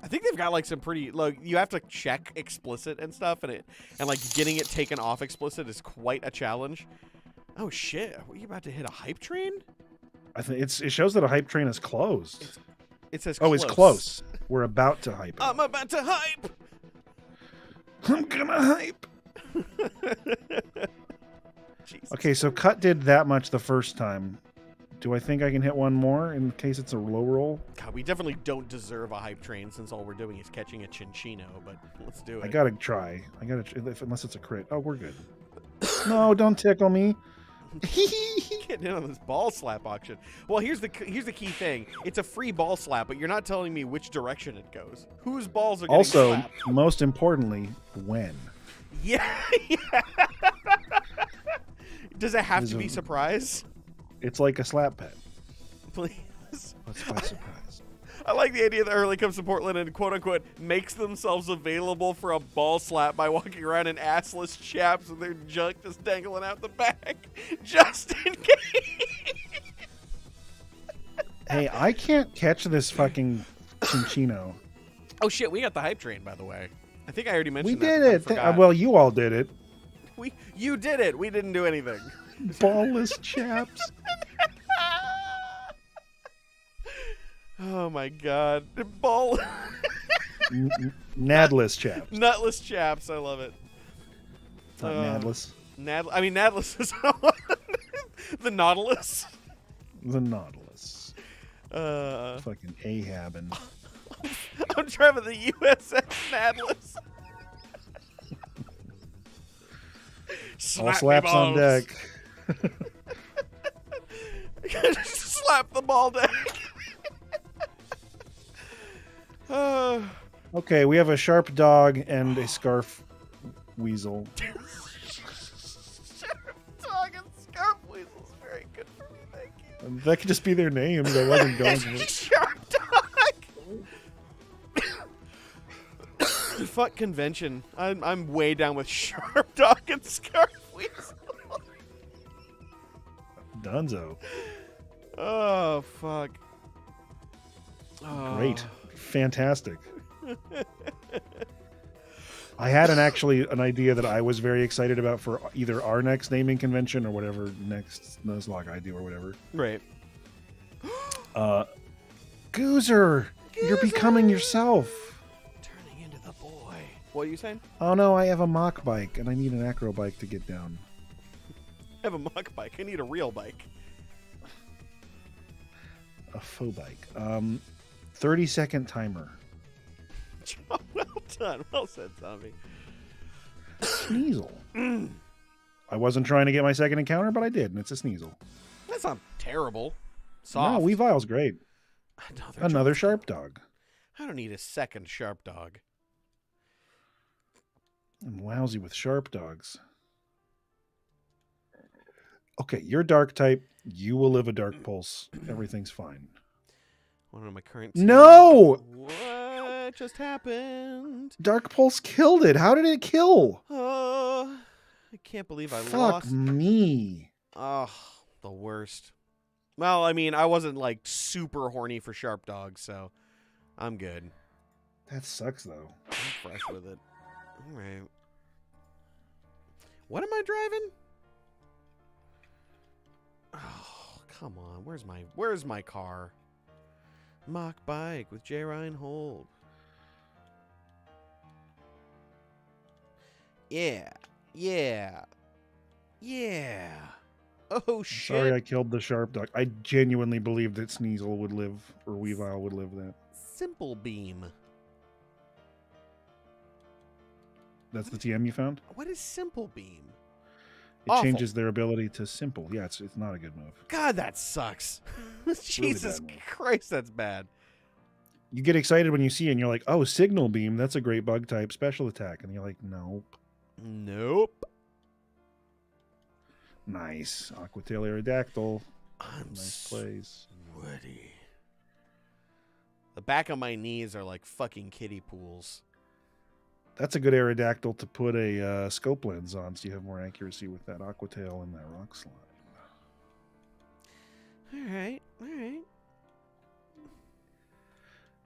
Speaker 1: I think they've got like some pretty like you have to check explicit and stuff, and like getting it taken off explicit is quite a challenge. Oh shit! Were you about to hit a hype train?
Speaker 2: I think it shows that a hype train is closed.
Speaker 1: It says
Speaker 2: oh, it's close. We're about to hype.
Speaker 1: I'm about to hype.
Speaker 2: I'm gonna hype.
Speaker 1: Jesus.
Speaker 2: Okay, so Cut did that much the first time. Do I think I can hit one more in case it's a low roll?
Speaker 1: God, we definitely don't deserve a hype train since all we're doing is catching a Chinchino, but let's do it.
Speaker 2: I gotta try. Unless it's a crit. Oh, we're good. No, don't tickle me.
Speaker 1: Getting in on this ball slap auction. Well, here's the key thing. It's a free ball slap, but you're not telling me which direction it goes. Whose balls are getting
Speaker 2: Also,
Speaker 1: slapped?
Speaker 2: most importantly, when.
Speaker 1: Yeah. Does it have to be surprise?
Speaker 2: It's like a slap pet.
Speaker 1: Please.
Speaker 2: Let's play surprise.
Speaker 1: I like the idea that Hurley comes to Portland and quote-unquote makes themselves available for a ball slap by walking around in assless chaps with their junk just dangling out the back, just in case.
Speaker 2: Hey, I can't catch this fucking Chinchino.
Speaker 1: Oh shit, we got the hype train, by the way. I think I already mentioned
Speaker 2: We
Speaker 1: that.
Speaker 2: did it. Well, you all did it.
Speaker 1: You did it. We didn't do anything.
Speaker 2: Ballless chaps.
Speaker 1: Oh my god. Ball.
Speaker 2: Nadless chaps.
Speaker 1: Nutless chaps. I love it.
Speaker 2: It's not Nadless.
Speaker 1: Nadless is the Nautilus.
Speaker 2: The Nautilus. Fucking Ahab and.
Speaker 1: I'm driving the USS Nadless.
Speaker 2: All slaps on deck.
Speaker 1: Slap the ball deck.
Speaker 2: Okay, we have a sharp dog and a scarf weasel.
Speaker 1: Sharp dog and scarf weasel is very good for me, thank you.
Speaker 2: That could just be their names. I wasn't going for it.
Speaker 1: Sharp dog. Fuck convention. I'm way down with sharp dog and scarf weasel.
Speaker 2: Dunzo.
Speaker 1: Oh fuck. Oh.
Speaker 2: Great. Fantastic. I had an idea that I was very excited about for either our next naming convention or whatever next Nuzlocke I do or whatever.
Speaker 1: Right.
Speaker 2: Goozer, you're becoming yourself.
Speaker 1: Turning into the boy. What are you saying?
Speaker 2: Oh no, I have a mock bike and I need an acro bike to get down.
Speaker 1: I have a mock bike. I need a real bike.
Speaker 2: A faux bike. 30-second timer.
Speaker 1: Well done. Well said, Zombie.
Speaker 2: Sneasel. I wasn't trying to get my second encounter, but I did, and it's a Sneasel.
Speaker 1: That's not terrible. Soft.
Speaker 2: No, Weavile's great. Another sharp dog.
Speaker 1: I don't need a second sharp dog.
Speaker 2: I'm lousy with sharp dogs. Okay, you're dark type. You will live a dark pulse. Everything's fine.
Speaker 1: One of my current.
Speaker 2: No!
Speaker 1: What just happened?
Speaker 2: Dark pulse killed it. How did it kill?
Speaker 1: Oh, I can't believe I
Speaker 2: Fuck
Speaker 1: lost.
Speaker 2: me.
Speaker 1: Oh, the worst. Well, I mean, I wasn't like super horny for sharp dogs, so I'm good.
Speaker 2: That sucks though.
Speaker 1: I'm fresh with it. All right. What am I driving? Oh, come on. Where's my car? Mock bike with J. Ryan Hold. Yeah. Yeah. Yeah. Oh, shit.
Speaker 2: Sorry I killed the sharp dog. I genuinely believed that Sneasel would live, or Weavile would live that.
Speaker 1: Simple beam.
Speaker 2: That's the TM you found?
Speaker 1: What is simple beam?
Speaker 2: It
Speaker 1: Awful.
Speaker 2: changes their ability to simple. Yeah, it's not a good move.
Speaker 1: God, that sucks. Jesus
Speaker 2: bad move.
Speaker 1: Christ, that's bad.
Speaker 2: You get excited when you see it and you're like, oh, signal beam, that's a great bug type special attack. And you're like, nope.
Speaker 1: Nope.
Speaker 2: Nice. Aquatail Aerodactyl.
Speaker 1: I'm
Speaker 2: Nice plays.
Speaker 1: sweaty. The back of my knees are like fucking kiddie pools.
Speaker 2: That's a good Aerodactyl to put a scope lens on so you have more accuracy with that Aquatail and that rock slide.
Speaker 1: All right. All right.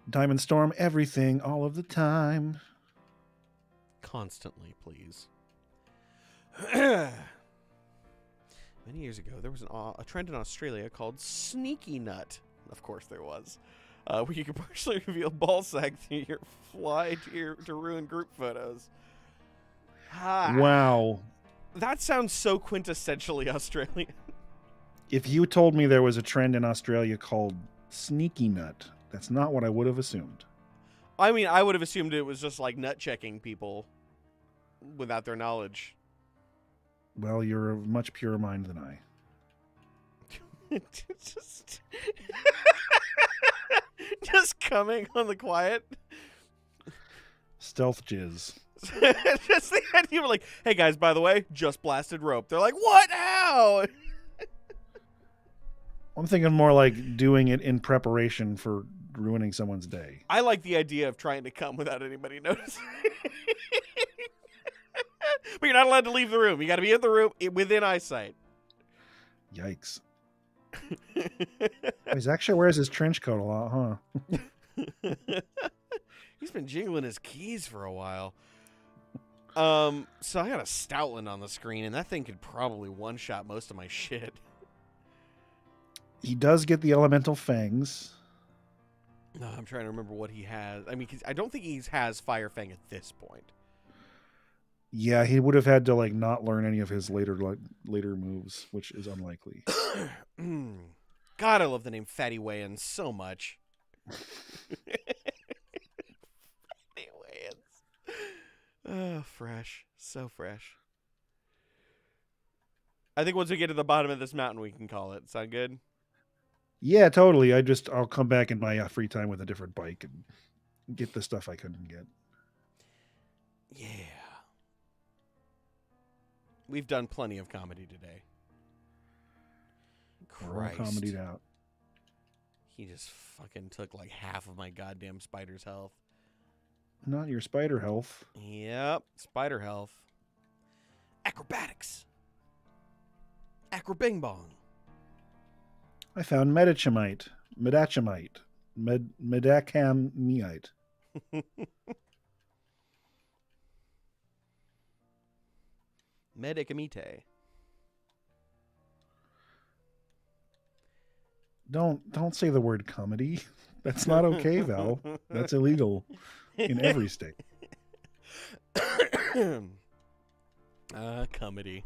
Speaker 2: Diamond Storm, everything, all of the time.
Speaker 1: Constantly, please. Many years ago, there was a trend in Australia called Sneaky Nut. Of course there was. Where you could partially reveal ball sack through your fly to ruin group photos.
Speaker 2: Wow.
Speaker 1: That sounds so quintessentially Australian.
Speaker 2: If you told me there was a trend in Australia called Sneaky Nut, that's not what I would have assumed.
Speaker 1: I mean, I would have assumed it was just like nut checking people without their knowledge.
Speaker 2: Well, you're of much purer mind than I.
Speaker 1: just coming on the quiet.
Speaker 2: Stealth jizz.
Speaker 1: Just the idea of like, hey guys, by the way, just blasted rope. They're like, what? How?
Speaker 2: I'm thinking more like doing it in preparation for ruining someone's day.
Speaker 1: I like the idea of trying to come without anybody noticing. But you're not allowed to leave the room. You got to be in the room within eyesight.
Speaker 2: Yikes. He actually wears his trench coat a lot, huh?
Speaker 1: He's been jingling his keys for a while. So I got a Stoutland on the screen, and that thing could probably one-shot most of my shit.
Speaker 2: He does get the elemental fangs.
Speaker 1: No, I'm trying to remember what he has. I mean, 'cause I don't think he has Fire Fang at this point.
Speaker 2: Yeah, he would have had to like not learn any of his later moves, which is unlikely.
Speaker 1: God, I love the name Fatty Wayans so much. Fatty Wayans. Oh, fresh. So fresh. I think once we get to the bottom of this mountain, we can call it. Sound good?
Speaker 2: Yeah, totally. I'll come back in my free time with a different bike and get the stuff I couldn't get.
Speaker 1: Yeah. We've done plenty of comedy today.
Speaker 2: We're all comedied out.
Speaker 1: He just fucking took like half of my goddamn spider's health.
Speaker 2: Not your spider health.
Speaker 1: Yep, spider health. Acrobatics. Acrobing bong.
Speaker 2: I found Metachemite, Medacamite.
Speaker 1: Medicamite.
Speaker 2: Don't say the word comedy. That's not okay, Val. That's illegal in every state.
Speaker 1: Comedy.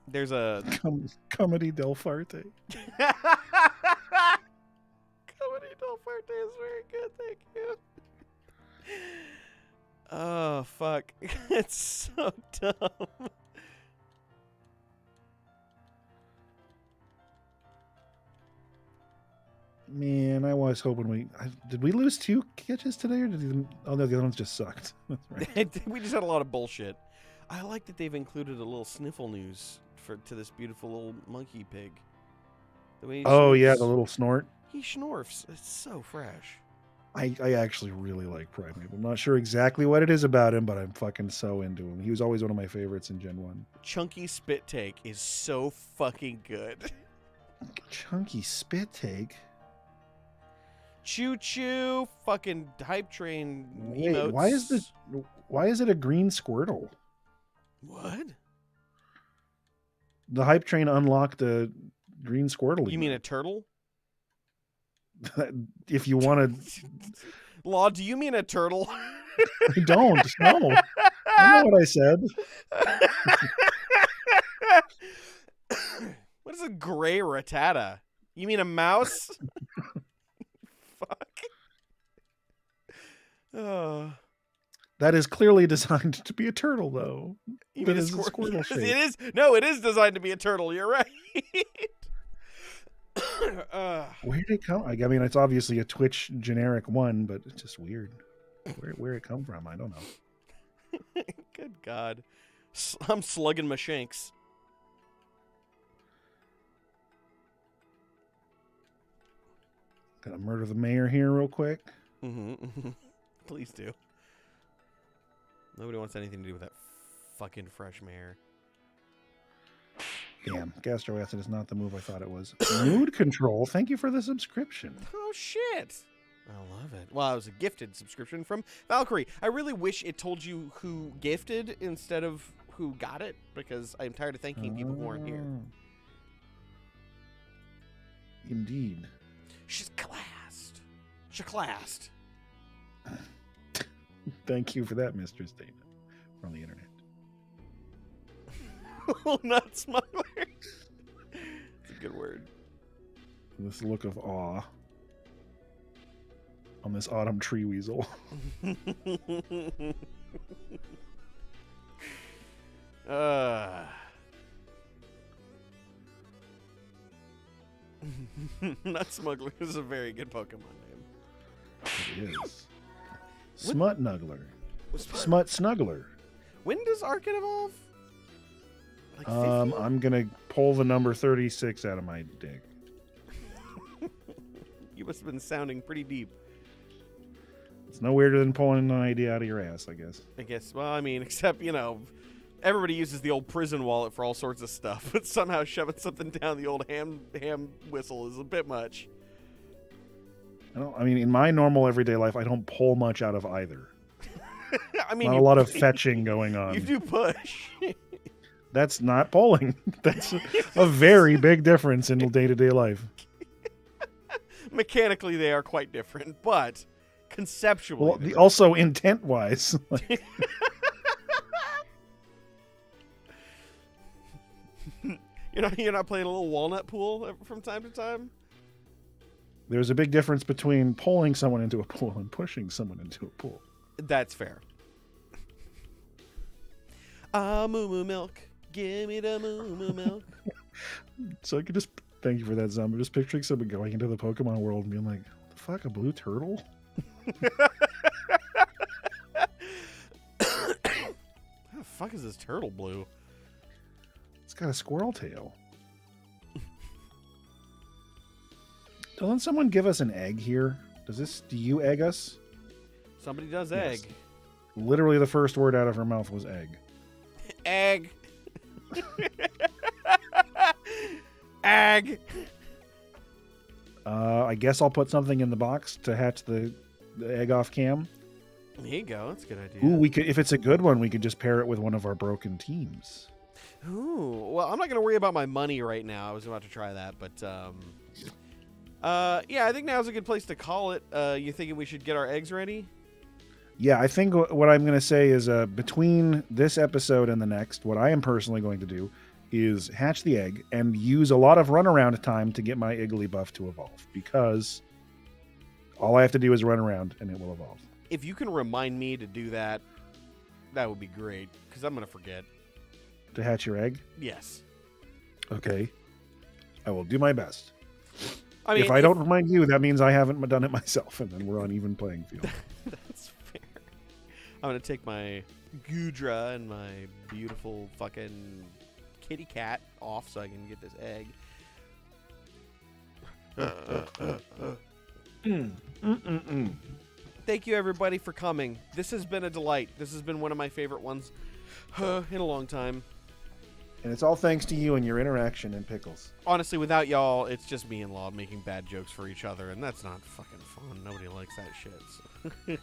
Speaker 1: There's a
Speaker 2: Comedy del Farte.
Speaker 1: Comedy del Farte is very good, thank you. Oh fuck. It's so dumb.
Speaker 2: Man, I was hoping did we lose 2 catches today, or oh no, the other ones just sucked. That's right.
Speaker 1: We just had a lot of bullshit. I like that they've included a little sniffle news to this beautiful little monkey pig. The way he
Speaker 2: Yeah,
Speaker 1: snores.
Speaker 2: the little snort.
Speaker 1: He schnorfs. It's so fresh.
Speaker 2: I actually really like Primeape. I'm not sure exactly what it is about him, but I'm fucking so into him. He was always one of my favorites in Gen 1.
Speaker 1: Chunky Spit Take is so fucking good.
Speaker 2: Chunky Spit Take?
Speaker 1: Choo choo, fucking hype train
Speaker 2: Wait,
Speaker 1: emotes.
Speaker 2: why is it a green Squirtle?
Speaker 1: What?
Speaker 2: The hype train unlocked a green Squirtle.
Speaker 1: You mean a turtle?
Speaker 2: If you want to...
Speaker 1: Law, do you mean a turtle?
Speaker 2: I don't. No. I know what I said.
Speaker 1: What is a gray Rattata? You mean a mouse? Fuck. Oh.
Speaker 2: That is clearly designed to be a turtle, though.
Speaker 1: You
Speaker 2: That
Speaker 1: mean a
Speaker 2: is a Squirtle shape.
Speaker 1: It is. No, it is designed to be a turtle. You're right.
Speaker 2: Where did it come? I mean, it's obviously a Twitch generic one, but it's just weird. Where it come from? I don't know.
Speaker 1: Good God. I'm slugging my shanks.
Speaker 2: Gonna murder the mayor here real quick.
Speaker 1: Mm-hmm. Please do. Nobody wants anything to do with that fucking fresh mare.
Speaker 2: Damn, gastroacid is not the move I thought it was. Mood control. Thank you for the subscription.
Speaker 1: Oh, shit. I love it. Well, it was a gifted subscription from Valkyrie. I really wish it told you who gifted instead of who got it, because I'm tired of thanking people who aren't here.
Speaker 2: Indeed.
Speaker 1: She's classed. She's classed.
Speaker 2: Thank you for that, Mistress Dana, from the internet.
Speaker 1: Nut smuggler. It's a good word.
Speaker 2: This look of awe on this autumn tree weasel.
Speaker 1: Nut smuggler is a very good Pokemon name.
Speaker 2: It is. Smut Nuggler. Smut Snuggler.
Speaker 1: When does Arcan evolve? Like 50?
Speaker 2: I'm gonna pull the number 36 out of my dick.
Speaker 1: You must have been sounding pretty deep.
Speaker 2: It's no weirder than pulling an idea out of your ass, I guess.
Speaker 1: I guess. Well, I mean, except, you know, everybody uses the old prison wallet for all sorts of stuff, but somehow shoving something down the old ham whistle is a bit much.
Speaker 2: I mean, in my normal everyday life, I don't pull much out of either.
Speaker 1: I mean,
Speaker 2: not a lot of fetching going on.
Speaker 1: You do push.
Speaker 2: That's not pulling. That's a very big difference in day-to-day life.
Speaker 1: Mechanically, they are quite different, but conceptually.
Speaker 2: Well, also intent-wise.
Speaker 1: You're not playing a little walnut pool from time to time?
Speaker 2: There's a big difference between pulling someone into a pool and pushing someone into a pool.
Speaker 1: That's fair. Moo moo milk. Give me the moo moo milk.
Speaker 2: So I could just, thank you for that, Zombie. Just picturing someone going into the Pokemon world and being like, what the fuck, a blue turtle?
Speaker 1: How the fuck is this turtle blue?
Speaker 2: It's got a squirrel tail. Doesn't someone give us an egg here? Do you egg us?
Speaker 1: Somebody does
Speaker 2: Yes.
Speaker 1: egg.
Speaker 2: Literally the first word out of her mouth was egg.
Speaker 1: Egg. Egg.
Speaker 2: I guess I'll put something in the box to hatch the egg off cam.
Speaker 1: There you go. That's a good idea.
Speaker 2: Ooh, we could, if it's a good one, we could just pair it with one of our broken teams.
Speaker 1: Ooh. Well, I'm not going to worry about my money right now. I was about to try that, but yeah, I think now's a good place to call it. You thinking we should get our eggs ready?
Speaker 2: Yeah, I think what I'm going to say is between this episode and the next, what I am personally going to do is hatch the egg and use a lot of runaround time to get my Igglybuff to evolve, because all I have to do is run around and it will evolve.
Speaker 1: If you can remind me to do that, that would be great, because I'm going to forget.
Speaker 2: To hatch your egg?
Speaker 1: Yes.
Speaker 2: Okay. I will do my best.
Speaker 1: I mean,
Speaker 2: if I don't remind you, that means I haven't done it myself, and then we're on even playing field.
Speaker 1: That's fair. I'm going to take my Goodra and my beautiful fucking kitty cat off so I can get this egg. Thank you, everybody, for coming. This has been a delight. This has been one of my favorite ones in a long time.
Speaker 2: And it's all thanks to you and your interaction in Pickles.
Speaker 1: Honestly, without y'all, it's just me and Law making bad jokes for each other, and that's not fucking fun. Nobody likes that shit. So.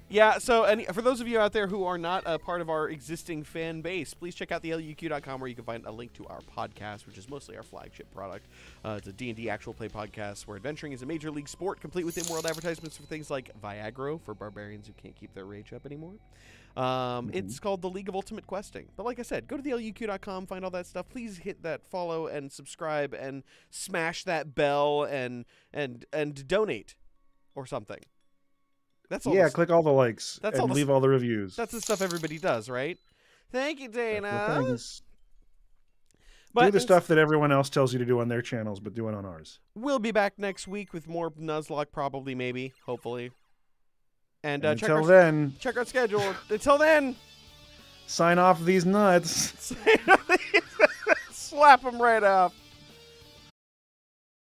Speaker 1: Yeah, so and for those of you out there who are not a part of our existing fan base, please check out the LUQ.com, where you can find a link to our podcast, which is mostly our flagship product. It's a D&D actual play podcast where adventuring is a major league sport, complete with in-world advertisements for things like Viagra for barbarians who can't keep their rage up anymore. It's called the League of Ultimate Questing. But like I said, go to the LUQ.com, find all that stuff. Please hit that follow and subscribe and smash that bell and donate or something. That's all.
Speaker 2: Yeah, click all the likes
Speaker 1: That's
Speaker 2: and
Speaker 1: all
Speaker 2: leave all the reviews.
Speaker 1: That's the stuff everybody does, right? Thank you, Dana.
Speaker 2: Things.
Speaker 1: But
Speaker 2: do the stuff that everyone else tells you to do on their channels, but do it on ours.
Speaker 1: We'll be back next week with more Nuzlocke, probably, maybe, hopefully. And check
Speaker 2: until then,
Speaker 1: check our schedule. Until then,
Speaker 2: sign off these nuts.
Speaker 1: slap them right off.